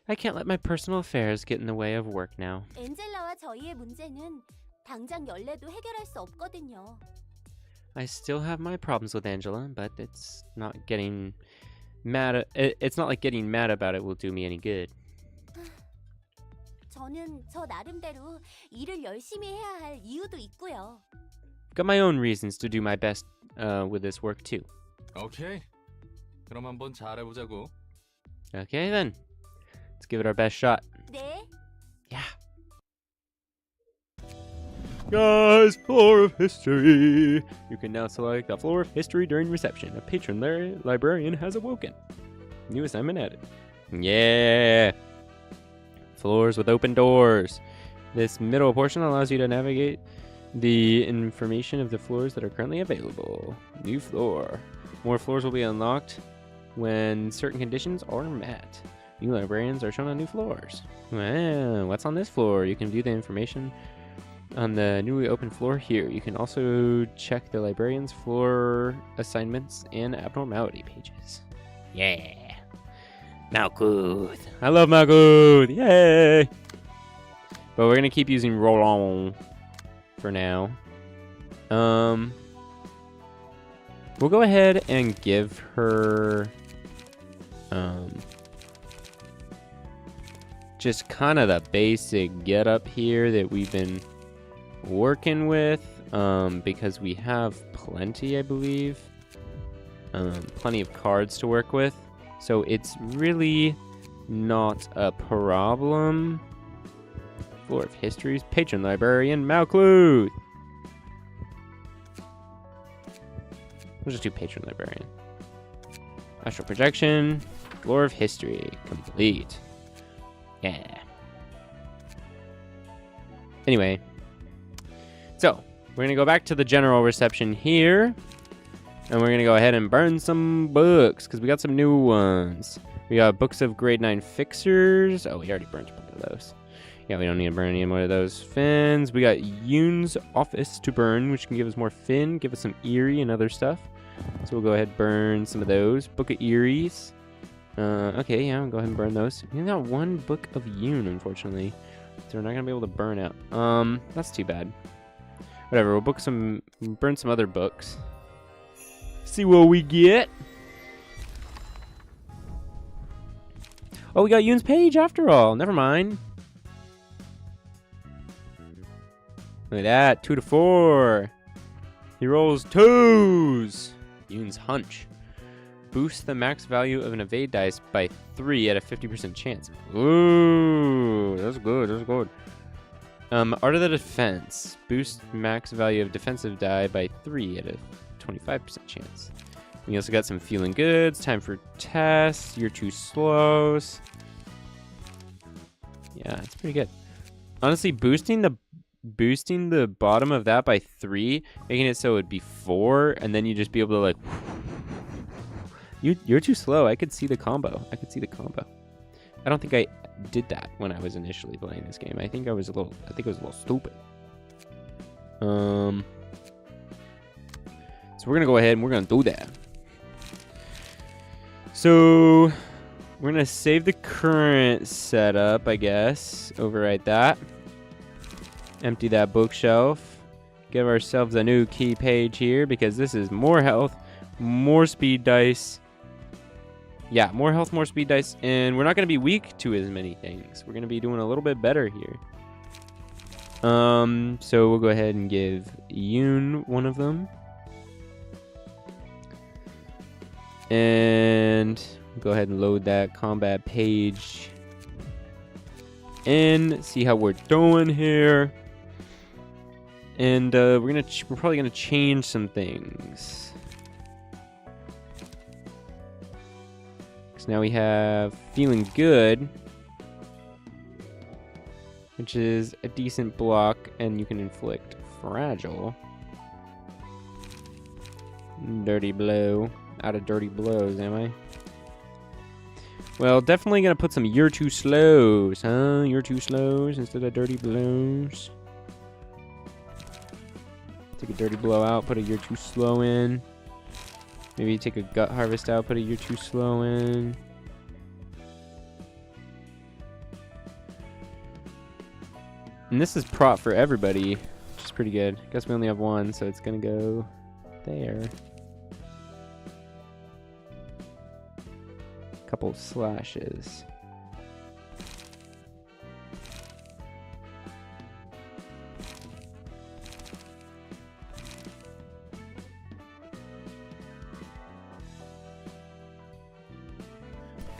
I can't let my personal affairs get in the way of work now. 엔젤라와 저희의 문제는 당장 연례도 해결할 수 없거든요. I still have my problems with Angela, but it's not getting mad. It's not like getting mad about it will do me any good. 저는 저 나름대로 일을 열심히 해야 할 이유도 있고요. Got my own reasons to do my best with this work too. 오케이. 그럼 한번 잘해보자고. Okay then, let's give it our best shot. 네. Yeah. Guys, Floor of History! You can now select the Floor of History during reception. A patron librarian has awoken. New assignment added. Yeah! Floors with open doors. This middle portion allows you to navigate the information of the floors that are currently available. New floor. More floors will be unlocked when certain conditions are met. New librarians are shown on new floors. Wow, what's on this floor? You can view the information on the newly opened floor here. You can also check the librarian's floor assignments and abnormality pages. Yeah. Malkuth. I love Malkuth. Yay. But we're going to keep using Roll-On for now. We'll go ahead and give her just kind of the basic getup here that we've been working with, because we have plenty, I believe, plenty of cards to work with, so it's really not a problem. Floor of History's patron librarian Malcluth. We'll just do patron librarian. Astral projection. Floor of History complete. Yeah. Anyway. So, we're going to go back to the general reception here. And we're going to go ahead and burn some books, because we got some new ones. We got books of grade 9 fixers. Oh, we already burned a bunch of those. Yeah, we don't need to burn any more of those fins. We got Yoon's office to burn, which can give us more fin, give us some Eerie and other stuff. So we'll go ahead and burn some of those. Book of Eerie's. Okay, yeah, we'll go ahead and burn those. We got one book of Yoon, unfortunately. So we're not going to be able to burn out. That's too bad. Whatever, we'll burn some other books. See what we get. Oh, we got Yoon's page after all. Never mind. Look at that, 2 to 4. He rolls 2s. Yoon's hunch. Boost the max value of an evade dice by 3 at a 50% chance. Ooh, that's good, that's good. Art of the Defense. Boost max value of defensive die by 3 at a 25% chance. We also got some Feeling Goods. Time for tests. You're too slows. Yeah, it's pretty good. Honestly, boosting the bottom of that by 3, making it so it'd be 4, and then you just be able to like. You're too slow. I could see the combo. I don't think I did that when I was initially playing this game. I think it was a little stupid. So we're gonna go ahead and we're gonna do that. So we're gonna save the current setup, I guess. Overwrite that. Empty that bookshelf. Give ourselves a new key page here because this is more health, more speed dice. Yeah, more health, more speed dice, and we're not going to be weak to as many things. We're going to be doing a little bit better here. So we'll go ahead and give Yoon one of them. And go ahead and load that combat page in. See how we're doing here. And we're probably gonna change some things. Now we have Feeling Good, which is a decent block, and you can inflict Fragile. Dirty Blow. Out of dirty blows, am I? Well, definitely gonna put some you're too slows, huh? You're too slows instead of dirty blows. Take a dirty blow out, put a you're too slow in. Maybe take a gut harvest out, put a you're too slow in. And this is prop for everybody, which is pretty good. Guess we only have one, so it's gonna go there. Couple slashes.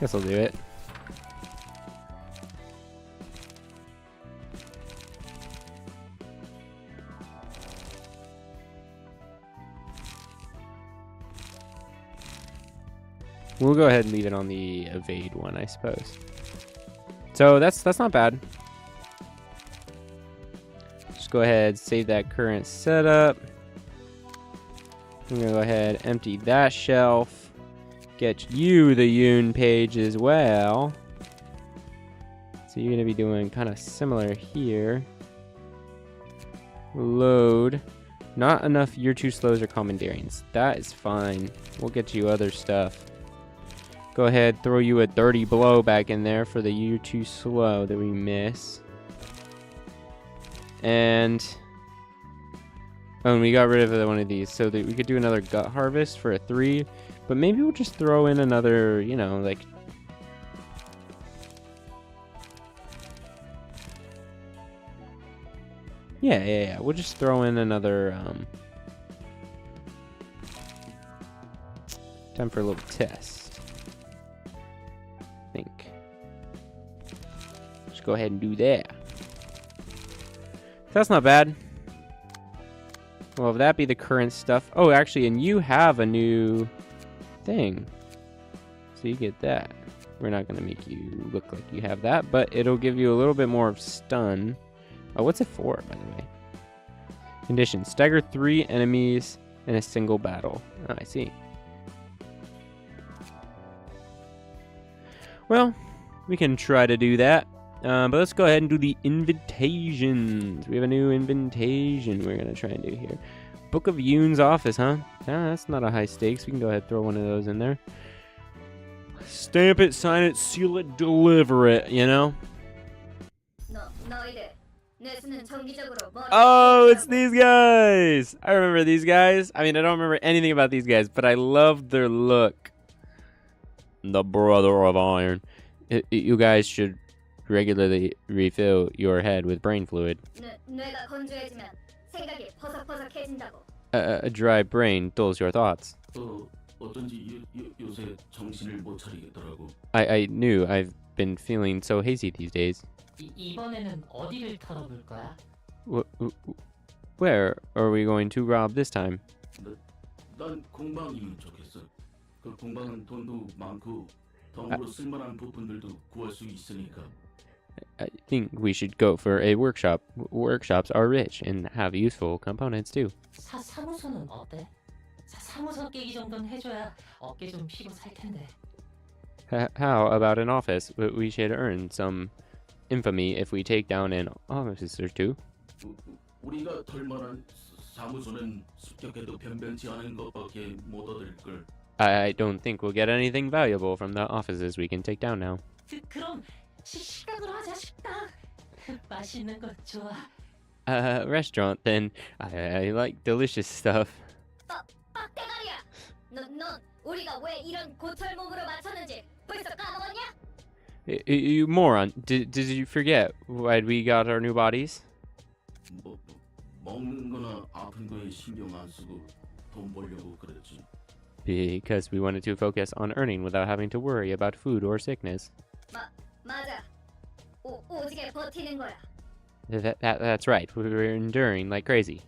Guess I'll do it. We'll go ahead and leave it on the evade one, I suppose. So that's not bad. Just go ahead, save that current setup. I'm gonna go ahead, empty that shelf. Get you the Yoon page as well. So you're gonna be doing kind of similar here. Load. Not enough you're too slows or commandeerings. That is fine. We'll get you other stuff. Go ahead, throw you a dirty blow back in there for the you're too slow that we miss. And we got rid of one of these, so that we could do another gut harvest for a 3. But maybe we'll just throw in another, you know, like... Yeah. We'll just throw in another, time for a little test. I think. Just go ahead and do that. That's not bad. Well, if that be the current stuff. Oh, actually, and you have a new thing. So you get that. We're not going to make you look like you have that, but it'll give you a little bit more of stun. Oh, what's it for, by the way? Condition. Stagger 3 enemies in a single battle. Oh, I see. Well, we can try to do that. But let's go ahead and do the invitations. We have a new invitation we're going to try and do here. Book of Yoon's office, huh? That's not a high stakes. We can go ahead and throw one of those in there. Stamp it, sign it, seal it, deliver it, you know? Oh, it's these guys! I remember these guys. I mean, I don't remember anything about these guys, but I love their look. The Brother of Iron. You guys should regularly refill your head with brain fluid. A dry brain dulls your thoughts. I knew. I've been feeling so hazy these days. Where are we going to rob this time? I think we should go for a workshop. Workshops are rich and have useful components too. How about an office? We should earn some infamy if we take down an office or two. I don't think we'll get anything valuable from the offices we can take down now. Restaurant then. I like delicious stuff. You moron. Did you forget why we got our new bodies? Because we wanted to focus on earning without having to worry about food or sickness. That's right. We were enduring like crazy.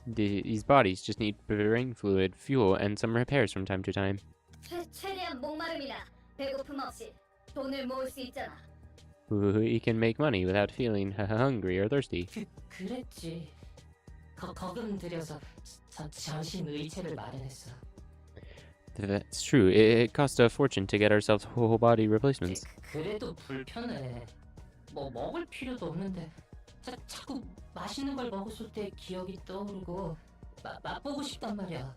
These bodies just need brain fluid, fuel, and some repairs from time to time. We can make money without feeling hungry or thirsty. 잠시 의체를 마련했어. That's true. It cost a fortune to get ourselves whole body replacements. 그래도 불편해. 뭐 먹을 필요도 없는데 자꾸 맛있는 걸 먹었을 때 기억이 떠오르고 맛보고 싶단 말이야.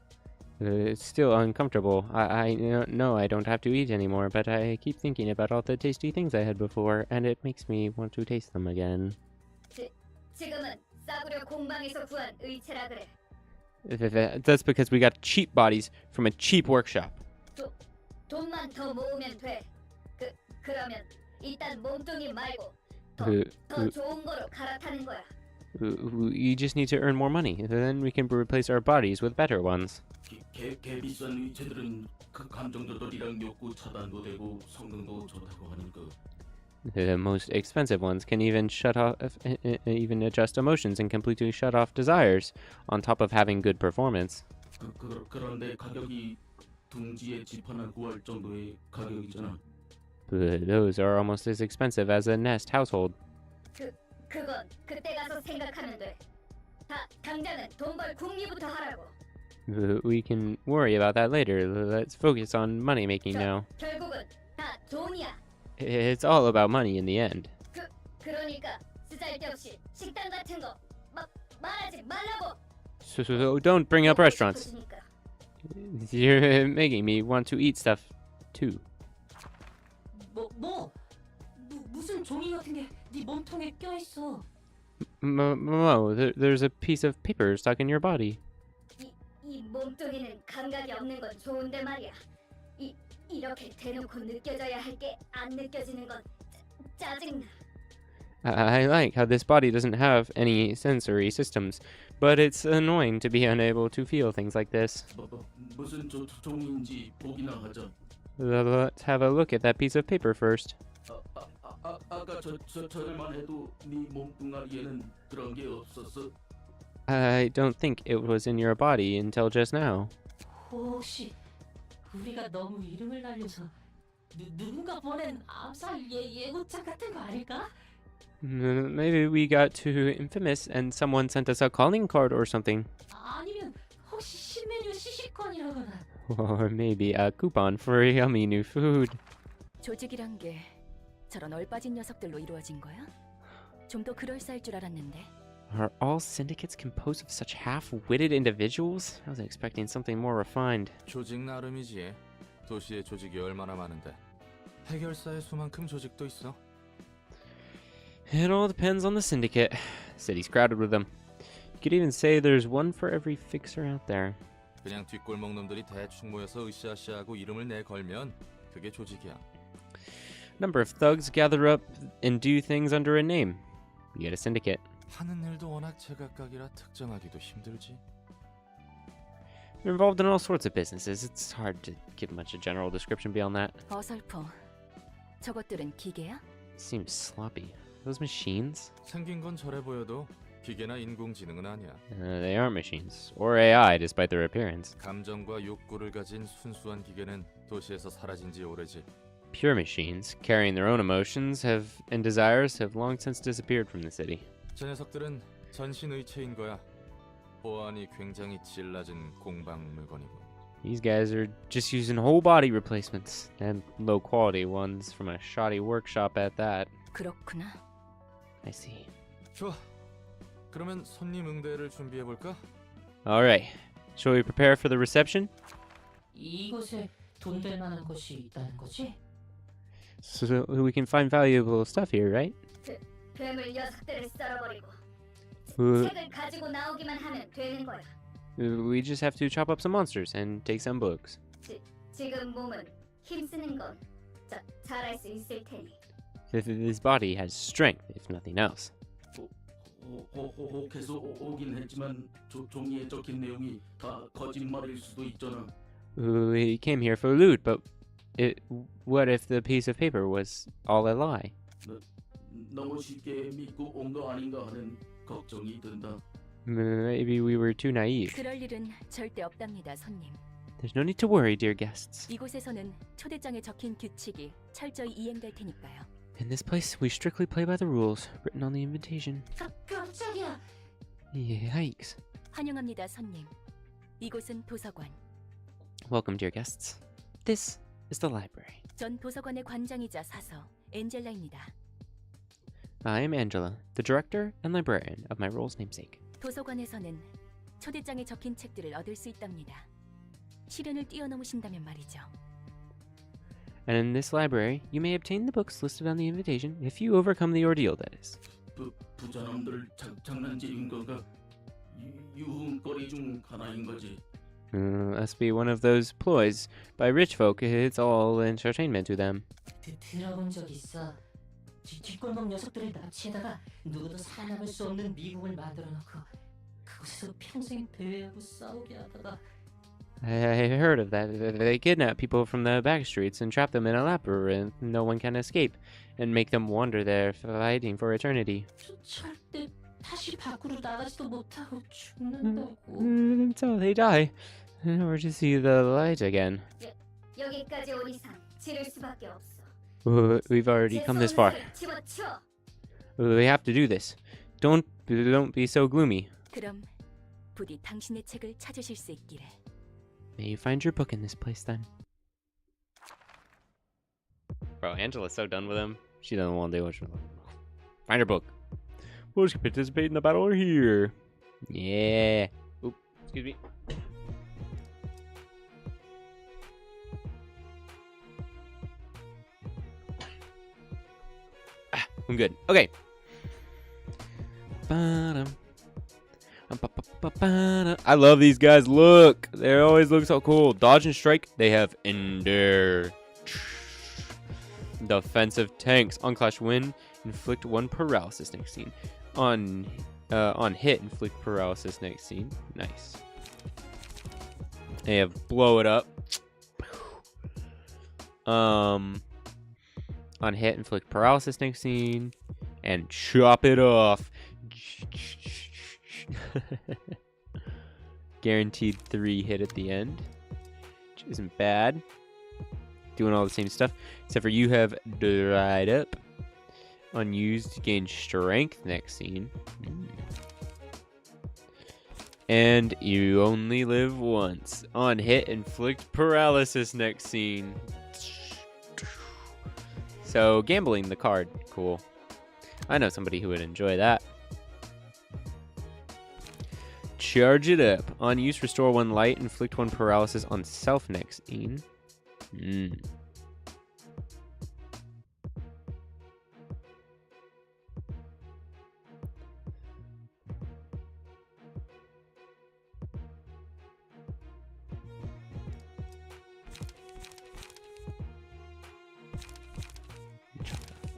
It's still uncomfortable. I know I don't have to eat anymore, but I keep thinking about all the tasty things I had before, and it makes me want to taste them again. 지금은 싸구려 공방에서 구한 의체라 그래. That's because we got cheap bodies from a cheap workshop. 돈만 더 모으면 돼. 그러면 일단 몸뚱이 말고 더 좋은 거로 갈아타는 거야. You just need to earn more money. Then we can replace our bodies with better ones. 개 비싼 의체들은 감정 조절이랑 욕구 차단도 되고 성능도 좋다고 하니까. The most expensive ones can even even adjust emotions and completely shut off desires, on top of having good performance. 그런데 가격이 둥지에 집 하나 구할 정도의 가격이잖아. But those are almost as expensive as a nest household. 그건 그때 가서 생각하면 돼. 당장은 돈 벌 궁리부터 하라고. We can worry about that later. Let's focus on money making now. 결국은 다 돈이야. It's all about money in the end. 그러니까 쓰잘데없이 식당 같은 거 말하지 말라고. So don't bring up restaurants. You're making me want to eat stuff too. 무슨 종이 같은 게 네 몸통에 껴 있어. Mo, there's a piece of paper stuck in your body. 이 몸뚱이는 감각이 없는 건 좋은데 말이야. 이렇게 대놓고 느껴져야 할 게 안 느껴지는 건 짜증나. I like how this body doesn't have any sensory systems, but it's annoying to be unable to feel things like this. 무슨 종인지 보기나 하자. Let's have a look at that piece of paper first. 아까 저절만 해도 네 몸뚱아리에는 그런 게 없었어. I don't think it was in your body until just now. 혹시 우리가 너무 이름을 날려서 누군가 보낸 암살 예고장 같은 거 아닐까? Maybe we got too infamous and someone sent us a calling card or something. 아니면 혹시 신메뉴 시식권이라거나. Or maybe a coupon for yummy new food. 조직이란 게 저런 얼빠진 녀석들로 이루어진 거야? 좀 더 그럴싸할 줄 알았는데. Are all syndicates composed of such half-witted individuals? I was expecting something more refined. 조직 나름이지. 도시의 조직이 얼마나 많은데. 해결사의 수만큼 조직도 있어. It all depends on the syndicate. The city's crowded with them. You could even say there's one for every fixer out there. 그냥 뒷골목 놈들이 대충 모여서 으쌰으쌰하고 이름을 내걸면 그게 조직이야. Number of thugs gather up and do things under a name. You get a syndicate. 하는 일도 워낙 제각각이라 특정하기도 힘들지. They're involved in all sorts of businesses. It's hard to give much a general description beyond that. 어설퍼. 저것들은 기계야? Seems sloppy. Those machines? 생긴 건 저래 보여도 기계나 인공지능은 아니야. They aren't machines. Or AI, despite their appearance. 감정과 욕구를 가진 순수한 기계는 도시에서 사라진 지 오래지. Pure machines, carrying their own emotions and desires, have long since disappeared from the city. 저 녀석들은 전신의체인 거야. 보안이 굉장히 질 낮은 공방 물건이고. These guys are just using whole body replacements, and low quality ones from a shoddy workshop at that. 그렇구나. I see. 좋아. 그러면 손님 응대를 준비해 볼까? Alright. Shall we prepare for the reception? 이곳에 돈 될 만한 것이 있다는 거지? So we can find valuable stuff here, right? 괴물 녀석들을 썰어버리고 책을 가지고 나오기만 하면 되는 거야. We just have to chop up some monsters and take some books. 지금 몸은 힘쓰는 건 잘할 수 있을 테니. This body has strength, if nothing else. 혹해서 오긴 했지만 종이에 적힌 내용이 다 거짓말일 수도 있잖아. We came here for loot, but what if the piece of paper was all a lie? 너무 쉽게 믿고 온 거 아닌가 하는 걱정이 든다. Maybe we were too naive. 그럴 일은 절대 없답니다, 손님. There's no need to worry, dear guests. 이곳에서는 초대장에 적힌 규칙이 철저히 이행될 테니까요. In this place, we strictly play by the rules written on the invitation. 깜짝이야. Yikes. 환영합니다, 손님. 이곳은 도서관. Welcome, dear guests. This is the library. 전 도서관의 관장이자 사서 엔젤라입니다. I am Angela, the director and librarian of my role's namesake. 도서관에서는 초대장에 적힌 책들을 얻을 수 있답니다. 시련을 뛰어넘으신다면 말이죠. And in this library, you may obtain the books listed on the invitation if you overcome the ordeal, that is. 부자남들 장난질인 거가 유흥거리 중 하나인 거지. Must be one of those ploys by rich folk. It's all entertainment to them. 들어본 적 있어. 뒷골목 녀석들을 납치해다가 누구도 살아남을 수 없는 미국을 만들어놓고 그곳에서 평생 배회하고 싸우게 하다가. I heard of that. They kidnap people from the back streets and trap them in a labyrinth no one can escape, and make them wander there fighting for eternity. 절대 다시 밖으로 나가지도 못하고 죽는다고. Until they die, in order to see the light again. 여기까지 온 이상 지를 수밖에 없어. We've already come this far. 집어치워. We have to do this. Don't be so gloomy. 그럼 부디 당신의 책을 찾으실 수 있기를. May you find your book in this place then. Bro, Angela's so done with him. She doesn't want to do it. Find her book. We'll just participate in the battle here. Yeah. Oop, excuse me. I'm good. Okay. I love these guys. Look, they always look so cool. Dodge and strike. They have endure. Defensive tanks. On clash win, inflict 1 paralysis next scene. On hit, inflict paralysis next scene. Nice. They have blow it up. On hit, inflict paralysis next scene, and chop it off. Guaranteed 3 hit at the end, which isn't bad. Doing all the same stuff, except for you have dried up. Unused to gain strength next scene. And you only live once. On hit, inflict paralysis next scene. So, gambling the card. Cool. I know somebody who would enjoy that. Charge it up. On use, restore 1 light, inflict 1 paralysis on self next scene.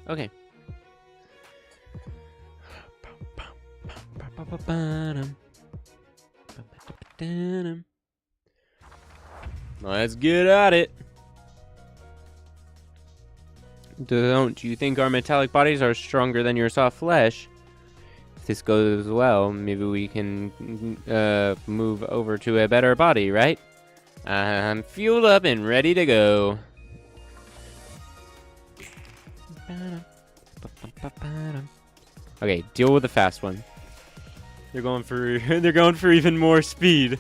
Okay. Let's get at it. Don't you think our metallic bodies are stronger than your soft flesh? If this goes well, maybe we can move over to a better body, right? I'm fueled up and ready to go. Okay, deal with the fast one. They're going for even more speed.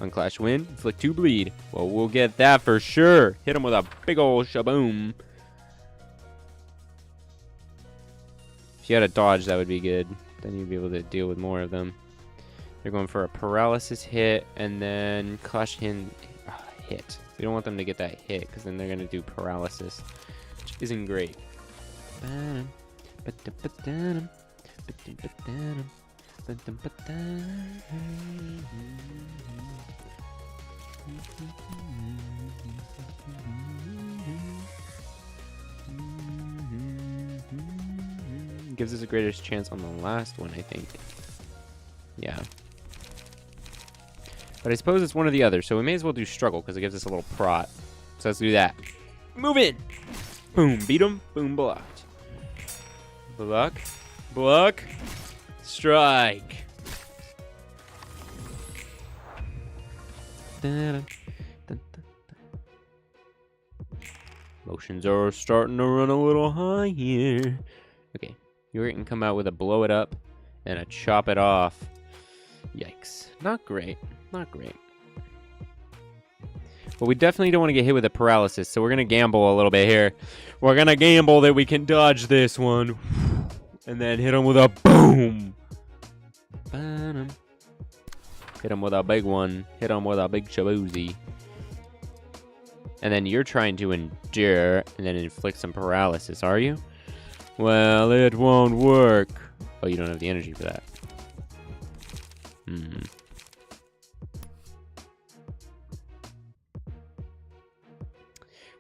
Unclash win, inflict 2 bleed. Well, we'll get that for sure. Hit him with a big ol' shaboom. If you had a dodge, that would be good. Then you'd be able to deal with more of them. They're going for a paralysis hit and then clash hit. We don't want them to get that hit because then they're going to do paralysis, which isn't great. Gives us a greater chance on the last one, I think. Yeah. But I suppose it's one or the other, so we may as well do struggle because it gives us a little prot. So let's do that. Move in! Boom, beat him. Boom, blocked. Block. Block. Strike. Motions are starting to run a little high here. Okay. You can come out with a blow it up and a chop it off. Yikes. Not great. Not great. But we definitely don't want to get hit with a paralysis, so we're going to gamble a little bit here. We're going to gamble that we can dodge this one. And then hit him with a boom. Hit him with a big one. Hit him with a big shaboozy. And then you're trying to endure and then inflict some paralysis, are you? Well, it won't work. Oh, you don't have the energy for that.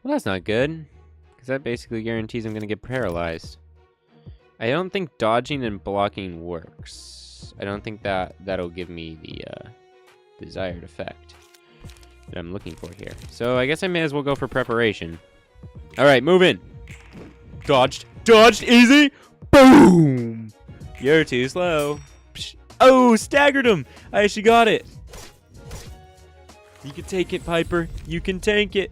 Well, that's not good. Because that basically guarantees I'm going to get paralyzed. I don't think dodging and blocking works. I don't think that'll give me the desired effect that I'm looking for here. So I guess I may as well go for preparation. All right, move in. Dodged. Dodged. Easy. Boom. You're too slow. Psh. Oh, staggered him. I actually got it. You can take it, Piper. You can tank it.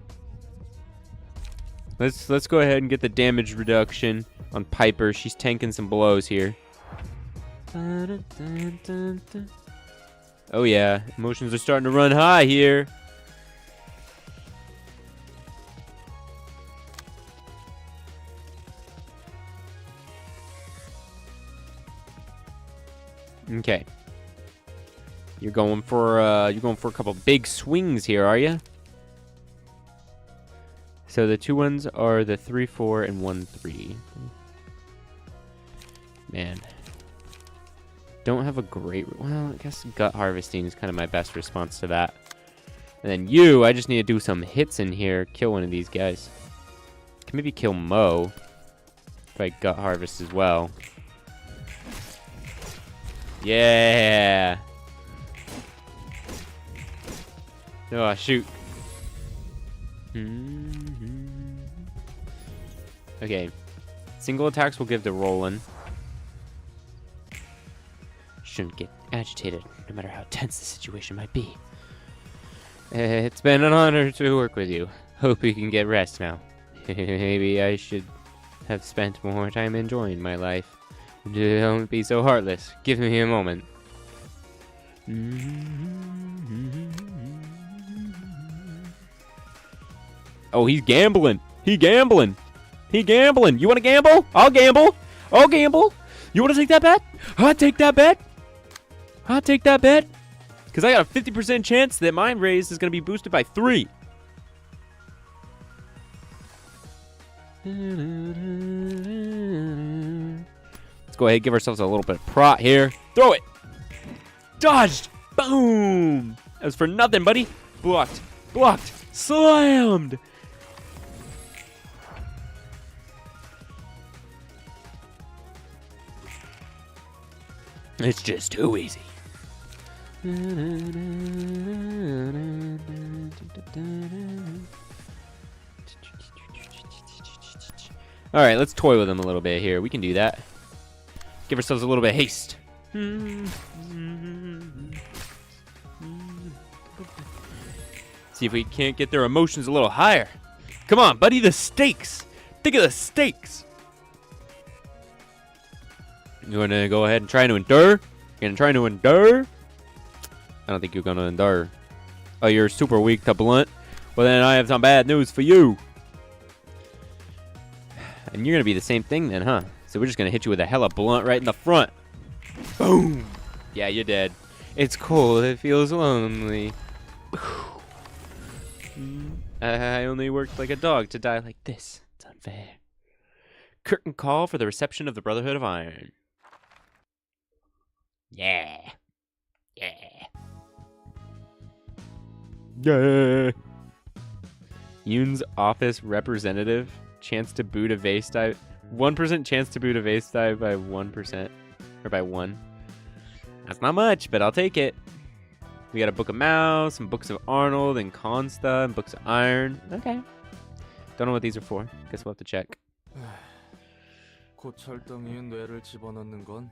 Let's go ahead and get the damage reduction on Piper. She's tanking some blows here. Oh yeah, emotions are starting to run high here. Okay. You're going for a couple big swings here, are you? So the two ones are the 3-4 and 1-3. Man. Don't have a great... Well, I guess gut harvesting is kind of my best response to that. And then you, I just need to do some hits in here. Kill one of these guys. Can maybe kill Mo. If I gut harvest as well. Yeah! Oh, shoot. Okay. Single attacks will give to Roland. Shouldn't get agitated, no matter how tense the situation might be. It's been an honor to work with you. Hope you can get rest now. Maybe I should have spent more time enjoying my life. Don't be so heartless. Give me a moment. Oh, he's gambling. He gambling. He gambling. You want to gamble? I'll gamble. I'll gamble. You want to take that bet? I'll take that bet. I'll take that bet. Because I got a 50% chance that my raise is going to be boosted by 3. Let's go ahead and give ourselves a little bit of prot here. Throw it. Dodged. Boom. That was for nothing, buddy. Blocked. Blocked. Slammed. It's just too easy. All right, let's toy with him a little bit here. We can do that. Give ourselves a little bit of haste. See if we can't get their emotions a little higher. Come on, buddy, the stakes. Think of the stakes. You want to go ahead and try to endure? You're going to try to endure? I don't think you're going to endure. Oh, you're super weak to blunt? Well, then I have some bad news for you. And you're going to be the same thing then, huh? So we're just going to hit you with a hella blunt right in the front. Boom! Yeah, you're dead. It's cold. It feels lonely. I only worked like a dog to die like this. It's unfair. Curtain call for the reception of the Brotherhood of Iron. Yeah. Yeah. Yeah. Yoon's office representative. Chance to boot a vase dive. 1% chance to boot a vase dive by 1%. Or by 1. That's not much, but I'll take it. We got a Book of Mouse, some Books of Arnold, and Consta, and Books of Iron. Okay. Don't know what these are for. Guess we'll have to check. 고철덩이에 뇌를 집어넣는 건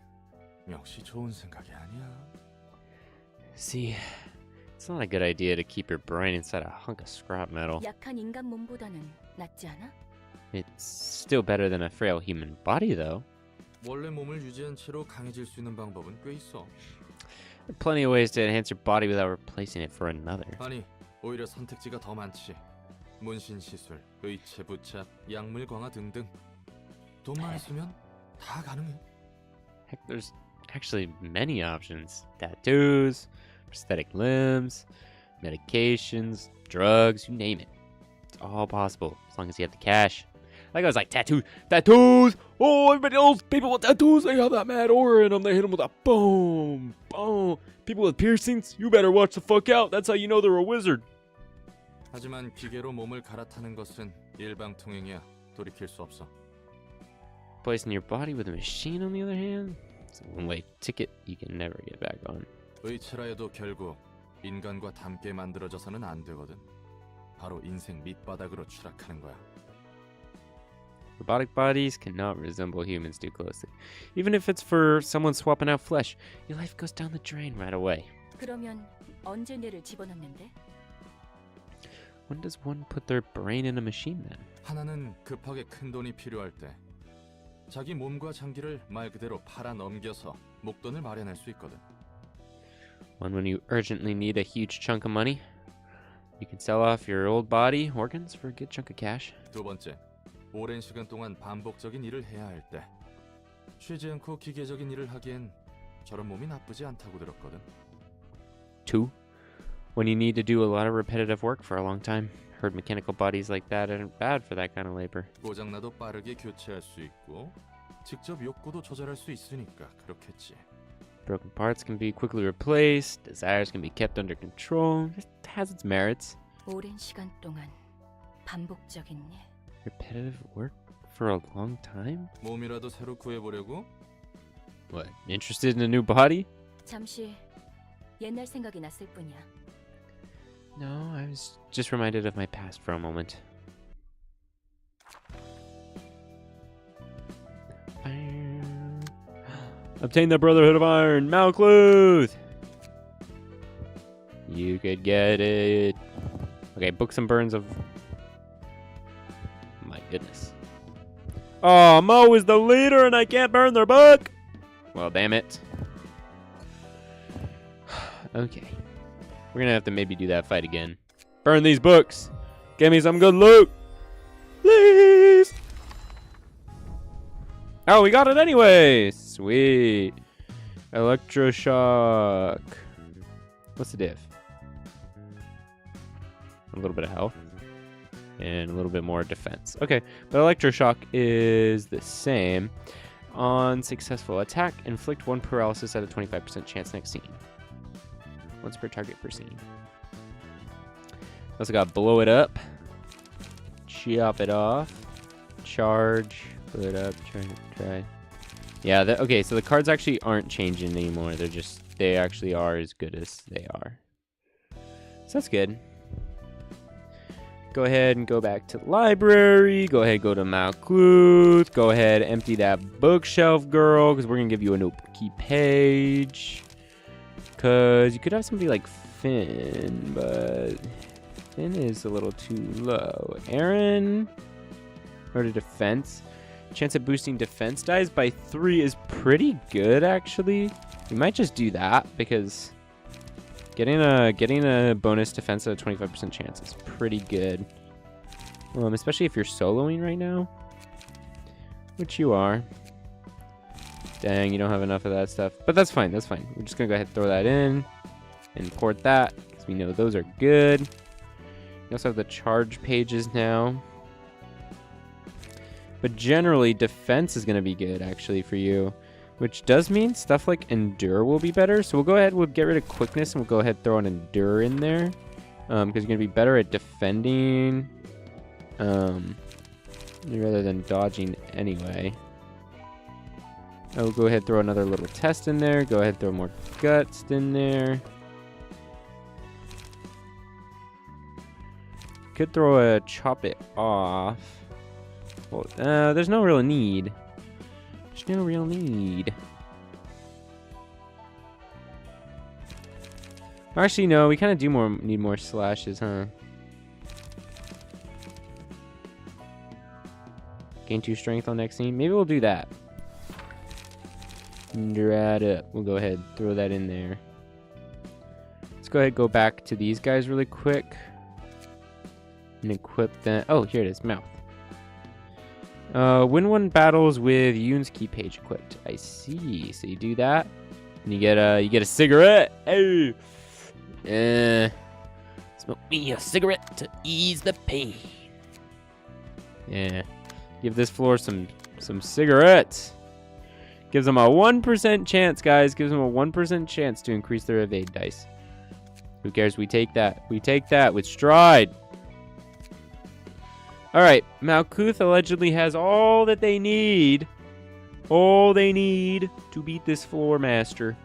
역시 좋은 생각이 아니야. See, it's not a good idea to keep your brain inside a hunk of scrap metal. 약한 인간 몸보다는 낫지 않아? It's still better than a frail human body, though. 원래 몸을 유지한 채로 강해질 수 있는 방법은 꽤 있어. There are plenty of ways to enhance your body without replacing it for another. 아니, 오히려 선택지가 더 많지. 문신 시술, 의체 부착, 약물 강화 등등. 돈만 있으면 다 가능해. Heck, there's actually many options. Tattoos, prosthetic limbs, medications, drugs, you name it. It's all possible as long as you have the cash. Like I was like, tattoos! Oh, everybody else, people with tattoos, they have that mad aura in them. They hit them with a boom, boom. People with piercings, you better watch the fuck out. That's how you know they're a wizard. 하지만 기계로 몸을 갈아타는 것은 일방통행이야. 돌이킬 수 없어. Placing your body with a machine, on the other hand, it's a one-way ticket you can never get back on. 의체라 해도 결국 인간과 닮게 만들어져서는 안 되거든. 바로 인생 밑바닥으로 추락하는 거야. Robotic bodies cannot resemble humans too closely. Even if it's for someone swapping out flesh, your life goes down the drain right away. 그러면 언제 뇌를 집어넣는데? When does one put their brain in a machine then? 하나는 급하게 큰 돈이 필요할 때 자기 몸과 장기를 말 그대로 팔아 넘겨서 목돈을 마련할 수 있거든. One when you urgently need a huge chunk of money. You can sell off your old body organs for a good chunk of cash. 두 번째, 오랜 시간 동안 반복적인 일을 해야 할 때 쉬지 않고 기계적인 일을 하기엔 저런 몸이 나쁘지 않다고 들었거든. 2. When you need to do a lot of repetitive work for a long time. Heard mechanical bodies like that aren't bad for that kind of labor. 고장나도 빠르게 교체할 수 있고 직접 욕구도 조절할 수 있으니까 그렇겠지. Broken parts can be quickly replaced. Desires can be kept under control. It has its merits. 오랜 시간 동안 반복적인 일. Repetitive work for a long time? 몸이라도 새로 구해보려고? What, interested in a new body? 잠시 옛날 생각이 났을 뿐이야. No, I was just reminded of my past for a moment. Obtain the Brotherhood of Iron, Malcluth! You could get it. Okay, books and burns of... My goodness. Oh, Mo is the leader and I can't burn their book! Well, damn it. Okay. We're gonna have to maybe do that fight again. Burn these books! Give me some good loot! Please! Oh, we got it anyway! Sweet. Electroshock. What's the diff? A little bit of health. And a little bit more defense. Okay, but electroshock is the same. On successful attack, inflict 1 paralysis at a 25% chance next scene. Once per target per scene. Also got blow it up. Chop it off. Charge. Blow it up. Try. Yeah, okay, so the cards actually aren't changing anymore. They actually are as good as they are. So that's good. Go ahead and go back to the library. Go ahead, go to Malcluth. Go ahead, empty that bookshelf, girl, because we're going to give you a new key page. Because you could have somebody like Finn, but Finn is a little too low. Aaron, or to defense. Chance of boosting defense dies by 3 is pretty good, actually. We might just do that, because getting a bonus defense at a 25% chance is pretty good. Especially if you're soloing right now. Which you are. Dang, you don't have enough of that stuff. But that's fine, that's fine. We're just going to go ahead and throw that in. Import that, because we know those are good. We also have the charge pages now. But generally, defense is going to be good, actually, for you. Which does mean stuff like Endure will be better. So we'll go ahead, we'll get rid of Quickness, and we'll go ahead and throw an Endure in there. Because you're going to be better at defending. Rather than dodging anyway. I'll go ahead and throw another little test in there. Go ahead and throw more guts in there. Could throw a chop it off. Well, there's no real need. There's no real need. Actually, no. We kind of need more slashes, huh? Gain 2 strength on next scene. Maybe we'll do that. right up. We'll go ahead and throw that in there. Let's go ahead and go back to these guys really quick. And equip that. Oh, here it is. Mouth. Win 1 battles with Yoon's key page equipped. I see. So you do that. And you get a cigarette. Hey. Smoke me a cigarette to ease the pain. Yeah. Give this floor some cigarettes. Gives them a 1% chance, guys. Gives them a 1% chance to increase their evade dice. Who cares? We take that. We take that with stride. Alright. Malkuth allegedly has all that they need. All they need to beat this floor master.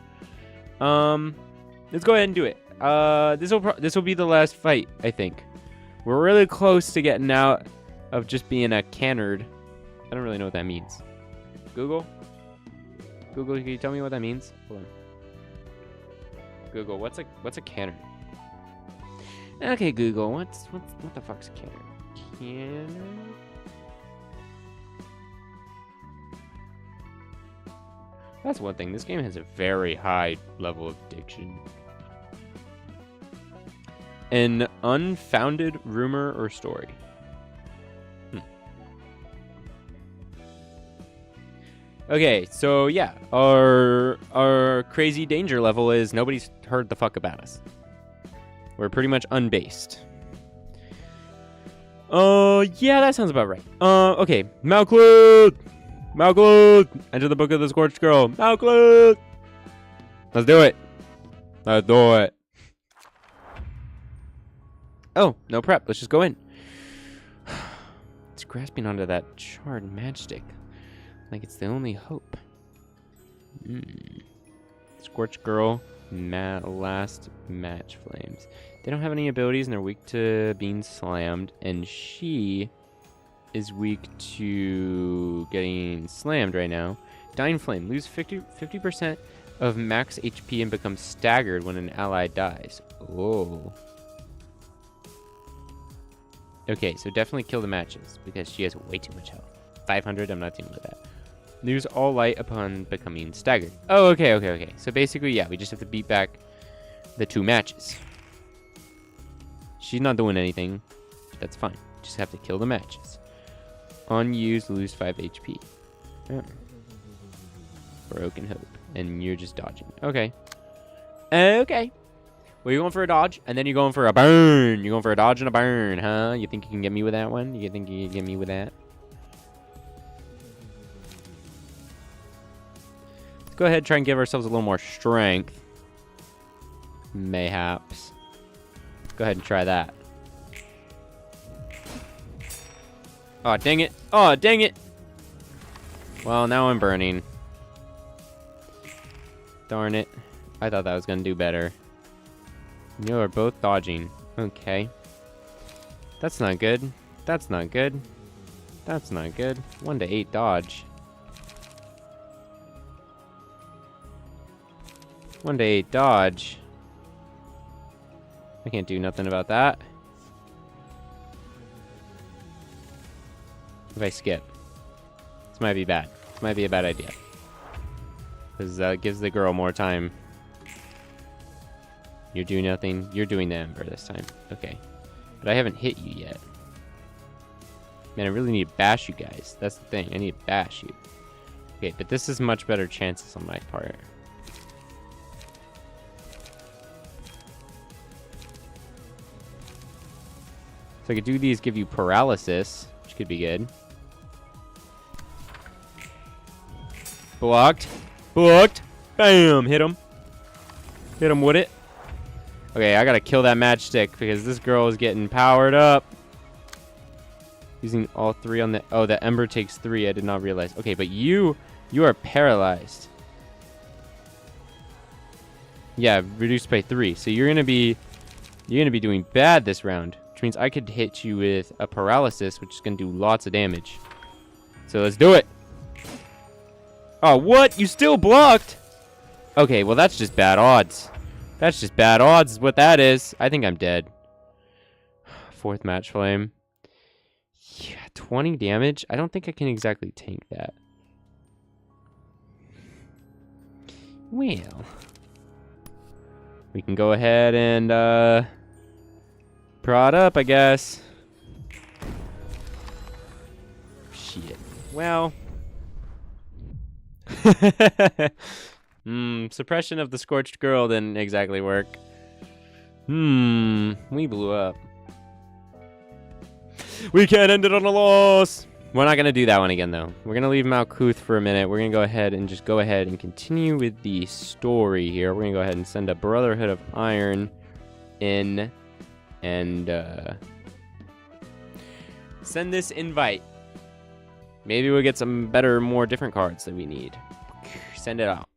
Let's go ahead and do it. This will be the last fight, I think. We're really close to getting out of just being a canard. I don't really know what that means. Google? Google, can you tell me what that means? Hold on. Google, what's a canard? Okay, Google, what the fuck's a canard? Canard? That's one thing. This game has a very high level of diction. An unfounded rumor or story. Okay, so yeah, our crazy danger level is nobody's heard the fuck about us. We're pretty much unbased. Yeah, that sounds about right. Okay, Malkuth! Malkuth! Enter the book of the Scorched Girl. Malkuth! Let's do it. Let's do it. Oh, no prep. Let's just go in. It's grasping onto that charred matchstick. Like it's the only hope. Scorched Girl, last match flames. They don't have any abilities and they're weak to being slammed. And she is weak to getting slammed right now. Dying Flame. Lose 50% of max HP and become staggered when an ally dies. Oh. Okay, so definitely kill the matches because she has way too much health. 500, I'm not dealing with that. Lose all light upon becoming staggered. Oh, okay. So basically, yeah, we just have to beat back the 2 matches. She's not doing anything. That's fine. Just have to kill the matches. Unused, lose 5 HP. Oh. Broken hope. And you're just dodging. Okay. Okay. Well, you're going for a dodge, and then you're going for a burn. You're going for a dodge and a burn, huh? You think you can get me with that one? You think you can get me with that? Let's go ahead and try and give ourselves a little more strength. Mayhaps. Go ahead and try that. Oh, dang it. Oh, dang it. Well, now I'm burning. Darn it. I thought that was going to do better. You are both dodging. Okay. That's not good. That's not good. That's not good. 1 to 8 dodge. 1 to 8 dodge. I can't do nothing about that. If I skip. This might be bad. This might be a bad idea. Because that gives the girl more time. You're doing nothing. You're doing the Ember this time. Okay. But I haven't hit you yet. Man, I really need to bash you guys. That's the thing. I need to bash you. Okay, but this is much better chances on my part. So I could do these, give you paralysis, which could be good. Blocked. Blocked. Bam! Hit him. Hit him with it. Okay, I gotta kill that matchstick because this girl is getting powered up. Using all 3 on the... Oh, the Ember takes 3. I did not realize. Okay, but you are paralyzed. Yeah, reduced by 3. So you're gonna be doing bad this round. Which means I could hit you with a paralysis, which is gonna do lots of damage. So let's do it. Oh, what? You still blocked? Okay, well that's just bad odds. That's just bad odds is what that is. I think I'm dead. 4th match flame. Yeah, 20 damage. I don't think I can exactly tank that. Well, we can go ahead and prod up, I guess. Shit. Well. Suppression of the Scorched Girl didn't exactly work. We blew up. We can't end it on a loss. We're not going to do that one again, though. We're going to leave Malkuth for a minute. We're going to go ahead and continue with the story here. We're going to go ahead and send a Brotherhood of Iron in and send this invite. Maybe we'll get some better, more different cards that we need. Send it out.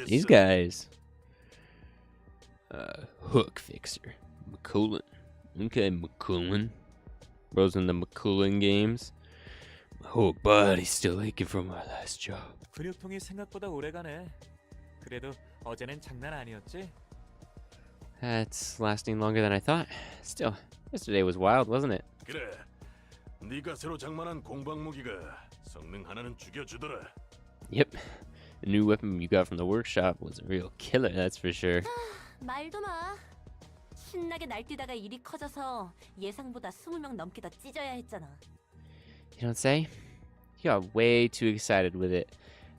These guys. Hook Fixer. McCullen. Okay, McCullen. Rose in the McCullen games. My whole body's still aching from my last job. 근육통이 생각보다 오래가네. 그래도 어제는 장난 아니었지? That's lasting longer than I thought. Still, yesterday was wild, wasn't it? 그래. 네가 새로 장만한 공방 무기가 성능 하나는 죽여주더라. Yep. The new weapon you got from the workshop was a real killer, that's for sure. 말도 마. 신나게 날뛰다가 일이 커져서 예상보다 20명 넘게 더 찢어야 했잖아. You don't say? You got way too excited with it,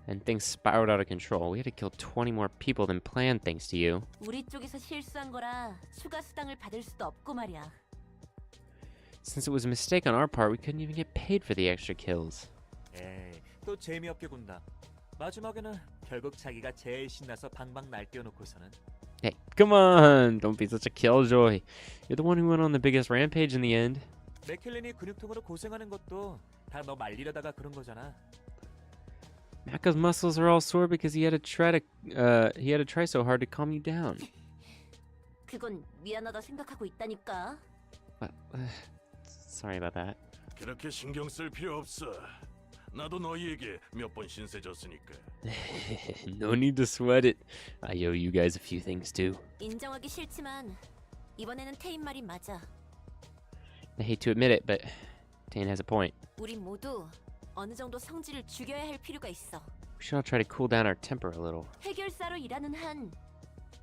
and things spiraled out of control. We had to kill 20 more people than planned thanks to you. 우리 쪽에서 실수한 거라 추가 수당을 받을 수도 없고 말이야. Since it was a mistake on our part, we couldn't even get paid for the extra kills. 에이, 또 재미없게 군다. 마지막에는 결국 자기가 제일 신나서 방방 날뛰어놓고서는. Hey, come on! Don't be such a killjoy. You're the one who went on the biggest rampage in the end. 맥켈린이 근육통으로 고생하는 것도 다 너 말리려다가 그런 거잖아. Maka's muscles are all sore because he had to try so hard to calm you down. 그건 미안하다 생각하고 있다니까. Sorry about that. 그렇게 신경 쓸 필요 없어. 나도 너희에게 몇 번 신세 졌으니까. No need to sweat it. I owe you guys a few things too. 인정하기 싫지만 이번에는 테인 말이 맞아. I hate to admit it, but Tane has a point. 우리 모두 어느 정도 성질을 죽여야 할 필요가 있어. We should all try to cool down our temper a little. 해결사로 일하는 한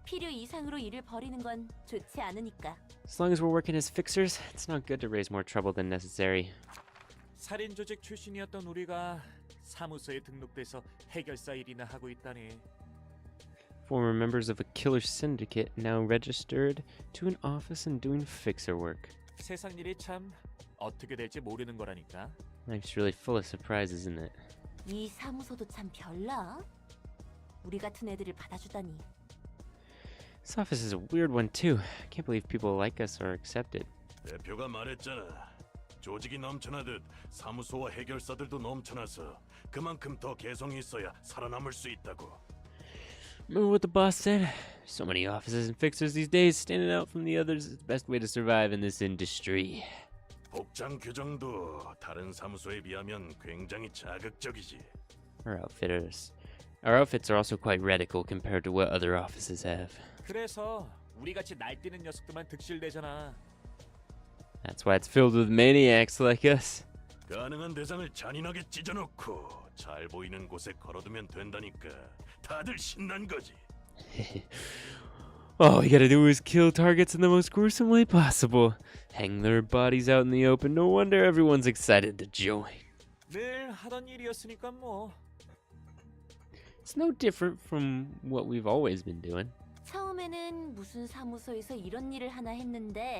필요 이상으로 일을 벌이는 건 좋지 않으니까. As long as we're working as fixers, it's not good to raise more trouble than necessary. 살인 조직 출신이었던 우리가 사무소에 등록돼서 해결사 일이나 하고 있다니. Former members of a killer syndicate now registered to an office and doing fixer work. 세상 일이 참 어떻게 될지 모르는 거라니까. Life's really full of surprises, isn't it? 이 사무소도 참 별나. 우리 같은 애들을 받아주다니. This office is a weird one too. I can't believe people like us are accepted. 대표가 말했잖아. 조직이 넘쳐나듯 사무소와 해결사들도 넘쳐나서 그만큼 더 개성이 있어야 살아남을 수 있다고. Remember what the boss said? So many offices and fixers these days. Standing out from the others is the best way to survive in this industry. 복장 규정도 다른 사무소에 비하면 굉장히 자극적이지. Our outfits are also quite radical compared to what other offices have. 그래서 우리같이 날뛰는 녀석들만 득실되잖아. That's why it's filled with maniacs like us. 가능한 대상을 잔인하게 찢어놓고 잘 보이는 곳에 걸어두면 된다니까. 다들 신난 거지. All we gotta do is kill targets in the most gruesome way possible. Hang their bodies out in the open. No wonder everyone's excited to join. 늘 하던 일이었으니까 뭐. It's no different from what we've always been doing. 처음에는 무슨 사무소에서 이런 일을 하나 했는데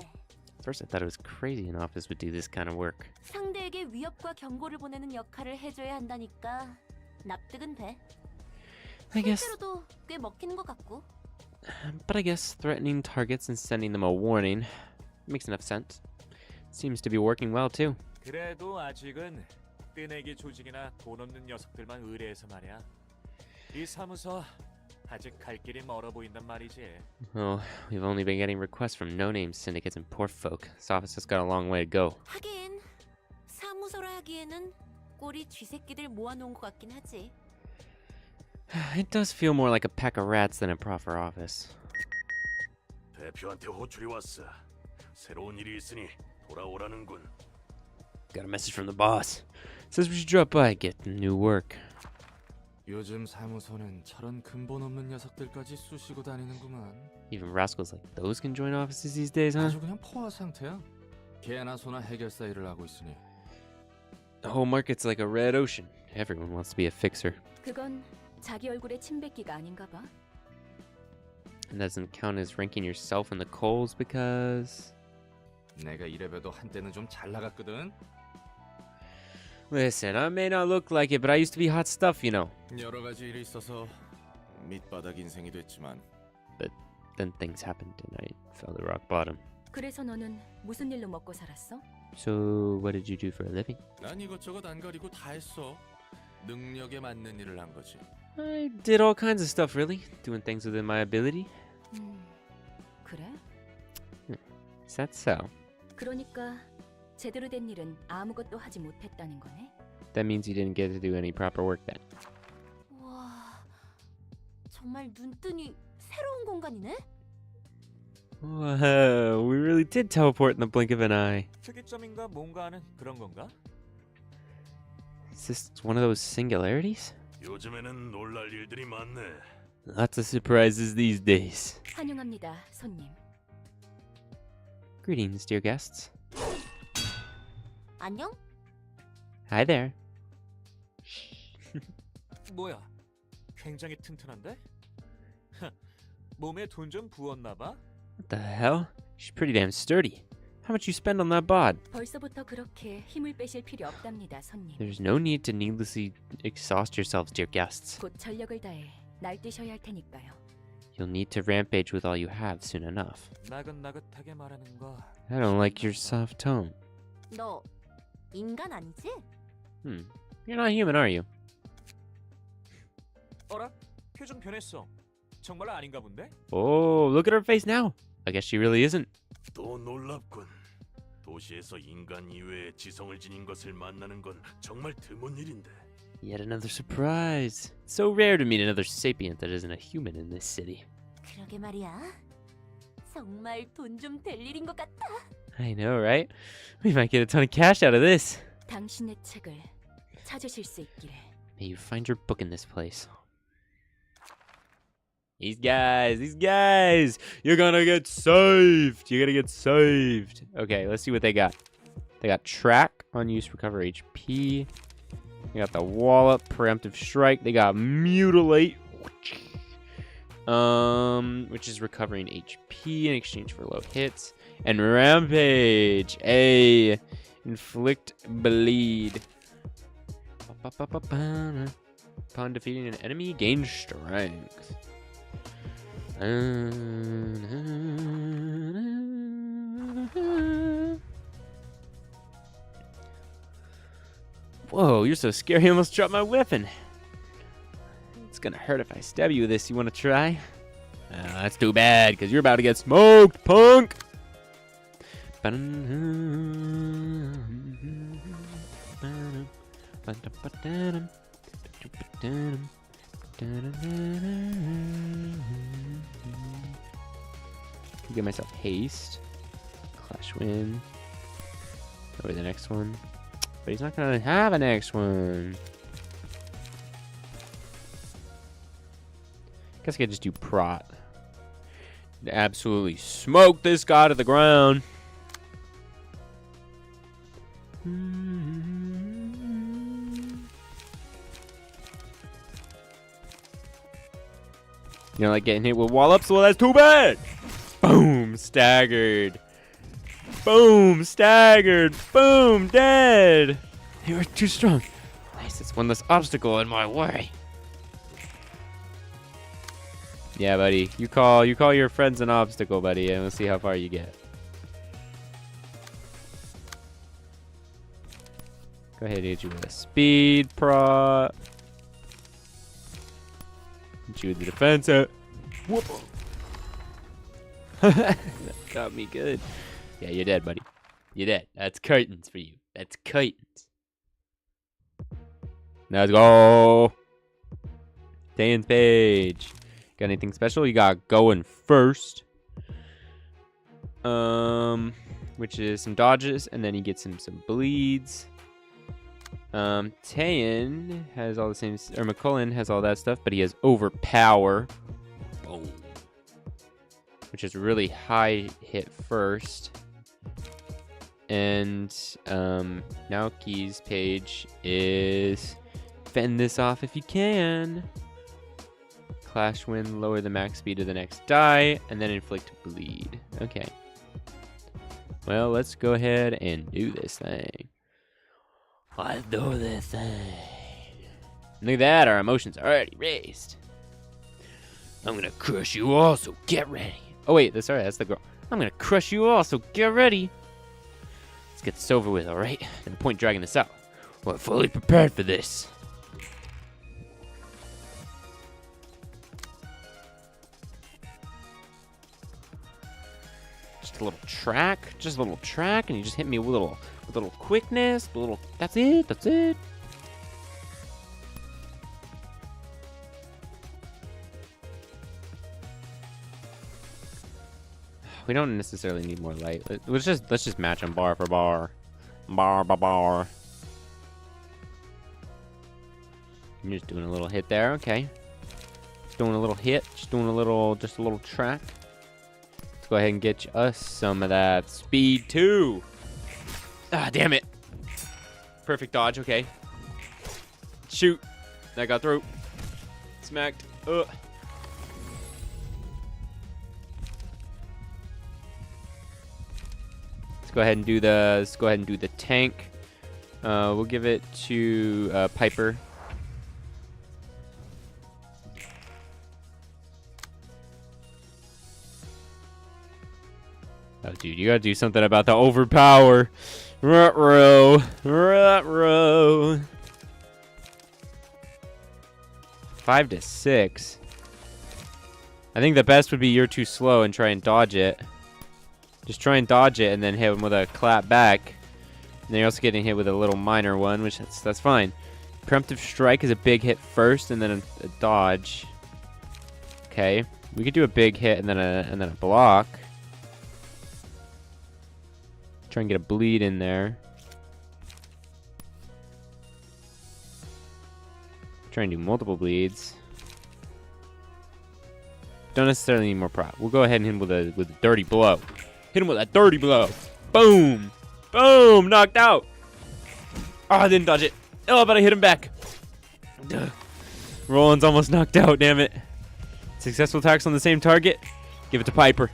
First I thought it was crazy an office would do this kind of work. 상대에게 위협과 경고를 보내는 역할을 해줘야 한다니까 납득은 돼. 실제로도 꽤 먹히는 것 같고. But I guess threatening targets and sending them a warning makes enough sense. Seems to be working well too. 그래도 아직은 뜨내기 조직이나 돈 없는 녀석들만 의뢰해서 말이야. 이 사무소 아직 갈 길이 멀어 보인단 말이지. Oh, we've only been getting requests from no-name syndicates and poor folk. This office has got a long way to go. 하긴 사무소라 하기에는 꼴이 쥐새끼들 모아놓은 것 같긴 하지. It does feel more like a pack of rats than a proper office. 대표한테 호출이 왔어. 새로운 일이 있으니 돌아오라는군. Got a message from the boss. Says we should drop by, get new work. 요즘 사무소는 저런 근본 없는 녀석들까지 쑤시고 다니는구만. Even rascals like those can join offices these days, huh? 아주 그냥 포화 상태야. 개나 소나 해결사 일을 하고 있으니. The whole market's like a red ocean. Everyone wants to be a fixer. 그건 자기 얼굴에 침 뱉기가 아닌가 봐. And doesn't count as ranking yourself in the coals because... 내가 이래봬도 한때는 좀 잘 나갔거든. Listen, I may not look like it, but I used to be hot stuff, you know. 여러 가지 일이 있어서 밑바닥 인생이 됐지만. Then things happened and I fell to rock bottom. 그래서 너는 무슨 일로 먹고 살았어? So, what did you do for a living? 난 이것저것 안 가리고 다 했어. 능력에 맞는 일을 한 거지. I did all kinds of stuff, really. Doing things within my ability. 그래? Is that so? 그러니까 제대로 된 일은 아무것도 하지 못했다는 거네? That means you didn't get to do any proper work then. 와, 정말 눈뜨니 새로운 공간이네? Whoa, we really did teleport in the blink of an eye. 특이점인가 뭔가 하는 그런 건가? Is this one of those singularities? 요즘에는 놀랄 일들이 많네. Lots of surprises these days. 환영합니다, 손님. Greetings, dear guests. 안녕? Hi there. 뭐야? 굉장히 튼튼한데? 몸에 돈 좀 부었나 봐? What the hell? She's pretty damn sturdy. How much you spend on that bod? 벌써부터 그렇게 힘을 빼실 필요 없답니다, 손님. There's no need to needlessly exhaust yourselves, dear guests. 곧 전력을 다해 날뛰셔야 할 테니까요. You'll need to rampage with all you have soon enough. 나긋나긋하게 말하는 거. I don't like your soft tone. 너 인간 아니지? You're not human, are you? 어라? 표정 변했어. 정말 아닌가 본데? Oh, look at her face now. I guess she really isn't. 또 놀랍군. 도시에서 인간 이외의 지성을 지닌 것을 만나는 건 정말 드문 일인데. Yet another surprise. So rare to meet another sapient that isn't a human in this city. 그러게 말이야. 정말 돈 좀 될 일인 것 같아. I know, right? We might get a ton of cash out of this. 당신의 책을 찾으실 수 있기를. May you find your book in this place. These guys, you're gonna get saved. You're gonna get saved. Okay, let's see what they got. They got track, on use, recover HP. They got the wallop, preemptive strike. They got mutilate, which is recovering HP in exchange for low hits, and rampage, inflict bleed. Upon defeating an enemy, gain strength. Whoa, you're so scary, I almost dropped my weapon. It's gonna hurt if I stab you with this. You wanna try? That's too bad, because you're about to get smoked, punk! Give myself haste. Clash win. Over the next one. But he's not gonna have a next one. Guess I could just do prot. Absolutely smoke this guy to the ground. You know, like getting hit with wallops? Well, that's too bad. Boom, staggered. Boom, staggered. Boom, dead. You were too strong. Nice, it's one less obstacle in my way. Yeah, buddy. You call your friends an obstacle, buddy, and we'll see how far you get. Go ahead and hit you with a speed prot. Hit you with the defense. Whoop. That got me good. Yeah, you're dead, buddy. You're dead. That's curtains for you. That's curtains. Let's go. Dan's page. Got anything special? You got going first. Which is some dodges, and then he gets him some bleeds. Tayan has all the same, or McCullen has all that stuff, but he has overpower. Boom. Which is really high hit first. And Naoki's page is fend this off if you can. Clash win, lower the max speed of the next die, and then inflict bleed. Okay. Well, let's go ahead and do this thing. Let's do this thing. Look at that, our emotions are already raised. I'm gonna crush you all, so get ready. Oh wait, sorry, that's the girl. I'm gonna crush you all, so get ready. Let's get this over with, alright? No point dragging this out. We're fully prepared for this. Just a little track, and you just hit me with a little quickness, that's it. We don't necessarily need more light. Let's just match them bar for bar. Bar. You're just doing a little hit there, okay. Just doing a little hit, just a little track. Let's go ahead and get us some of that speed too. Ah, damn it. Perfect dodge, okay. Shoot. That got through. Smacked. Let's go ahead and do the tank. We'll give it to Piper. Oh, dude, you gotta do something about the overpower. Ruh-roh. 5 to 6. I think the best would be you're too slow and try and dodge it. Just try and dodge it and then hit him with a clap back. And then you're also getting hit with a little minor one, which that's fine. Preemptive strike is a big hit first and then a dodge. Okay. We could do a big hit and then a block. Try and get a bleed in there. Try and do multiple bleeds. Don't necessarily need more prop. We'll go ahead and hit him with a dirty blow. Hit him with a dirty blow. Boom! Boom! Knocked out! Oh, I didn't dodge it. Oh, but I hit him back. Duh. Roland's almost knocked out, damn it. Successful attacks on the same target. Give it to Piper.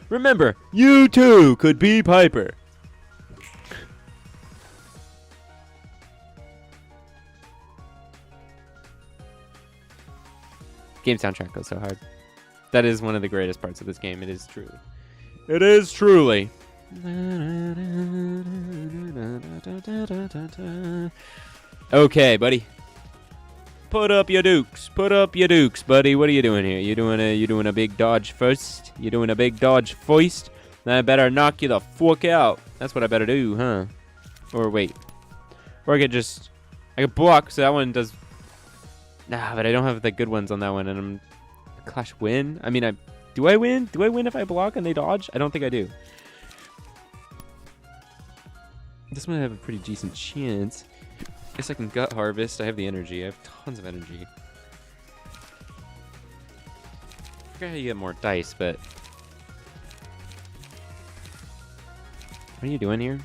Remember, you too could be Piper. Game soundtrack goes so hard. That is one of the greatest parts of this game. It is truly. It is truly. Okay, buddy. Put up your dukes. Put up your dukes, buddy. What are you doing here? You doing a big dodge first? You doing a big dodge first? Then I better knock you the fuck out. That's what I better do, huh? Or wait. Or I could block, so that one does. Nah, but I don't have the good ones on that one, and I'm Clash win. I mean, do I win? Do I win if I block and they dodge? I don't think I do. This one I have a pretty decent chance. Guess I can gut harvest. I have the energy. I have tons of energy. I forgot how you get more dice, but what are you doing here?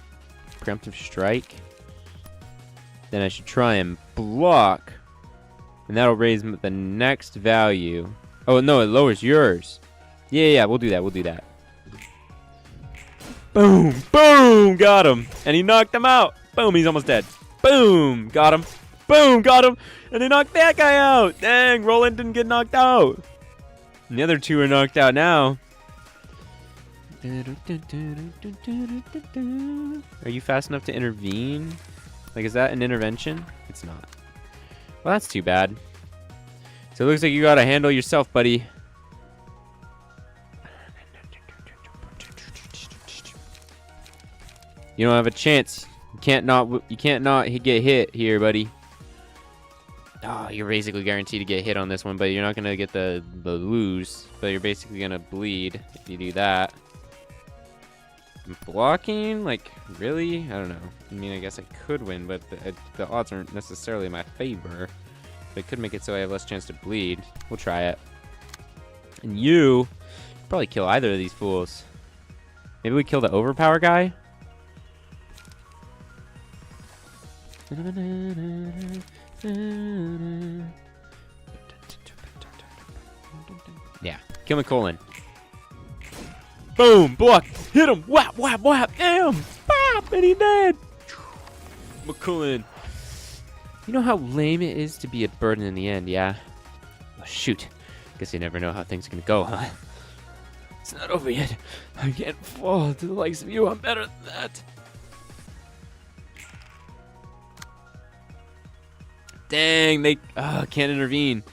Preemptive strike. Then I should try and block, and that'll raise the next value. Oh no, it lowers yours. Yeah, we'll do that. Boom, boom, got him, and he knocked him out. Boom, he's almost dead. Boom! Got him. Boom! Got him! And they knocked that guy out! Dang, Roland didn't get knocked out. And the other two are knocked out now. Are you fast enough to intervene? Like, is that an intervention? It's not. Well, that's too bad. So it looks like you gotta handle yourself, buddy. You don't have a chance. You can't not get hit here, buddy. Oh, you're basically guaranteed to get hit on this one, but you're not gonna get the lose. But you're basically gonna bleed if you do that. Blocking? Like, really? I don't know. I mean, I guess I could win, but the odds aren't necessarily in my favor. But it could make it so I have less chance to bleed. We'll try it. And you probably kill either of these fools. Maybe we kill the overpower guy? Yeah, kill McCollin. Boom, block, hit him, whap, whap, whap, damn, bop, and he dead. McCollin. You know how lame it is to be a burden in the end, yeah? Oh, shoot. Guess you never know how things are gonna go, huh? It's not over yet. I can't fall to the likes of you. I'm better than that. Dang, they can't intervene.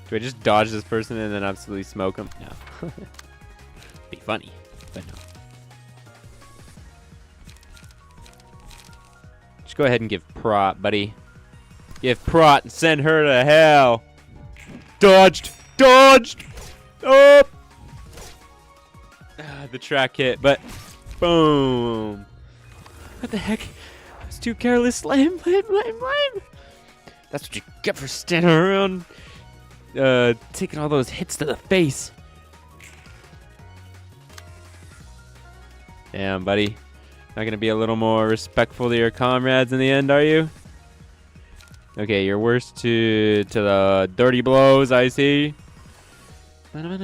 Do I just dodge this person and then absolutely smoke him? No. Be funny, but no. Just go ahead and give prot, buddy. Give prot and send her to hell. Dodged! Dodged! Oh! The track hit, but boom. What the heck? I was too careless. Lame, lame, lame, lame. That's what you get for standing around taking all those hits to the face. Damn, buddy. Not gonna be a little more respectful to your comrades in the end, are you? Okay, you're worse to the dirty blows, I see. And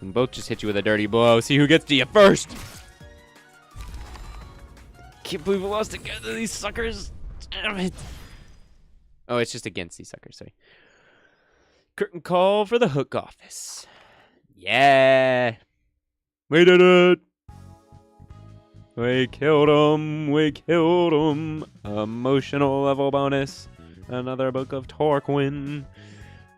both just hit you with a dirty blow. See who gets to you first. Can't believe we lost again to these suckers. Damn it. Oh, it's just against these suckers, sorry. Curtain call for the hook office. Yeah. We did it. We killed him. We killed him. Emotional level bonus. Another book of Torquin.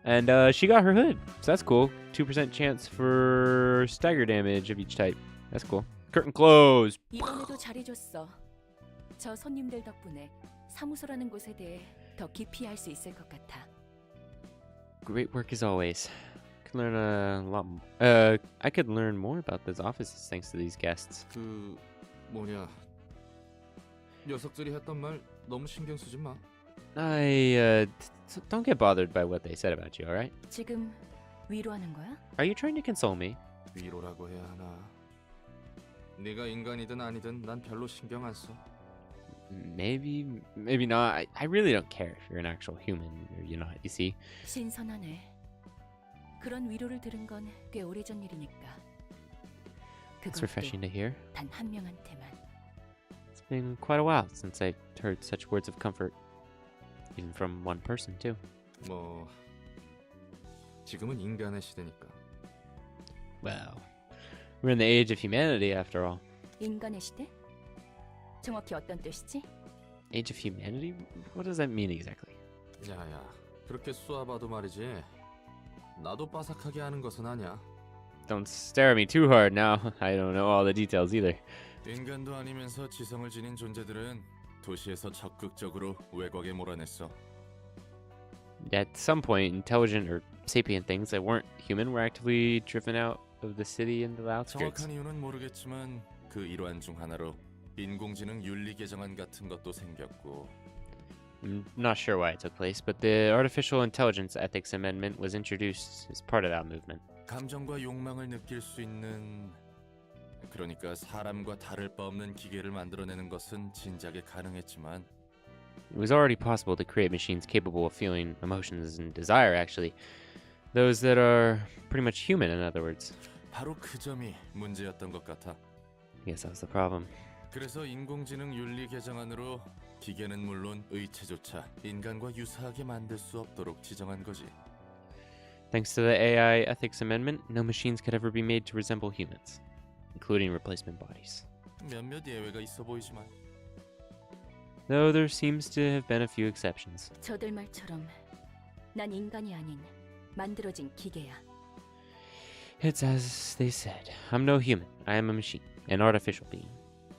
And she got her hood. So that's cool. 2% chance for stagger damage of each type. That's cool. Curtain closed. 이번에도 잘해줬어. 저 손님들 덕분에 사무소라는 곳에 대해 더 깊이 알 수 있을 것 같아. Great work as always. Could learn a lot. I could learn more about those offices thanks to these guests. 그 뭐냐 녀석들이 했던 말 너무 신경 쓰지 마. Don't get bothered by what they said about you, all right? 지금 위로하는 거야? Are you trying to console me? 위로라고 해야 하나. 네가 인간이든 아니든 난 별로 신경 안 써. Maybe, maybe not. I really don't care if you're an actual human or you're not, you see? 신선하네. 그런 위로를 들은 건 꽤 오래전 일이니까. It's refreshing to hear. 단 한 명한테만. It's been quite a while since I heard such words of comfort. Even from one person, too. 뭐 지금은 인간의 시대니까. Well, we're in the age of humanity after all. 인간의 시대? 정확히 어떤 뜻이지? Age of humanity? What does that mean exactly? 야야, 그렇게 쏘아봐도 말이지. 나도 빠삭하게 하는 것은 아니야. Don't stare at me too hard now. I don't know all the details either. 인간도 아니면서 지성을 지닌 존재들은 도시에서 적극적으로 외곽에 몰아냈어. At some point, intelligent or sapient things that weren't human were actively driven out of the city into the outskirts. 정확한 이유는 모르겠지만 그 일환 중 하나로 인공지능 윤리 개정안 같은 것도 생겼고. I'm not sure why it took place, but the Artificial Intelligence Ethics Amendment was introduced as part of that movement. 감정과 욕망을 느낄 수 있는, 그러니까 사람과 다를 바 없는 기계를 만들어내는 것은 진작에 가능했지만 It was already possible to create machines capable of feeling emotions and desire, actually. Those that are pretty much human, in other words. 바로 그 점이 문제였던 것 같아. I guess that was the problem. 그래서 인공지능 윤리 개정안으로 기계는 물론 의체조차 인간과 유사하게 만들 수 없도록 지정한 거지. Thanks to the AI Ethics Amendment, no machines could ever be made to resemble humans, including replacement bodies. 몇몇 예외가 있어 보이지만. Though there seems to have been a few exceptions. 저들 말처럼 난 인간이 아닌 만들어진 기계야. It's as they said. I'm no human. I am a machine, an artificial being.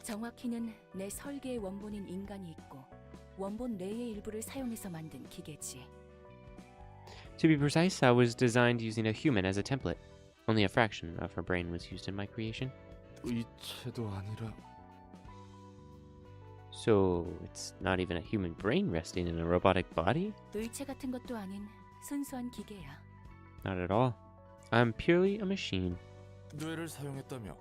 정확히는 내 설계의 원본인 인간이 있고 원본 뇌의 일부를 사용해서 만든 기계지. To be precise, I was designed using a human as a template. Only a fraction of her brain was used in my creation. 의체도 아니라 So it's not even a human brain resting in a robotic body? 의체 같은 것도 아닌 순수한 기계야. Not at all. I'm purely a machine. 뇌를 사용했다며?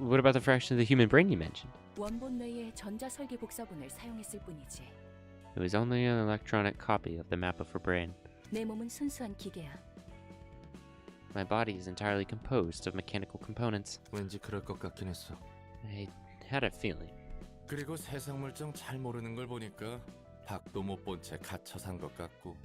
What about the fraction of the human brain you mentioned? 원본 뇌의 전자 설계 복사본을 사용했을 뿐이지. It was only an electronic copy of the map of her brain. 내 몸은 순수한 기계야. My body is entirely composed of mechanical components. 왠지 그럴 것 같긴 했어. I had a feeling. 그리고 세상 물정 잘 모르는 걸 보니까 밖도 못 본 채 갇혀 산 것 같고.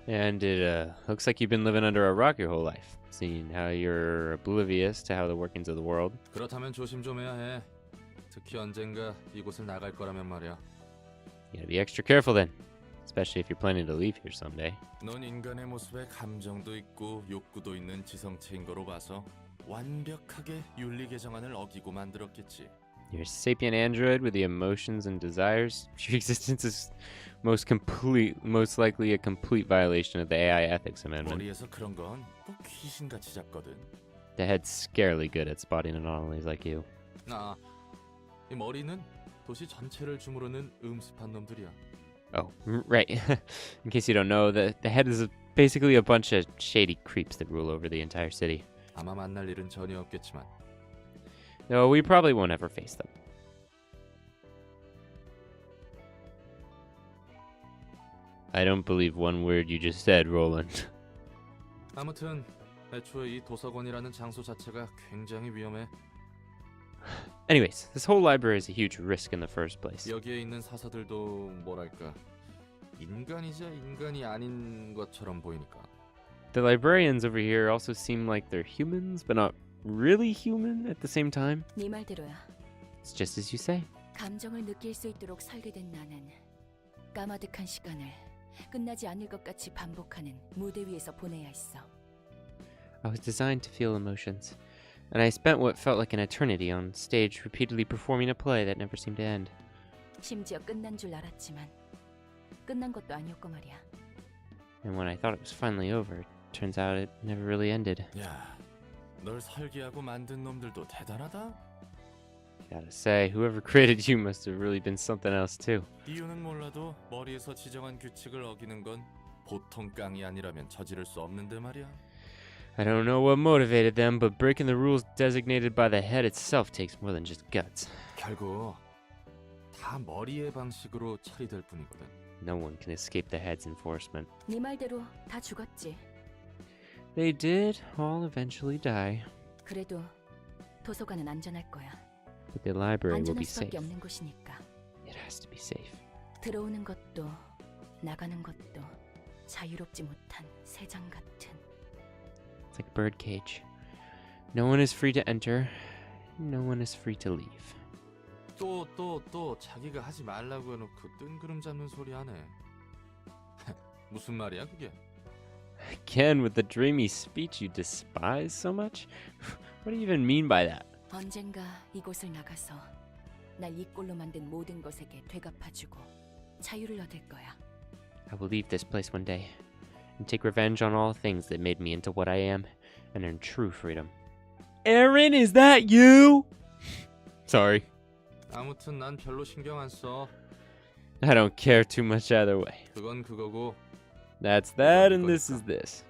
And it looks like you've been living under a rock your whole life, seeing how you're oblivious to how the workings of the world. 그렇다면 조심 좀 해야 해. 특히 언젠가 이곳을 나갈 거라면 말이야. You gotta be extra careful then, especially if you're planning to leave here someday. 넌 인간의 모습에 감정도 있고 욕구도 있는 지성체인 거로 봐서 완벽하게 윤리 개정안을 어기고 만들었겠지. You're a sapient android with the emotions and desires. Your existence is most likely a complete violation of the AI Ethics Amendment. 머리에서 그런 건 꼭 귀신같이 잡거든. The head's scarily good at spotting anomalies like you. 이 머리는 도시 전체를 주무르는 음습한 놈들이야. Oh, right. In case you don't know, the head is basically a bunch of shady creeps that rule over the entire city. 아마 만날 일은 전혀 없겠지만. No, we probably won't ever face them. I don't believe one word you just said, Roland. 아무튼 애초에 이 도서관이라는 장소 자체가 굉장히 위험해. Anyways, this whole library is a huge risk in the first place. 여기에 있는 사서들도 뭐랄까 인간이자 인간이 아닌 것처럼 보이니까. The librarians over here also seem like they're humans, but not really human at the same time. 네 말대로야. It's just as you say. 감정을 느낄 수 있도록 설계된 나는 까마득한 시간을 끝나지 않을 것 같이 반복하는 무대 위에서 보내야 했어. I was designed to feel emotions, and I spent what felt like an eternity on stage repeatedly performing a play that never seemed to end. 심지어 끝난 줄 알았지만 끝난 것도 아니었고 말이야. And when I thought it was finally over, it turns out it never really ended. 야, 널 설계하고 만든 놈들도 대단하다. Gotta say, whoever created you must have really been something else too. 이유는 몰라도 머리에서 지정한 규칙을 어기는 건 보통 깡이 아니라면 저지를 수 없는데 말이야. I don't know what motivated them, but breaking the rules designated by the head itself takes more than just guts. 결국 다 머리의 방식으로 처리될 뿐이거든. No one can escape the head's enforcement. 네 말대로 다 죽었지. They did all eventually die. 그래도 도서관은 안전할 거야. But the library will 안전할 be safe. 수밖에 없는 곳이니까. It has to be safe. 들어오는 것도 나가는 것도 자유롭지 못한 새장 같은. It's like a birdcage. No one is free to enter. No one is free to leave. 또 자기가 하지 말라고 해놓고 뜬구름 잡는 소리 하네. 무슨 말이야 그게? Again with the dreamy speech you despise so much? What do you even mean by that? 언젠가 이곳을 나가서 날 이 꼴로 만든 모든 것에게 되갚아주고 자유를 얻을 거야. I will leave this place one day and take revenge on all things that made me into what I am and earn true freedom. Aaron, is that you? Sorry. 아무튼 난 별로 신경 안 써. I don't care too much either way. 그건 그거고. That's that and this is this.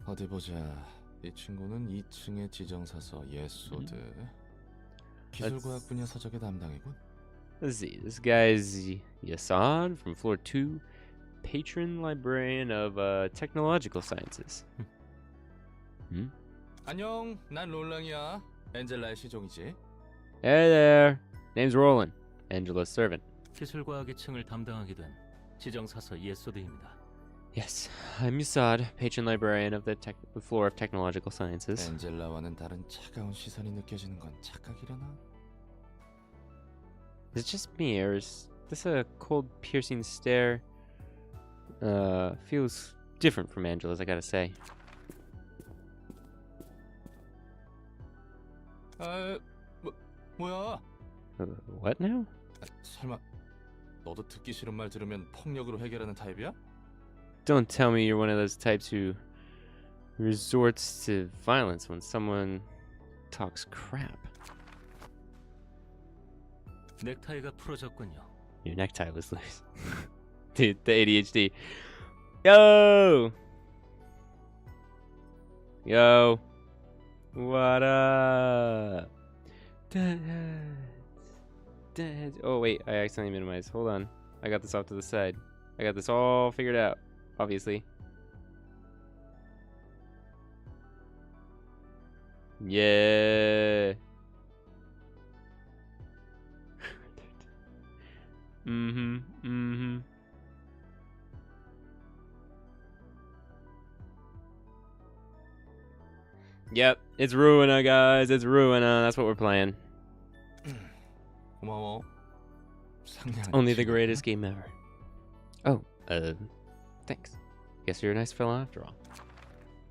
어디 보자. 이 친구는 2층의 지정사서 예소드. 기술과학 분야 서적의 담당이군. Let's see. This guy's Yasan from floor 2, patron librarian of technological sciences. 안녕, 난 롤랑이야. 엔젤라의 시종이지. Hey there. Name's Roland, Angela's servant. 기술과학의 층을 담당하게 된 지정사서 예소드입니다. Yes, I'm Yasad, patron librarian of the floor of technological sciences. 엔젤라와는 다른 차가운 시선이 느껴지는 건 착각이려나? Is it just me, or is This cold, piercing stare feels different from Angela's, I gotta say. 뭐야? What now? 설마 너도 듣기 싫은 말 들으면 폭력으로 해결하는 타입이야? Don't tell me you're one of those types who resorts to violence when someone talks crap. 넥타이가 풀어졌군요. Your necktie was loose. Dude, the ADHD. Yo! Yo. What up? Dead. Oh, wait. I accidentally minimized. Hold on. I got this off to the side. I got this all figured out, obviously. Yeah. Mm-hmm. Yep, it's Ruina, guys. It's Ruina. That's what we're playing. 고마워. Only the greatest game ever. Oh, thanks. Guess you're a nice fella after all.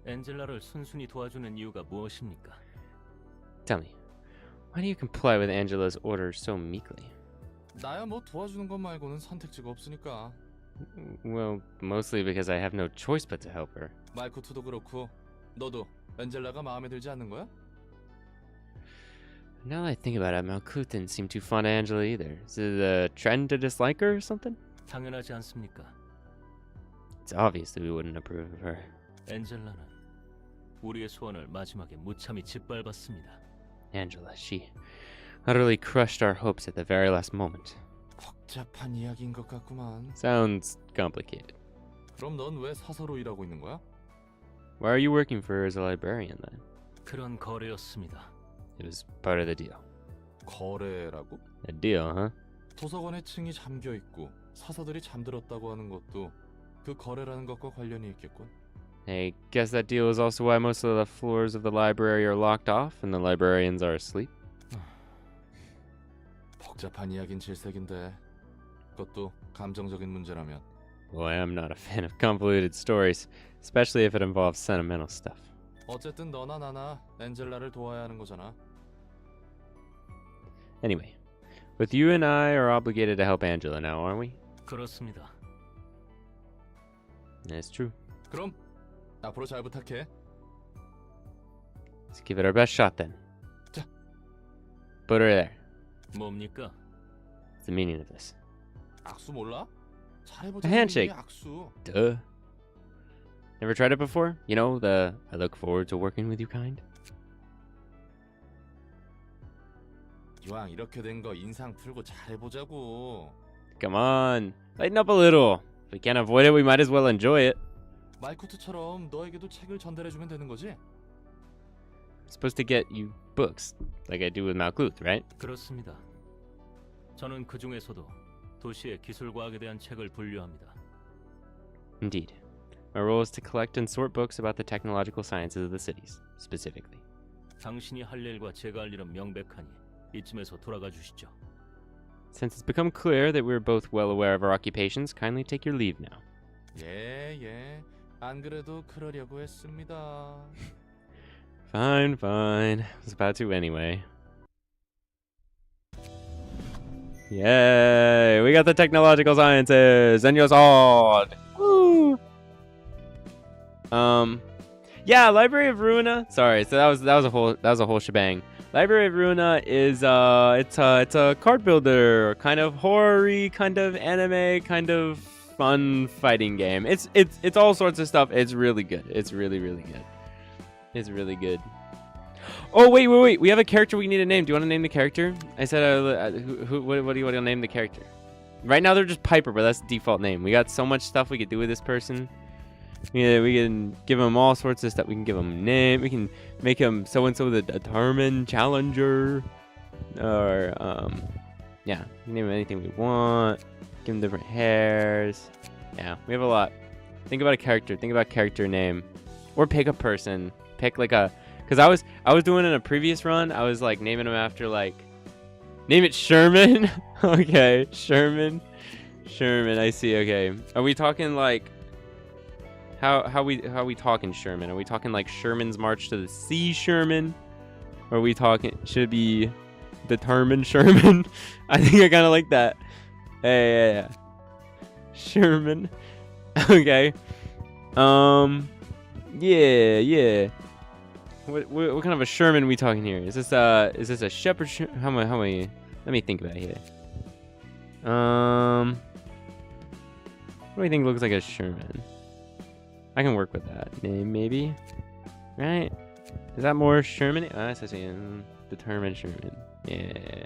엔젤라를 순순히 도와주는 이유가 무엇입니까? Tell me, why do you comply with Angela's orders so meekly? 나야 뭐 도와주는 것 말고는 선택지가 없으니까. Well, mostly because I have no choice but to help her. 마이코트도 그렇고 너도 엔젤라가 마음에 들지 않는 거야? Now that I think about it, Malkuth didn't seem too fond of Angela either. Is it a trend to dislike her or something? 당연하지 않습니까? It's obvious that we wouldn't approve of her. 엔젤라는 우리의 소원을 마지막에 무참히 짓밟았습니다. Angela, she utterly crushed our hopes at the very last moment. 복잡한 이야기인 것 같구만. Sounds complicated. 그럼 넌 왜 사서로 일하고 있는 거야? Why are you working for her as a librarian then? 그런 거래였습니다. It was part of the deal. 거래라고? A deal, huh? 도서관에 층이 잠겨 있고 사서들이 잠들었다고 하는 것도 그 거래라는 것과 관련이 있겠군. I guess that deal is also why most of the floors of the library are locked off and the librarians are asleep. 복잡한 이야긴 질색인데 그것도 감정적인 문제라면. Boy, I'm not a fan of convoluted stories, especially if it involves sentimental stuff. 어쨌든 너나 나나 엔젤라를 도와야 하는 거잖아. Anyway, both you and I are obligated to help Angela now, aren't we? 그렇습니다. That's true. 그럼 앞으로 잘 부탁해. Let's give it our best shot then. 자. Put her there. 뭡니까? What's the meaning of this? 악수 몰라? 잘해보자. A handshake. 악수. Duh. Never tried it before? You know, the I look forward to working with you kind? 이왕 이렇게 된 거 인상 풀고 잘해보자고. Come on. Lighten up a little. If we can't avoid it, we might as well enjoy it. 마이코트처럼 너에게도 책을 전달해주면 되는 거지? I'm supposed to get you books, like I do with Malkuth, right? 그렇습니다. 저는 그 중에서도 도시의 기술과학에 대한 책을 분류합니다. Indeed. My role is to collect and sort books about the technological sciences of the cities, specifically. 당신이 할 일과 제가 할 일은 명백하니 이쯤에서 돌아가 주시죠. Since it's become clear that we're both well aware of our occupations, kindly take your leave now. 예. 안 그래도 그러려고 했습니다. Fine. I was about to anyway. Yay! We got the technological sciences and your sword. Woo! Yeah, Library of Ruina. Sorry, so that was a whole shebang. Library of Ruina is it's a card builder, kind of horror-y, kind of anime, kind of fun fighting game. It's all sorts of stuff. It's really good. It's really good. It's really good. Oh wait! We have a character we need to name. Do you want to name the character? I said, what do you want to name the character? Right now they're just Piper, but that's the default name. We got so much stuff we could do with this person. Yeah, we can give him all sorts of stuff. We can give him a name. We can make him so and so the determined challenger, or yeah, we can name him anything we want. Give him different hairs. Yeah, we have a lot. Think about a character. Think about character name, or pick a person. Pick like a. Because I was doing in a previous run, I was like naming them after like Name it Sherman. Okay, Sherman. Sherman, I see. Okay. Are we talking like how we talking Sherman? Are we talking like Sherman's March to the Sea Sherman? Or are we talking should it be Determined Sherman? I think I kind of like that. Yeah. Sherman. Okay. Yeah. What kind of a Sherman are we talking here? Is this a shepherd? How many? Let me think about it here. What do you think looks like a Sherman? I can work with that name, maybe. Right? Is that more Sherman? Oh, that's actually Determined Sherman. Yeah.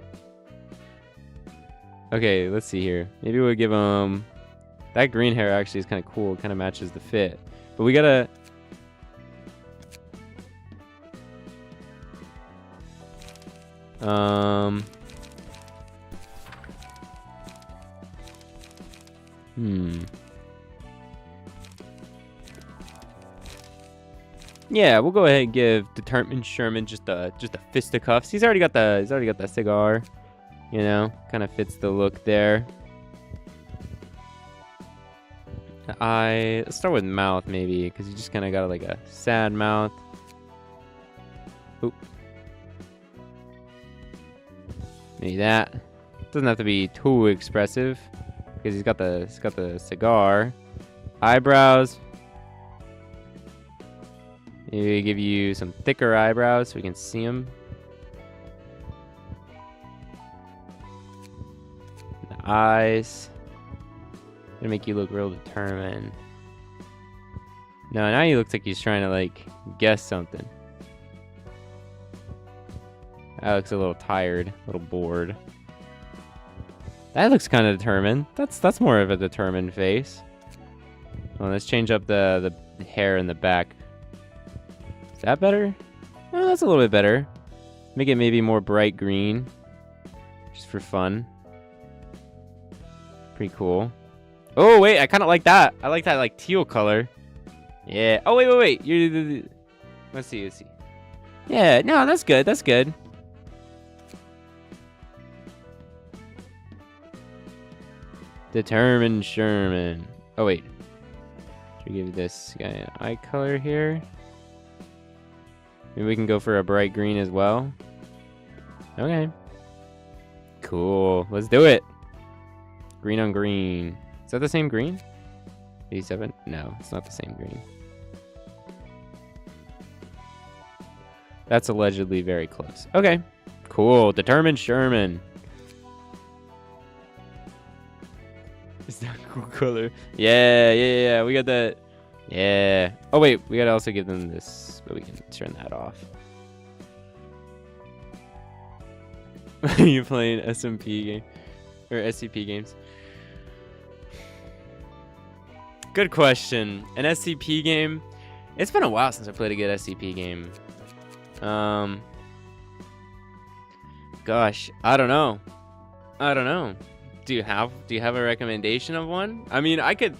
Okay, let's see here. Maybe we'll give him that green hair. Actually, is kind of cool. Kind of matches the fit. But we gotta. Yeah, we'll go ahead and give Determined Sherman just a fisticuffs. He's already got the cigar. You know, kind of fits the look there. Let's start with mouth maybe, because he just kind of got like a sad mouth. Oop. Maybe that. Doesn't have to be too expressive, because he's got the cigar. Eyebrows. Maybe give you some thicker eyebrows so we can see them. The eyes. Gonna make you look real determined. No, now he looks like he's trying to like guess something. That looks a little tired, a little bored. That looks kind of determined. That's more of a determined face. Well, let's change up the hair in the back. Is that better? Oh, that's a little bit better. Make it maybe more bright green, just for fun. Pretty cool. Oh wait, I kind of like that. I like that like teal color. Yeah. Oh wait. Let's see. Yeah. No, that's good. That's good. Determined Sherman. Oh wait. Should we give this guy an eye color here? Maybe we can go for a bright green as well. Okay. Cool. Let's do it. Green on green. Is that the same green? 87? No, it's not the same green. That's allegedly very close. Okay. Cool. Determined Sherman. Is that a cool color? Yeah. We got that. Yeah. Oh, wait. We gotta also give them this, but we can turn that off. You're playing SMP game or SCP games? Good question. An SCP game? It's been a while since I played a good SCP game. Gosh, I don't know. Do you have a recommendation of one? I mean, I don't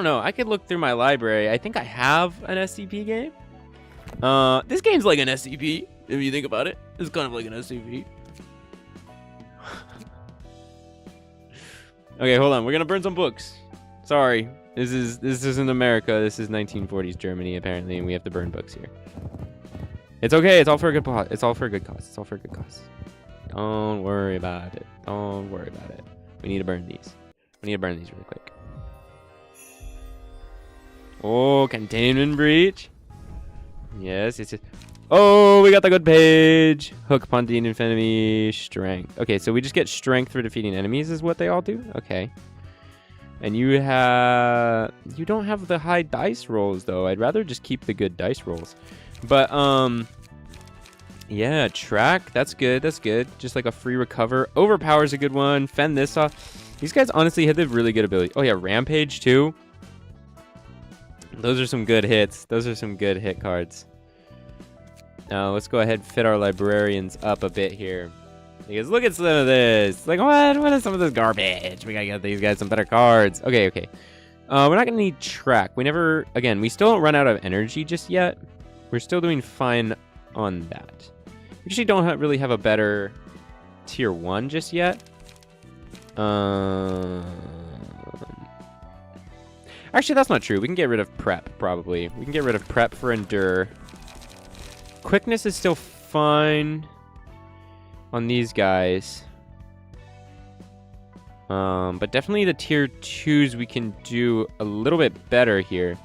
know. I could look through my library. I think I have an SCP game. This game's like an SCP, if you think about it. It's kind of like an SCP. Okay, hold on. We're gonna burn some books. Sorry. This isn't America. This is 1940s Germany, apparently, and we have to burn books here. It's okay. It's all for a good cause. It's all for a good cause. Don't worry about it. We need to burn these. Really quick. Oh, containment breach. Yes. Oh, we got the good page. Hook, punting, enemy, strength. Okay, so we just get strength for defeating enemies is what they all do? Okay. And you don't have the high dice rolls, though. I'd rather just keep the good dice rolls. But, yeah, track. That's good. Just like a free recover. Overpower's a good one. Fend this off. These guys honestly had the really good ability. Oh, yeah, rampage, too. Those are some good hits. Those are some good hit cards. Now, let's go ahead and fit our librarians up a bit here. Because look at some of this. Like, what is some of this garbage? We gotta get these guys some better cards. Okay. We're not gonna need track. We still don't run out of energy just yet. We're still doing fine on that. We actually don't really have a better tier 1 just yet. Actually, that's not true. We can get rid of prep, probably. We can get rid of prep for endure. Quickness is still fine on these guys. But definitely the tier 2s we can do a little bit better here.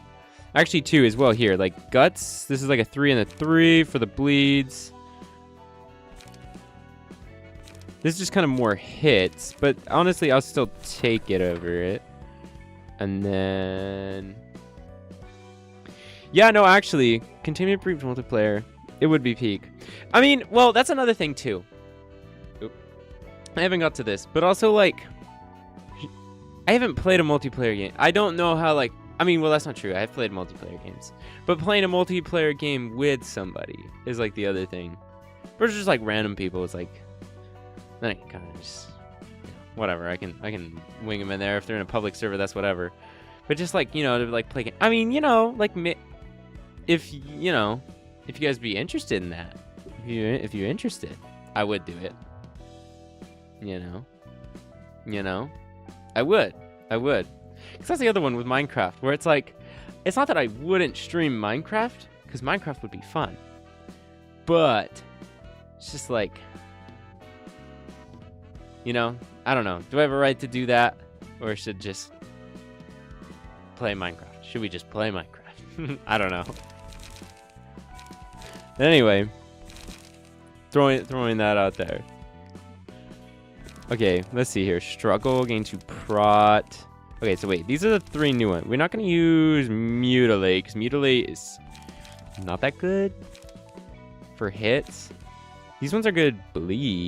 Actually, 2 as well here. Like, guts. This is like a 3 and a 3 for the bleeds. This is just kind of more hits. But honestly, I'll still take it over it. And then... yeah, no, actually, continue to improve multiplayer. It would be peak. I mean, well, that's another thing, too. Oop. I haven't got to this. But also, like... I haven't played a multiplayer game. I don't know how, like... I mean, well, that's not true. I've played multiplayer games. But playing a multiplayer game with somebody is, like, the other thing. Versus just, like, random people. It's like... then I can kind of just... whatever. I can wing them in there. If they're in a public server, that's whatever. But just, like, you know, to, like, play... I mean, you know, like... if, you know... if you guys be interested in that. If you're interested, I would do it. You know? You know? I would. Because that's the other one with Minecraft, where it's like, it's not that I wouldn't stream Minecraft, because Minecraft would be fun. But, it's just like, you know, I don't know. Do I have a right to do that? Or should just play Minecraft? Should we just play Minecraft? I don't know. Anyway, throwing that out there. Okay, let's see here. Struggle, gain to prot. Okay, so wait, these are the 3 new ones. We're not going to use Mutilate, because Mutilate is not that good for hits. These ones are good bleeds.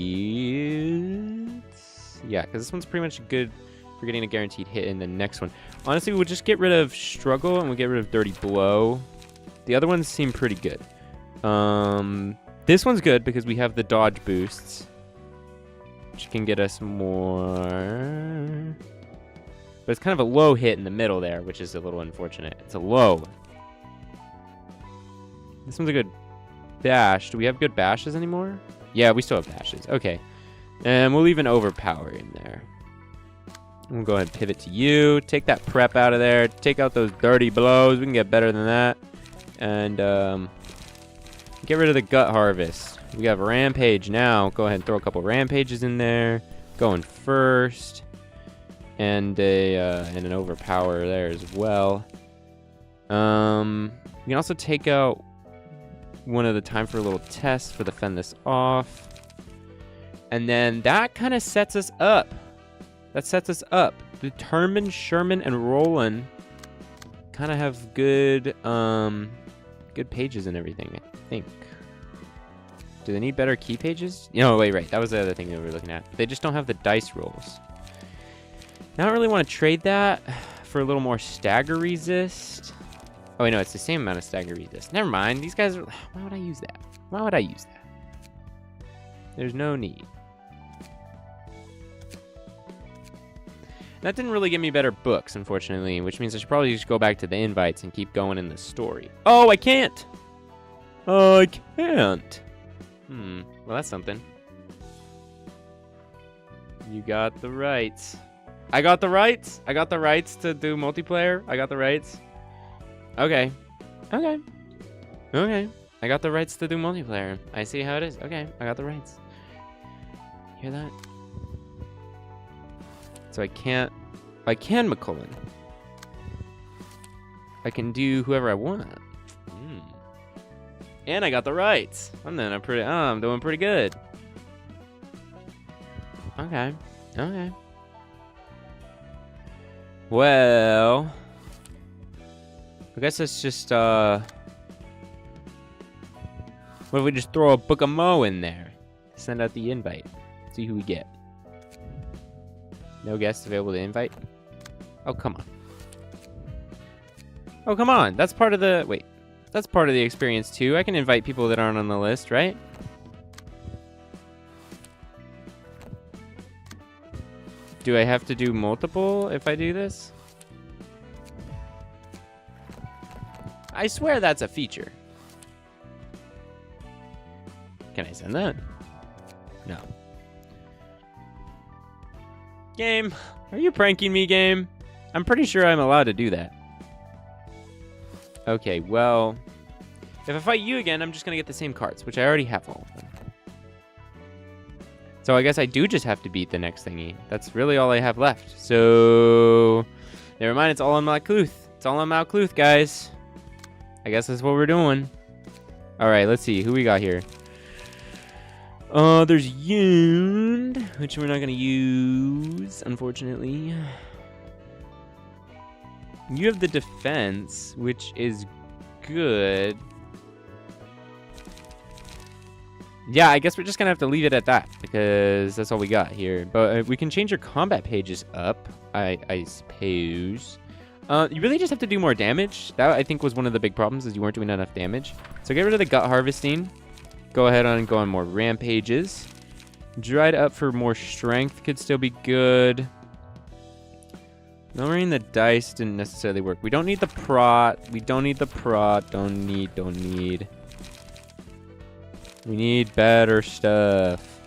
Yeah, because this one's pretty much good for getting a guaranteed hit in the next one. Honestly, we'll just get rid of Struggle, and we'll get rid of Dirty Blow. The other ones seem pretty good. This one's good, because we have the dodge boosts. Which can get us more... but it's kind of a low hit in the middle there, which is a little unfortunate. It's a low. This one's a good bash. Do we have good bashes anymore? Yeah, we still have bashes. Okay. And we'll leave an overpower in there. We'll go ahead and pivot to you. Take that prep out of there. Take out those dirty blows. We can get better than that. And get rid of the gut harvest. We have a rampage now. Go ahead and throw a couple rampages in there. Going first. And an overpower there as well. We can also take out one at a time for a little test for the fend this off. And then that kind of sets us up. That sets us up. Determined, Sherman, and Roland kind of have good good pages and everything, I think. Do they need better key pages? No, wait, right. That was the other thing that we were looking at. They just don't have the dice rolls. I don't really want to trade that for a little more stagger resist. Oh, wait, no, it's the same amount of stagger resist. Never mind. These guys are... why would I use that? Why would I use that? There's no need. That didn't really give me better books, unfortunately, which means I should probably just go back to the invites and keep going in the story. Oh, I can't! Oh, I can't! Well, that's something. You got the rights. I got the rights? I got the rights to do multiplayer? I got the rights? Okay. Okay. Okay. I got the rights to do multiplayer. I see how it is. Okay, I got the rights. Hear that? So I can McCullen. I can do whoever I want. And I got the rights. I'm doing pretty good. Okay. Okay. Well, I guess it's just what if we just throw a Book of Mo in there? Send out the invite. See who we get. No guests available to invite? Oh, come on. Oh, come on. That's part of the... wait. That's part of the experience, too. I can invite people that aren't on the list, right? Do I have to do multiple if I do this? I swear that's a feature. Can I send that? No. Game, are you pranking me, game? I'm pretty sure I'm allowed to do that. Okay, well, if I fight you again, I'm just gonna get the same cards, which I already have all of them. So I guess I do just have to beat the next thingy. That's really all I have left. So, never mind, it's all on Malkuth. It's all on Malkuth, guys. I guess that's what we're doing. Alright, let's see, who we got here? There's Yoon, which we're not gonna use, unfortunately. You have the defense, which is good. Yeah, I guess we're just gonna have to leave it at that, because that's all we got here. But we can change your combat pages up, I suppose. You really just have to do more damage. That, I think, was one of the big problems, is you weren't doing enough damage. So get rid of the gut harvesting. Go ahead and go on more rampages. Dried up for more strength could still be good. Lowering the dice didn't necessarily work. We don't need the prot. We don't need the prot. Don't need. We need better stuff.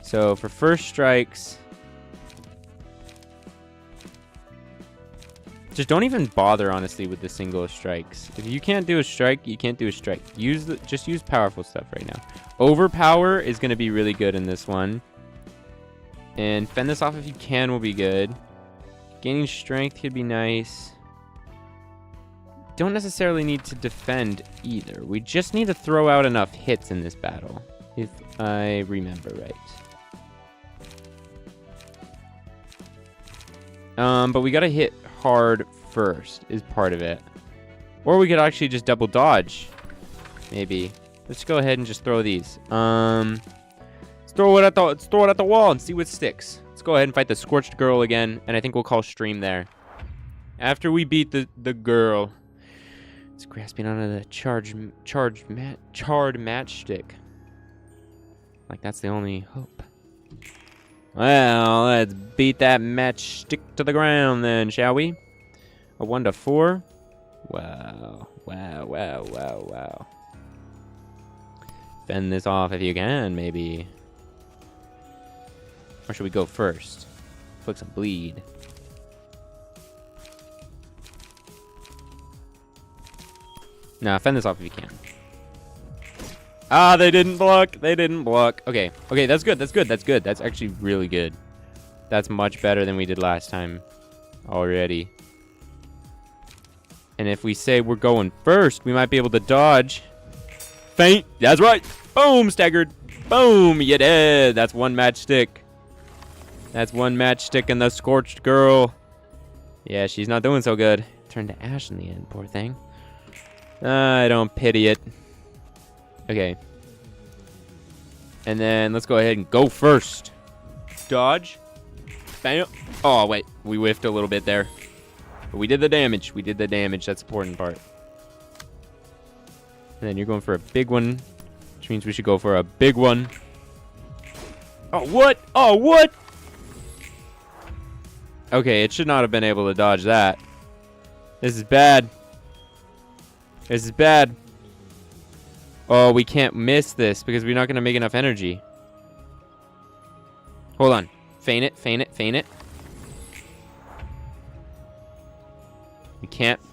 So for first strikes, just don't even bother, honestly, with the single strikes. If you can't do a strike, you can't do a strike. Just use powerful stuff right now. Overpower is going to be really good in this one. And fend this off if you can will be good. Gaining strength could be nice. Don't necessarily need to defend either. We just need to throw out enough hits in this battle, if I remember right. But we gotta hit hard first, is part of it. Or we could actually just double dodge, maybe. Let's go ahead and just throw these. Let's throw it at the wall and see what sticks. Let's go ahead and fight the Scorched Girl again, and I think we'll call stream there. After we beat the girl. It's grasping onto the charred matchstick. Like that's the only hope. Well, let's beat that matchstick to the ground then, shall we? A 1 to 4. Wow. Fend this off if you can, maybe. Or should we go first? Flick some bleed. Nah, fend this off if you can. Ah, they didn't block. Okay, that's good. That's actually really good. That's much better than we did last time already. And if we say we're going first, we might be able to dodge. Feint. That's right. Boom, staggered. Boom, you dead. That's one matchstick. That's one matchstick and the Scorched Girl. Yeah, she's not doing so good. Turned to ash in the end, poor thing. I don't pity it. Okay. And then let's go ahead and go first. Dodge. Bam. Oh, wait. We whiffed a little bit there. But we did the damage. That's the important part. And then you're going for a big one, which means we should go for a big one. Oh, what? Okay, it should not have been able to dodge that. This is bad. Oh, we can't miss this because we're not going to make enough energy. Hold on. Feint it.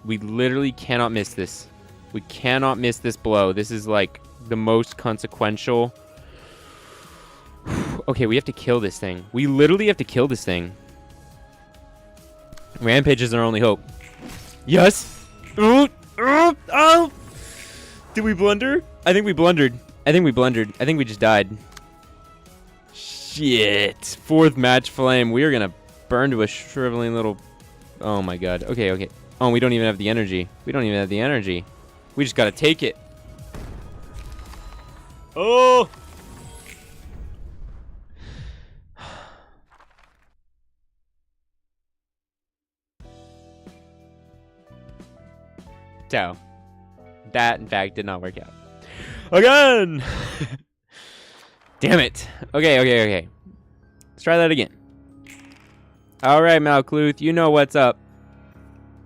We literally cannot miss this. We cannot miss this blow. This is like the most consequential. Okay, we have to kill this thing. We literally have to kill this thing. Rampage is our only hope. Yes. Oh. Did we blunder? I think we blundered. I think we just died. Shit. Fourth match flame. We are going to burn to a shriveling little... Oh my god. Okay. Oh, we don't even have the energy. We just got to take it. Oh! So, that in fact did not work out. Again! Damn it. Okay. Let's try that again. Alright, Malkuth, you know what's up.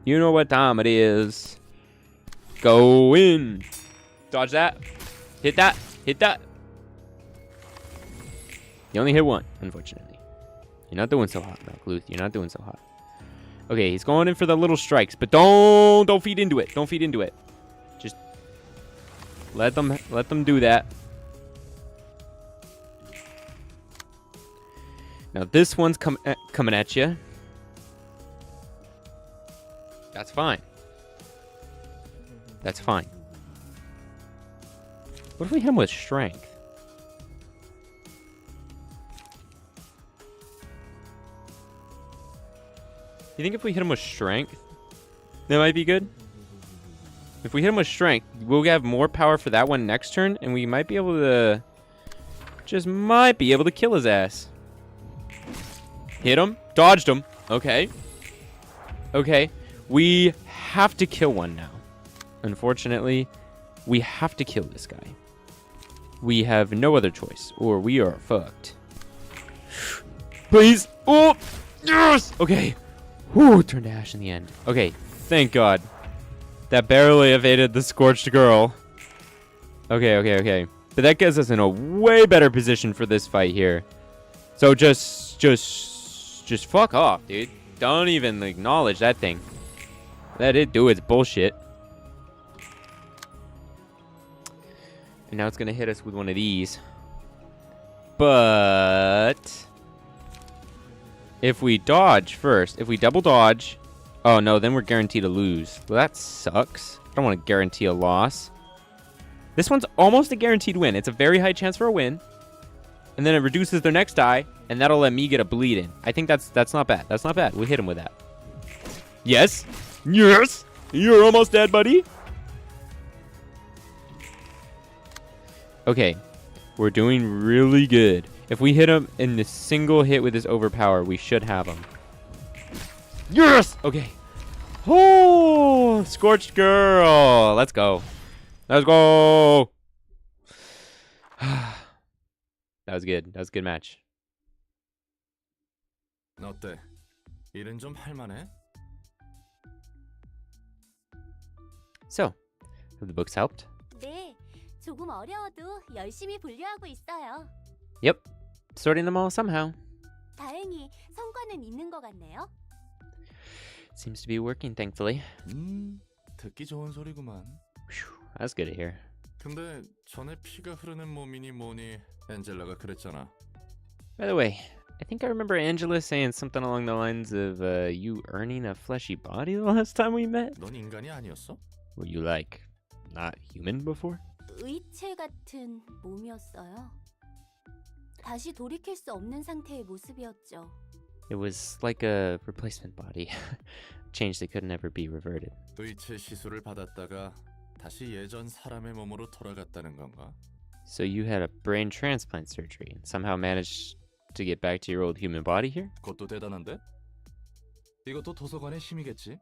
You know what time it is. Go in. Dodge that. Hit that. Hit that. You only hit one, unfortunately. You're not doing so hot, Luth. You're not doing so hot. Okay, he's going in for the little strikes, but don't feed into it. Don't feed into it. Just let them do that. Now this one's coming at you. That's fine. That's fine. What if we hit him with strength? You think if we hit him with strength, that might be good? If we hit him with strength, we'll have more power for that one next turn, and we might be able to... Just might be able to kill his ass. Hit him. Dodged him. Okay. Okay. We have to kill one now. Unfortunately, we have to kill this guy. We have no other choice, or we are fucked. Please. Oh! Yes! Okay. Whew, turned to ash in the end. Okay, thank God. That barely evaded the scorched girl. Okay. But that gets us in a way better position for this fight here. So just fuck off, dude. Don't even acknowledge that thing. Let it do its bullshit. And now it's gonna hit us with one of these. But if we dodge first, if we double dodge, oh no, then we're guaranteed to lose. Well, that sucks. I don't want to guarantee a loss. This one's almost a guaranteed win. It's a very high chance for a win. And then it reduces their next die, and that'll let me get a bleed in. I think that's not bad. That's not bad. We hit him with that. Yes. Yes. You're almost dead, buddy. Okay. We're doing really good. If we hit him in a single hit with his overpower, we should have him. Yes! Okay. Oh, scorched girl. Let's go. Let's go. That was good. That was a good match. 어때? 일은 좀 할만해? So, have the books helped? 네, 조금 어려워도 열심히 분류하고 있어요. Yep. Sorting them all somehow. 다행히 성과는 있는 것 같네요. Seems to be working, thankfully. 듣기 좋은 소리구만. Whew, that's good to hear. 근데 전에 피가 흐르는 몸이니 뭐니 엔젤라가 그랬잖아. By the way, I think I remember Angela saying something along the lines of you earning a fleshy body the last time we met? 넌 인간이 아니었어? Were you like not human before? 의체 같은 몸이었어요. 다시 돌이킬 수 없는 상태의 모습이었죠. It was like a replacement body. Change that could never be reverted. 의체 시술을 받았다가 다시 예전 사람의 몸으로 돌아갔다는 건가? So you had a brain transplant surgery and somehow managed to get back to your old human body here? 그것도 대단한데? 이것도 도서관의 힘이겠지?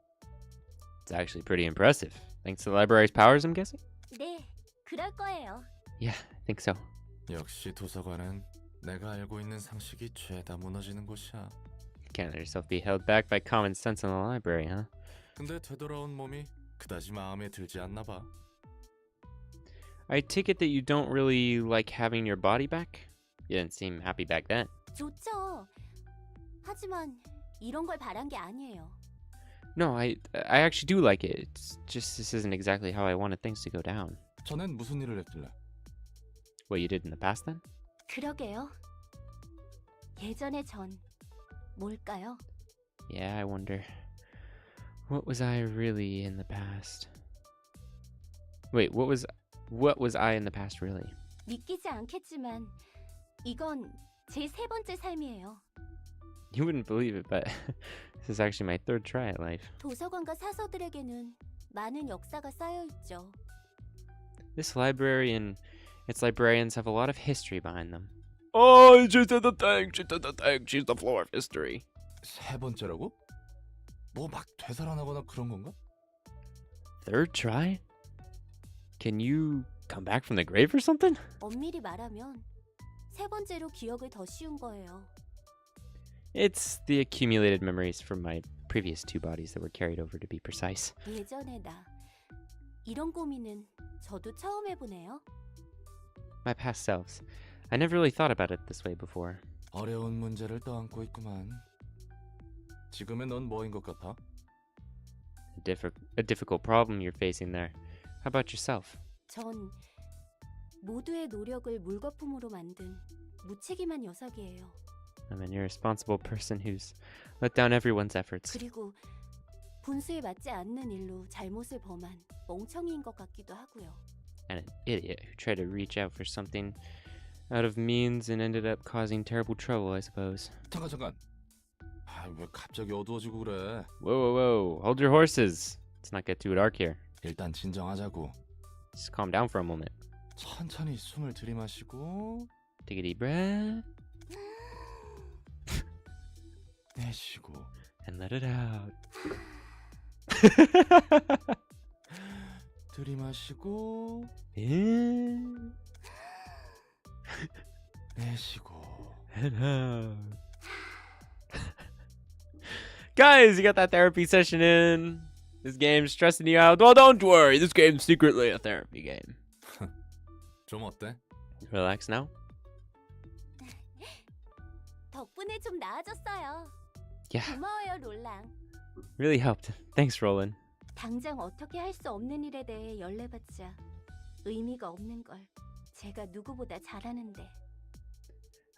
It's actually pretty impressive. Thanks to the library's powers, I'm guessing? 네, 그럴 거예요. Yeah, I think so. 역시 도서관은 내가 알고 있는 상식이 죄다 무너지는 곳이야. You can't let yourself be held back by common sense in the library, huh? 근데 되돌아온 몸이 그다지 마음에 들지 않나 봐. I take it that you don't really like having your body back? You didn't seem happy back then. 좋죠. 하지만 이런 걸 바란 게 아니에요. No, I actually do like it. It's just this isn't exactly how I wanted things to go down. 전엔 무슨 일을 했길래? What you did in the past then? 그러게요. 예전의 전 뭘까요? Yeah, I wonder. What was I really in the past? Wait, what was I in the past really? 믿기지 않겠지만 이건 제 세 번째 삶이에요. You wouldn't believe it, but this is actually my third try at life. 도서관과 사서들에게는 많은 역사가 쌓여 있죠. This library and its librarians have a lot of history behind them. Oh, she did the thing. She did the thing. She's the floor of history. 세 번째라고? 뭐 막 되살아나거나 그런 건가? Third try? Can you come back from the grave or something? 엄밀히 말하면 세 번째로 기억을 더 씌운 거예요. It's the accumulated memories from my previous two bodies that were carried over, to be precise. 예전의 나. 이런 고민은 저도 처음 해보네요. My past selves. I never really thought about it this way before. 어려운 문제를 떠안고 있구만. 지금의 넌 뭐인 것 같아? A difficult problem you're facing there. How about yourself? 전 모두의 노력을 물거품으로 만든 무책임한 녀석이에요. I'm an irresponsible person who's let down everyone's efforts. 그리고 분수에 맞지 않는 일로 잘못을 범한 멍청이인 것 같기도 하고요. And an idiot who tried to reach out for something out of means and ended up causing terrible trouble, I suppose. 잠깐. 왜 갑자기 어두워지고 그래? Whoa. Hold your horses. Let's not get too dark here. 일단 진정하자고. Just calm down for a moment. 천천히 숨을 들이마시고 Take a deep breath. 내쉬고 And let it out. 들이마시고 In. 내쉬고 And out. Guys, you got that therapy session in. This game's stressing you out. Well, don't worry. This game's secretly a therapy game. 좀 어때? Relax now. 덕분에 좀 나아졌어요. Yeah, 고마워요, 롤랑. really helped. Thanks, Roland. 당장 어떻게 할 수 없는 일에 대해 연례받자 의미가 없는 걸 제가 누구보다 잘하는데.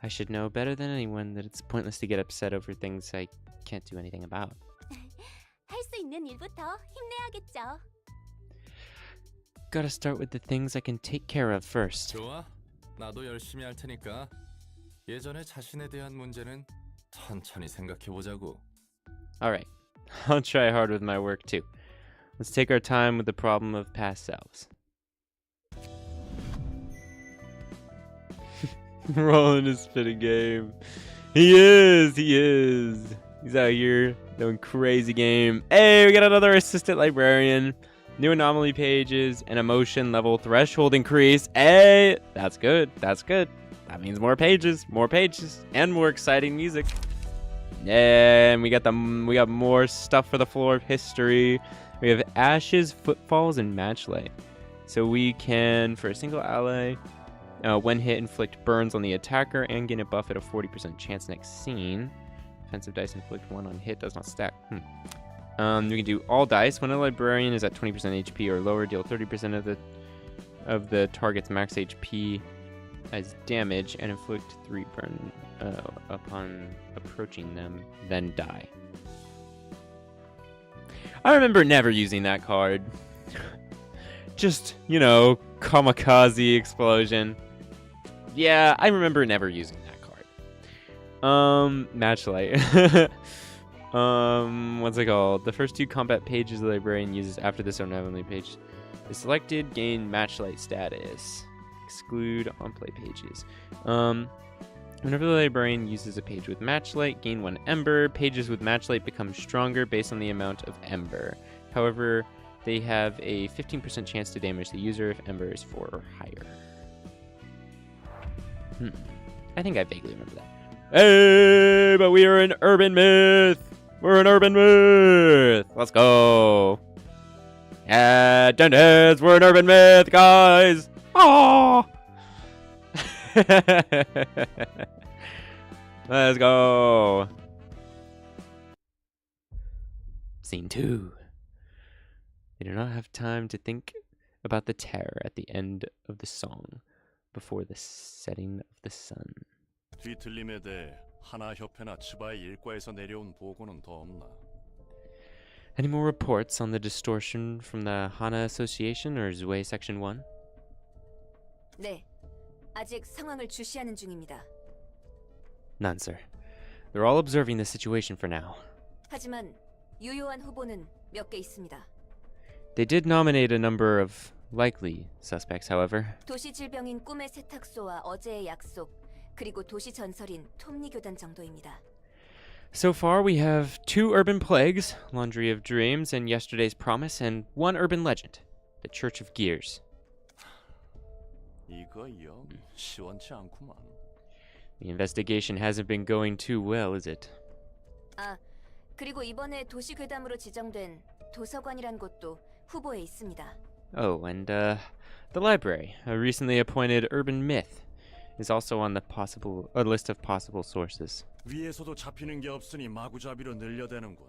I should know better than anyone that it's pointless to get upset over things I can't do anything about. 할 수 있는 일부터 힘내야겠죠. Gotta start with the things I can take care of first. 좋아. 나도 열심히 할 테니까 예전에 자신에 대한 문제는 천천히 생각해 보자고. Alright, I'll try hard with my work too. Let's take our time with the problem of past selves. Roland is spitting game. He is. He's out here doing crazy game. Hey, we got another assistant librarian. New anomaly pages and emotion level threshold increase. Hey, that's good. That means more pages, and more exciting music. And we got more stuff for the floor of history. We have ashes, footfalls, and matchlight. So we can, for a single ally, when hit, inflict burns on the attacker and gain a buff at a 40% chance next scene. Offensive dice inflict 1 on hit, does not stack. We can do all dice. When a librarian is at 20% HP or lower, deal 30% of the target's max HP as damage and inflict 3 burn upon approaching them, then die. I remember never using that card. Just, kamikaze explosion. Yeah, I remember never using that card. Matchlight. What's it called? The first 2 combat pages the librarian uses after this anomaly page is selected, gain matchlight status. Exclude on play pages. Whenever the librarian uses a page with matchlight, gain 1 ember. Pages with matchlight become stronger based on the amount of ember. However, they have a 15% chance to damage the user if ember is 4 or higher. I think I vaguely remember that. Hey, but we are an urban myth. We're an urban myth. Let's go. Yeah, Dundeads, we're an urban myth, guys. Oh. Let's go. Scene 2. They do not have time to think about the terror at the end of the song before the setting of the sun. 뒤틀림에 대해 하나협회나 치바의 일과에서 내려온 보고는 더 없나? Any more reports on the distortion from the Hana Association or Zue Section 1? 네, 아직 상황을 주시하는 중입니다. None, sir. They're all observing the situation for now. 하지만 유효한 후보는 몇 개 있습니다. They did nominate a number of likely suspects, however. 도시 질병인 꿈의 세탁소와 어제의 약속, 그리고 도시 전설인 톱니 교단 정도입니다. So far, we have 2 urban plagues, Laundry of Dreams and Yesterday's Promise, and 1 urban legend, the Church of Gears. 이거 영 시원치 않구만. The investigation hasn't been going too well, is it? 아, 그리고 이번에 도시 괴담으로 지정된 도서관이란 곳도 후보에 있습니다. Oh, and the library, a recently appointed urban myth, is also on the list of possible sources. 위에서도 잡히는 게 없으니 마구잡이로 늘려대는군.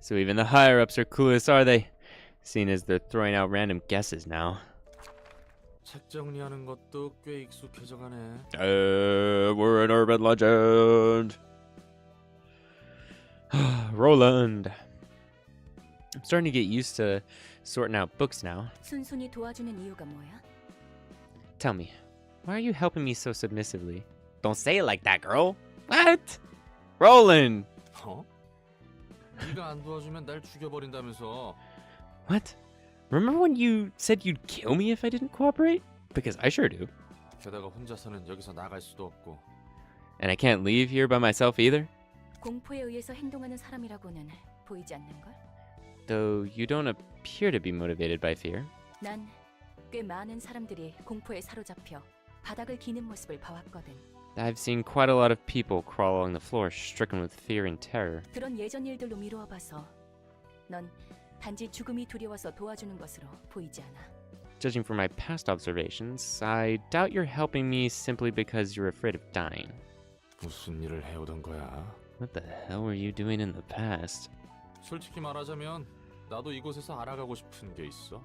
So even the higher ups are clueless, are they? Seeing as they're throwing out random guesses now. 책 정리하는 것도 꽤 익숙해져가네. We're an urban legend. Roland. I'm starting to get used to sorting out books now. 순순히 도와주는 이유가 뭐야? Tell me, why are you helping me so submissively? Don't say it like that, girl. What? Roland. 어? 네가 안 도와주면 날 죽여버린다면서. What? Remember when you said you'd kill me if I didn't cooperate? Because I sure do. 게다가 혼자서는 여기서 나갈 수도 없고. And I can't leave here by myself either? 공포에 의해서 행동하는 사람이라고는 보이지 않는 걸? Though you don't appear to be motivated by fear. 난 꽤 많은 사람들이 공포에 사로잡혀 바닥을 기는 모습을 봐왔거든. I've seen quite a lot of people crawl along the floor stricken with fear and terror. 그런 예전 일들로 미루어 봐서 넌 단지 죽음이 두려워서 도와주는 것으로 보이지 않아. Judging from my past observations, I doubt you're helping me simply because you're afraid of dying. 무슨 일을 해오던 거야? What the hell were you doing in the past? 솔직히 말하자면 나도 이곳에서 알아가고 싶은 게 있어.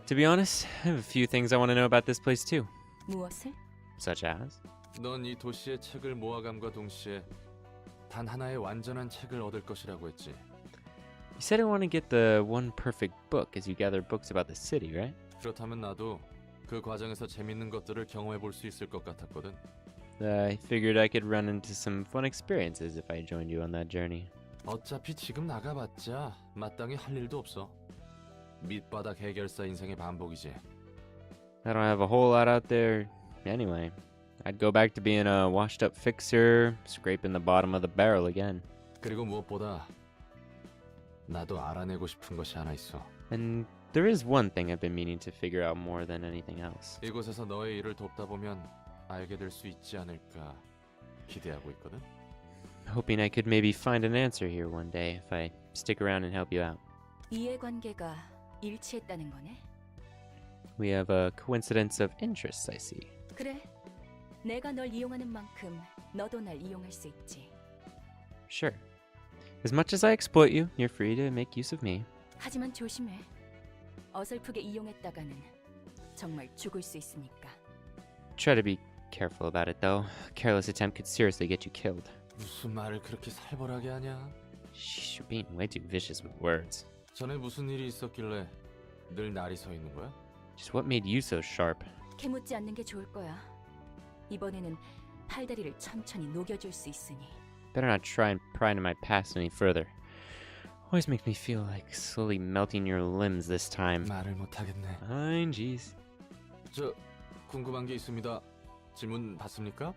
To be honest, I have a few things I want to know about this place too. 무엇을? Such as? 넌 이 도시의 책을 모아감과 동시에 단 하나의 완전한 책을 얻을 것이라고 했지. You said I want to get the one perfect book as you gather books about the city, right? 그렇다면 나도 그 과정에서 재밌는 것들을 경험해 볼 수 있을 것 같았거든. I figured I could run into some fun experiences if I joined you on that journey. 어차피 지금 나가봤자 마땅히 할 일도 없어. 밑바닥 해결사 인생의 반복이지. I don't have a whole lot out there anyway. I'd go back to being a washed-up fixer, scraping the bottom of the barrel again. 그리고 무엇보다 나도 알아내고 싶은 것이 하나 있어. And there is one thing I've been meaning to figure out more than anything else. 이곳에서 너의 일을 돕다 보면 알게 될 수 있지 않을까 기대하고 있거든. Hoping I could maybe find an answer here one day if I stick around and help you out. 이해관계가 일치했다는 거네. We have a coincidence of interests, I see. 그래. 내가 널 이용하는 만큼 너도 날 이용할 수 있지. Sure. As much as I exploit you, you're free to make use of me. 하지만 조심해. 어설프게 이용했다가는 정말 죽을 수 있으니까. Try to be careful about it, though. A careless attempt could seriously get you killed. 무슨 말을 그렇게 살벌하게 하냐? Sheesh, you're being way too vicious with words. 전에 무슨 일이 있었길래 늘 날이 서 있는 거야? Just what made you so sharp? 캐묻지 않는 게 좋을 거야. 이번에는 팔다리를 천천히 녹여줄 수 있으니. Better not try and pry into my past any further. Always makes me feel like slowly melting your limbs this time. 말을 못 하겠네. Fine, jeez. 저 궁금한 게 있습니다. 질문 받습니까?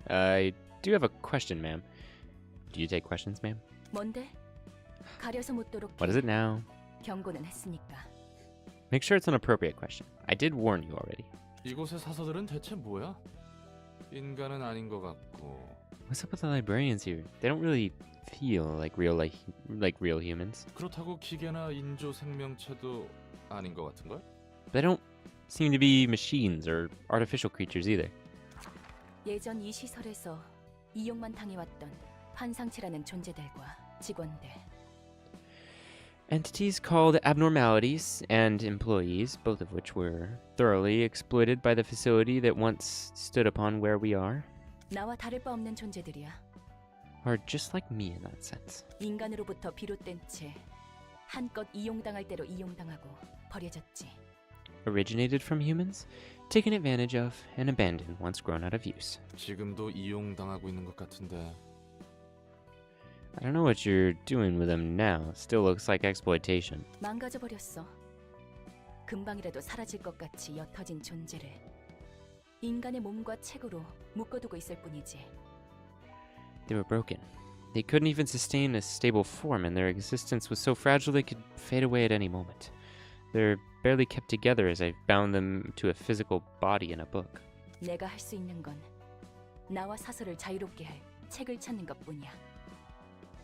I do have a question, ma'am. Do you take questions, ma'am? 뭔데? 가려서 묻도록. What is it now? 경고는 했으니까. Make sure it's an appropriate question. I did warn you already. 이곳의 사서들은 대체 뭐야? 인간은 아닌 것 같고. What's up with the librarians here? They don't really feel like real humans. 그렇다고 기계나 인조 생명체도 아닌 것 같은 걸? They don't seem to be machines or artificial creatures either. 예전 이 시설에서 이용만 당해왔던 환상체라는 존재들과 직원들. Entities called abnormalities and employees, both of which were thoroughly exploited by the facility that once stood upon where we are, 나와 다를 바 없는 존재들이야. are just like me in that sense. 인간으로부터 비롯된 채 한껏 이용당할 대로 이용당하고 버려졌지. Originated from humans, taken advantage of, and abandoned once grown out of use. 지금도 이용당하고 있는 것 같은데. I don't know what you're doing with them now. Still looks like exploitation. 망가져버렸어. 금방이라도 사라질 것 같이 옅어진 존재를 인간의 몸과 책으로 묶어두고 있을 뿐이지. They were broken. They couldn't even sustain a stable form, and their existence was so fragile they could fade away at any moment. They're barely kept together as I've bound them to a physical body in a book. 내가 할 수 있는 건 나와 사설을 자유롭게 할 책을 찾는 것뿐이야.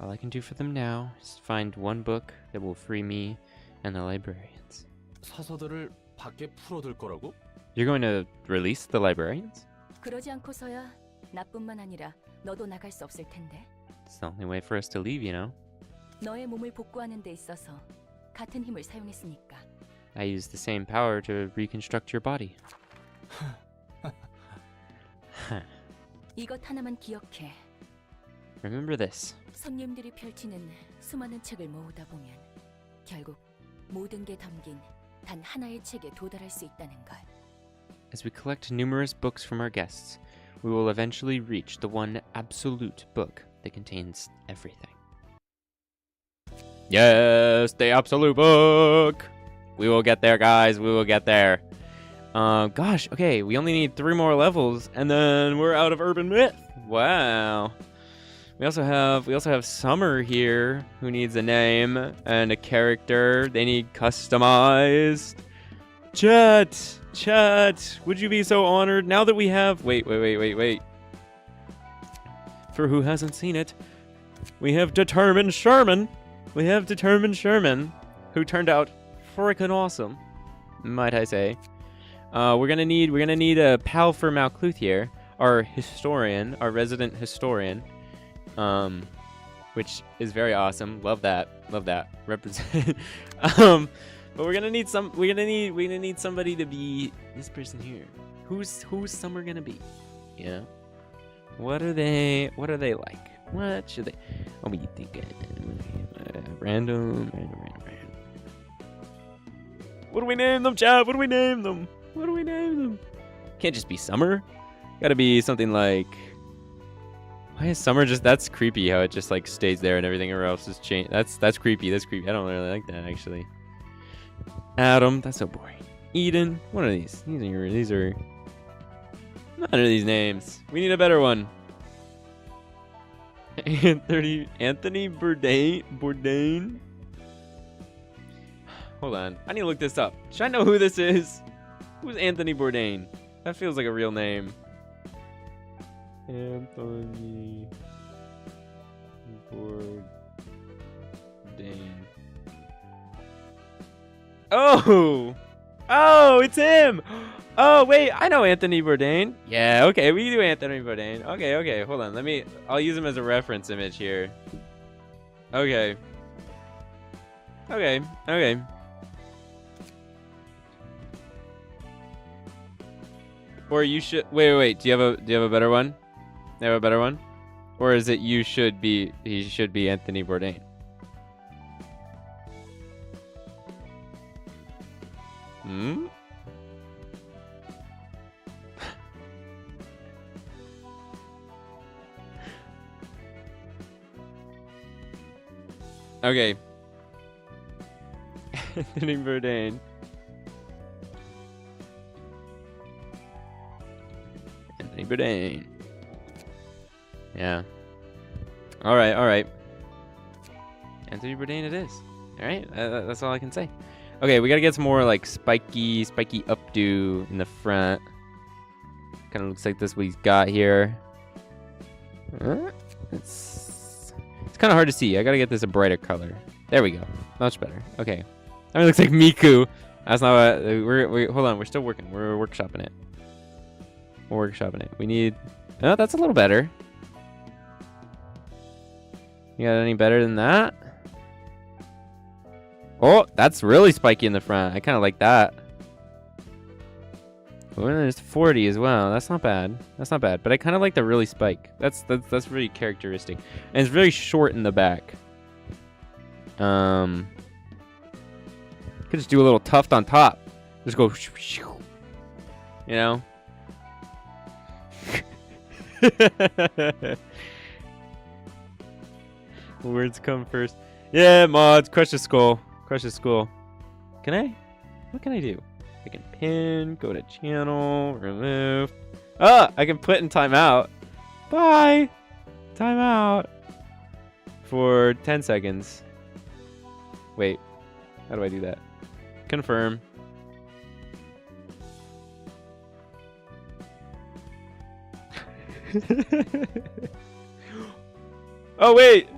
All I can do for them now is find one book that will free me and the librarians. 사서들을 밖에 풀어둘 거라고? You're going to release the librarians? 그러지 않고서야 나뿐만 아니라 너도 나갈 수 없을 텐데. It's the only way for us to leave, you know. 너의 몸을 복구하는 데 있어서 같은 힘을 사용했으니까. I used the same power to reconstruct your body. 이것 하나만 기억해. Remember this. 손님들이 펼치는 수많은 책을 모으다 보면 결국 모든 게 담긴 단 하나의 책에 도달할 수 있다는 걸. As we collect numerous books from our guests, we will eventually reach the one absolute book that contains everything. Yes, the absolute book! We will get there, guys. We will get there. Gosh, okay, we only need 3 more levels, and then we're out of urban myth. Wow. We also have Summer here, who needs a name and a character. They need customized. Chat, would you be so honored now that we have... Wait. For who hasn't seen it, we have Determined Sherman. Who turned out frickin' awesome, might I say. We're gonna need a pal for Malcluth here, our historian, our resident historian, which is very awesome. Love that. Represent. But we're gonna need somebody to be this person here. Who's Summer gonna be? Yeah. What are they like? What should they? What are you thinking? Random. What do we name them, chat? What do we name them? Can't just be Summer. Gotta be something like... Why is Summer just... That's creepy how it just like stays there and everything else is changed. That's creepy. I don't really like that, actually. Adam, that's so boring. Eden, what are these? These are... None of these names. We need a better one. Anthony Bourdain? Hold on. I need to look this up. Should I know who this is? Who's Anthony Bourdain? That feels like a real name. Anthony Bourdain. Oh, it's him. Oh, wait, I know Anthony Bourdain. Yeah, okay, we do Anthony Bourdain. Okay, hold on. I'll use him as a reference image here. Okay. Or you should wait. Do you have a better one? You have a better one? Or is it he should be Anthony Bourdain? Okay. Anthony Bourdain. Yeah. All right. Anthony Bourdain it is. All right. That's all I can say. Okay, we gotta get some more like spiky updo in the front. Kind of looks like this what he's got here. It's kind of hard to see. I gotta get this a brighter color. There we go. Much better. Okay. That looks like Miku. That's not what hold on. We're still working. We're workshopping it. We need... Oh, that's a little better. You got any better than that? Oh, that's really spiky in the front. I kind of like that. Oh, and there's 40 as well. That's not bad. But I kind of like the really spike. That's really characteristic. And it's very short in the back. Could just do a little tuft on top. Just go... You know? Words come first. Yeah, mods. Crush the skull. Can I? What can I do? I can pin, go to channel, remove. Ah, I can put in timeout. Bye. Timeout. For 10 seconds. Wait. How do I do that? Confirm. Oh, wait.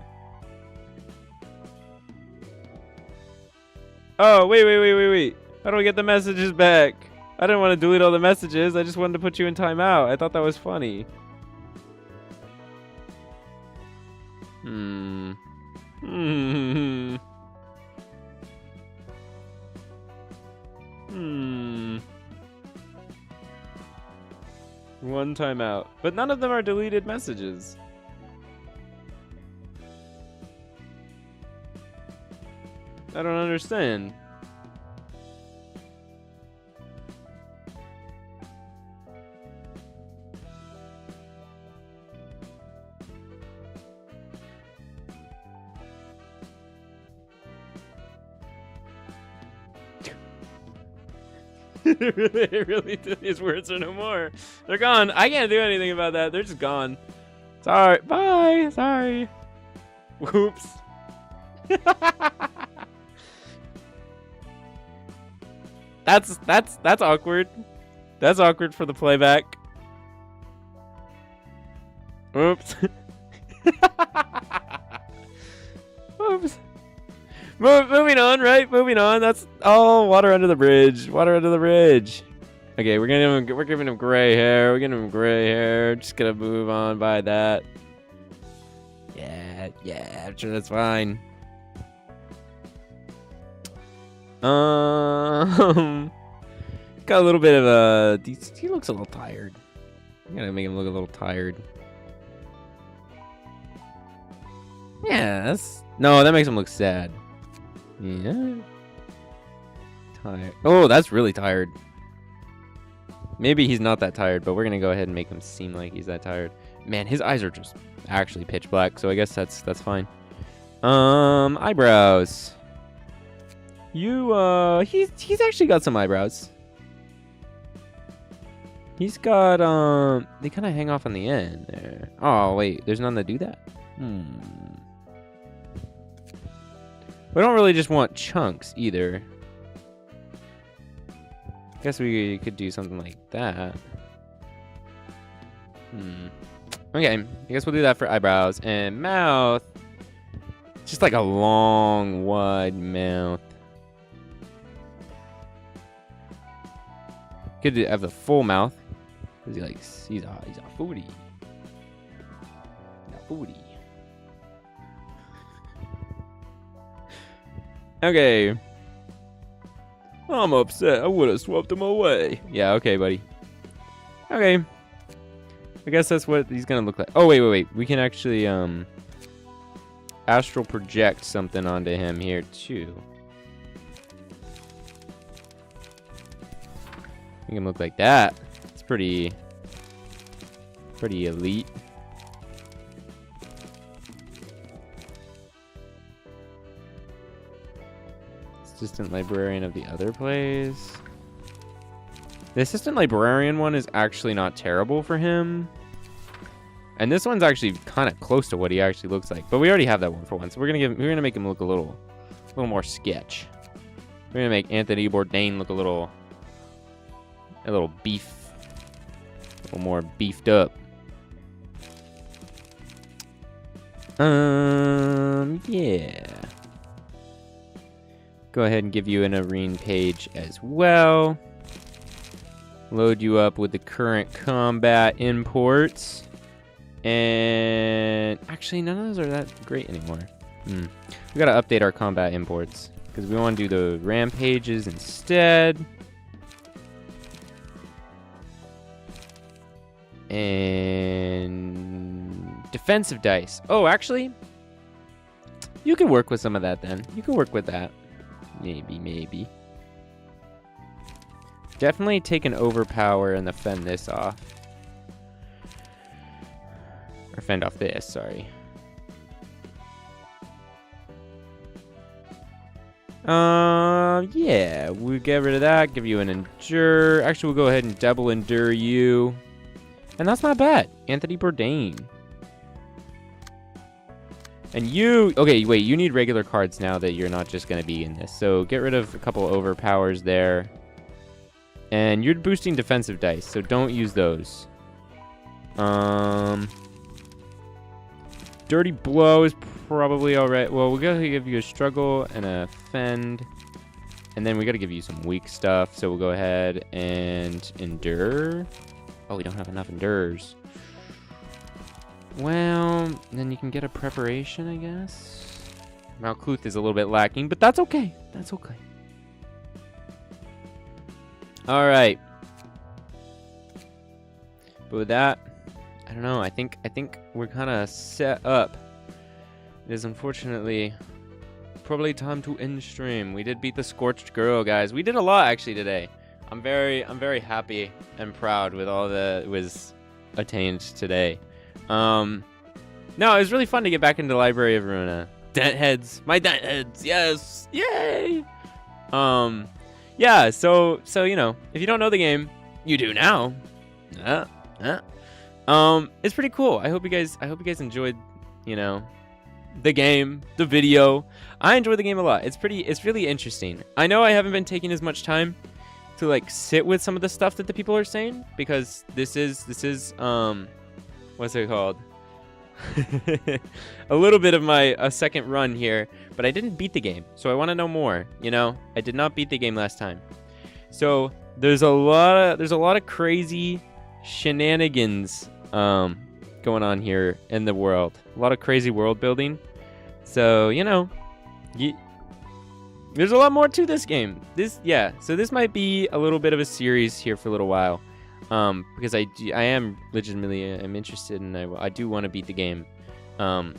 Oh, wait. How do I get the messages back? I didn't want to delete all the messages. I just wanted to put you in timeout. I thought that was funny. Hmm. One timeout. But none of them are deleted messages. I don't understand. really, his words are no more. They're gone. I can't do anything about that. They're just gone. Sorry. Bye. Sorry. Whoops. That's awkward. That's awkward for the playback. Oops. Oops. Moving on, right? Moving on. That's water under the bridge. Water under the bridge. Okay, we're giving him gray hair. We're giving him gray hair. Just gonna move on by that. Yeah, I'm sure that's fine. Got a little bit of a. He looks a little tired. I'm gonna make him look a little tired. Yeah, that makes him look sad. Yeah. Tired. Oh, that's really tired. Maybe he's not that tired, but we're gonna go ahead and make him seem like he's that tired. Man, his eyes are just actually pitch black, so I guess that's fine. Eyebrows. He's actually got some eyebrows. He's got they kind of hang off on the end there. Oh wait, there's none that do that. We don't really just want chunks either. Guess we could do something like that. Okay, I guess we'll do that for eyebrows. And mouth. Just like a long, wide mouth. Could have the full mouth. Because he's a foodie. A foodie. Okay. I'm upset. I would have swapped him away. Yeah, okay, buddy. Okay. I guess that's what he's gonna look like. Oh, wait. We can actually, astral project something onto him here, too. Make him look like that. It's pretty elite. Assistant librarian of the other place. The assistant librarian one is actually not terrible for him. And this one's actually kind of close to what he actually looks like. But we already have that one for one. So we're gonna make him look a little more sketch. We're gonna make Anthony Bourdain look a little more beefed up. Yeah. Go ahead and give you an arena page as well. Load you up with the current combat imports. And actually, none of those are that great anymore. We gotta update our combat imports because we want to do the rampages instead. And defensive dice. Oh, actually, you can work with some of that then. You can work with that. Maybe. Definitely take an overpower and then fend this off. Or fend off this, sorry. Yeah, we'll get rid of that, give you an endure. Actually, we'll go ahead and double endure you. And that's not bad. Anthony Bourdain. And you... Okay, wait. You need regular cards now that you're not just going to be in this. So get rid of a couple overpowers there. And you're boosting defensive dice, so don't use those. Dirty Blow is probably alright. Well, we'll go ahead and give you a struggle and a fend. And then we got to give you some weak stuff. So we'll go ahead and endure. Oh, we don't have enough endures. Well, then you can get a preparation, I guess. Malkuth is a little bit lacking, but that's okay. That's okay. All right. But with that, I don't know. I think we're kind of set up. It is unfortunately probably time to end stream. We did beat the Scorched Girl, guys. We did a lot actually today. I'm very happy and proud with all that was attained today. No, it was really fun to get back into the Library of Ruina. Dent heads, my dent heads, yes, yay! Yeah. So you know, if you don't know the game, you do now. It's pretty cool. I hope you guys enjoyed, you know, the game, the video. I enjoy the game a lot. It's really interesting. I know I haven't been taking as much time to like sit with some of the stuff that the people are saying, because this is what's it called? A little bit of a second run here, but I didn't beat the game, so I want to know more. You know, I did not beat the game last time, so there's a lot of crazy shenanigans going on here in the world. A lot of crazy world building. So you know, there's a lot more to this game. So this might be a little bit of a series here for a little while. Because I am legitimately I'm interested, and I do want to beat the game, but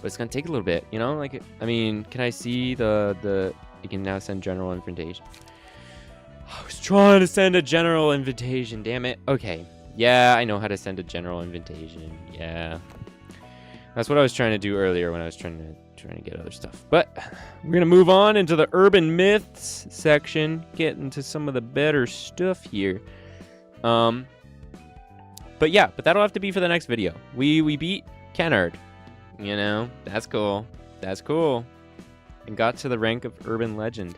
it's gonna take a little bit, you know. Like, I mean, can I see the you can now send general invitation? I was trying to send a general invitation, damn it. Okay, yeah, I know how to send a general invitation. Yeah, that's what I was trying to do earlier when I was trying to get other stuff. But we're gonna move on into the urban myths section, get into some of the better stuff here. But yeah, that'll have to be for the next video. We beat Kennard, you know, that's cool, and got to the rank of urban legend,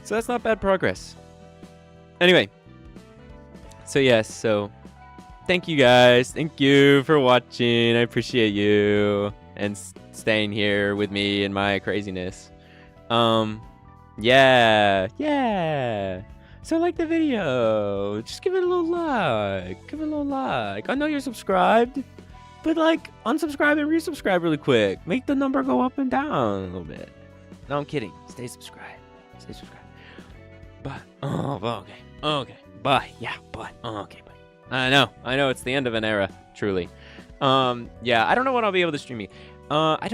so that's not bad progress. Anyway, so yes, so thank you guys, thank you for watching. I appreciate you and staying here with me and my craziness. Yeah. So like the video, just give it a little like. I know you're subscribed, but like unsubscribe and resubscribe really quick. Make the number go up and down a little bit. No, I'm kidding. Stay subscribed. But okay. Bye. Yeah, bye. Okay, bye. I know it's the end of an era, truly. Yeah, I don't know when I'll be able to stream. Will I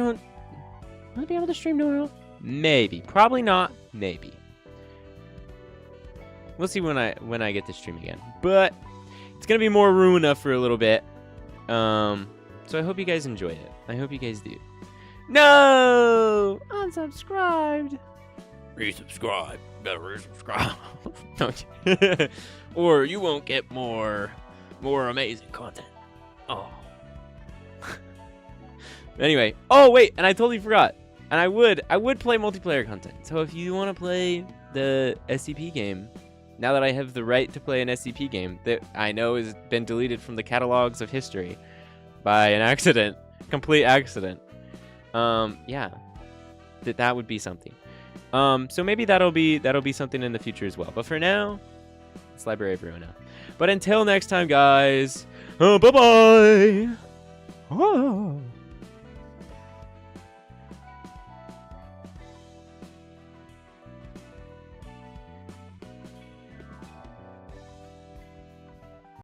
be able to stream tomorrow? Maybe. Probably not. Maybe. We'll see when I get to stream again. But it's gonna be more Ruina for a little bit. So I hope you guys enjoyed it. I hope you guys do. No! Unsubscribed. Resubscribe. Better resubscribe. Or you won't get more amazing content. Oh. Anyway. Oh wait, and I totally forgot. And I would play multiplayer content. So if you want to play the SCP game, now that I have the right to play an SCP game that I know has been deleted from the catalogs of history by an accident, complete accident. Yeah, that would be something. So maybe that'll be something in the future as well. But for now, it's Library of Ruina. But until next time, guys, bye bye. Oh.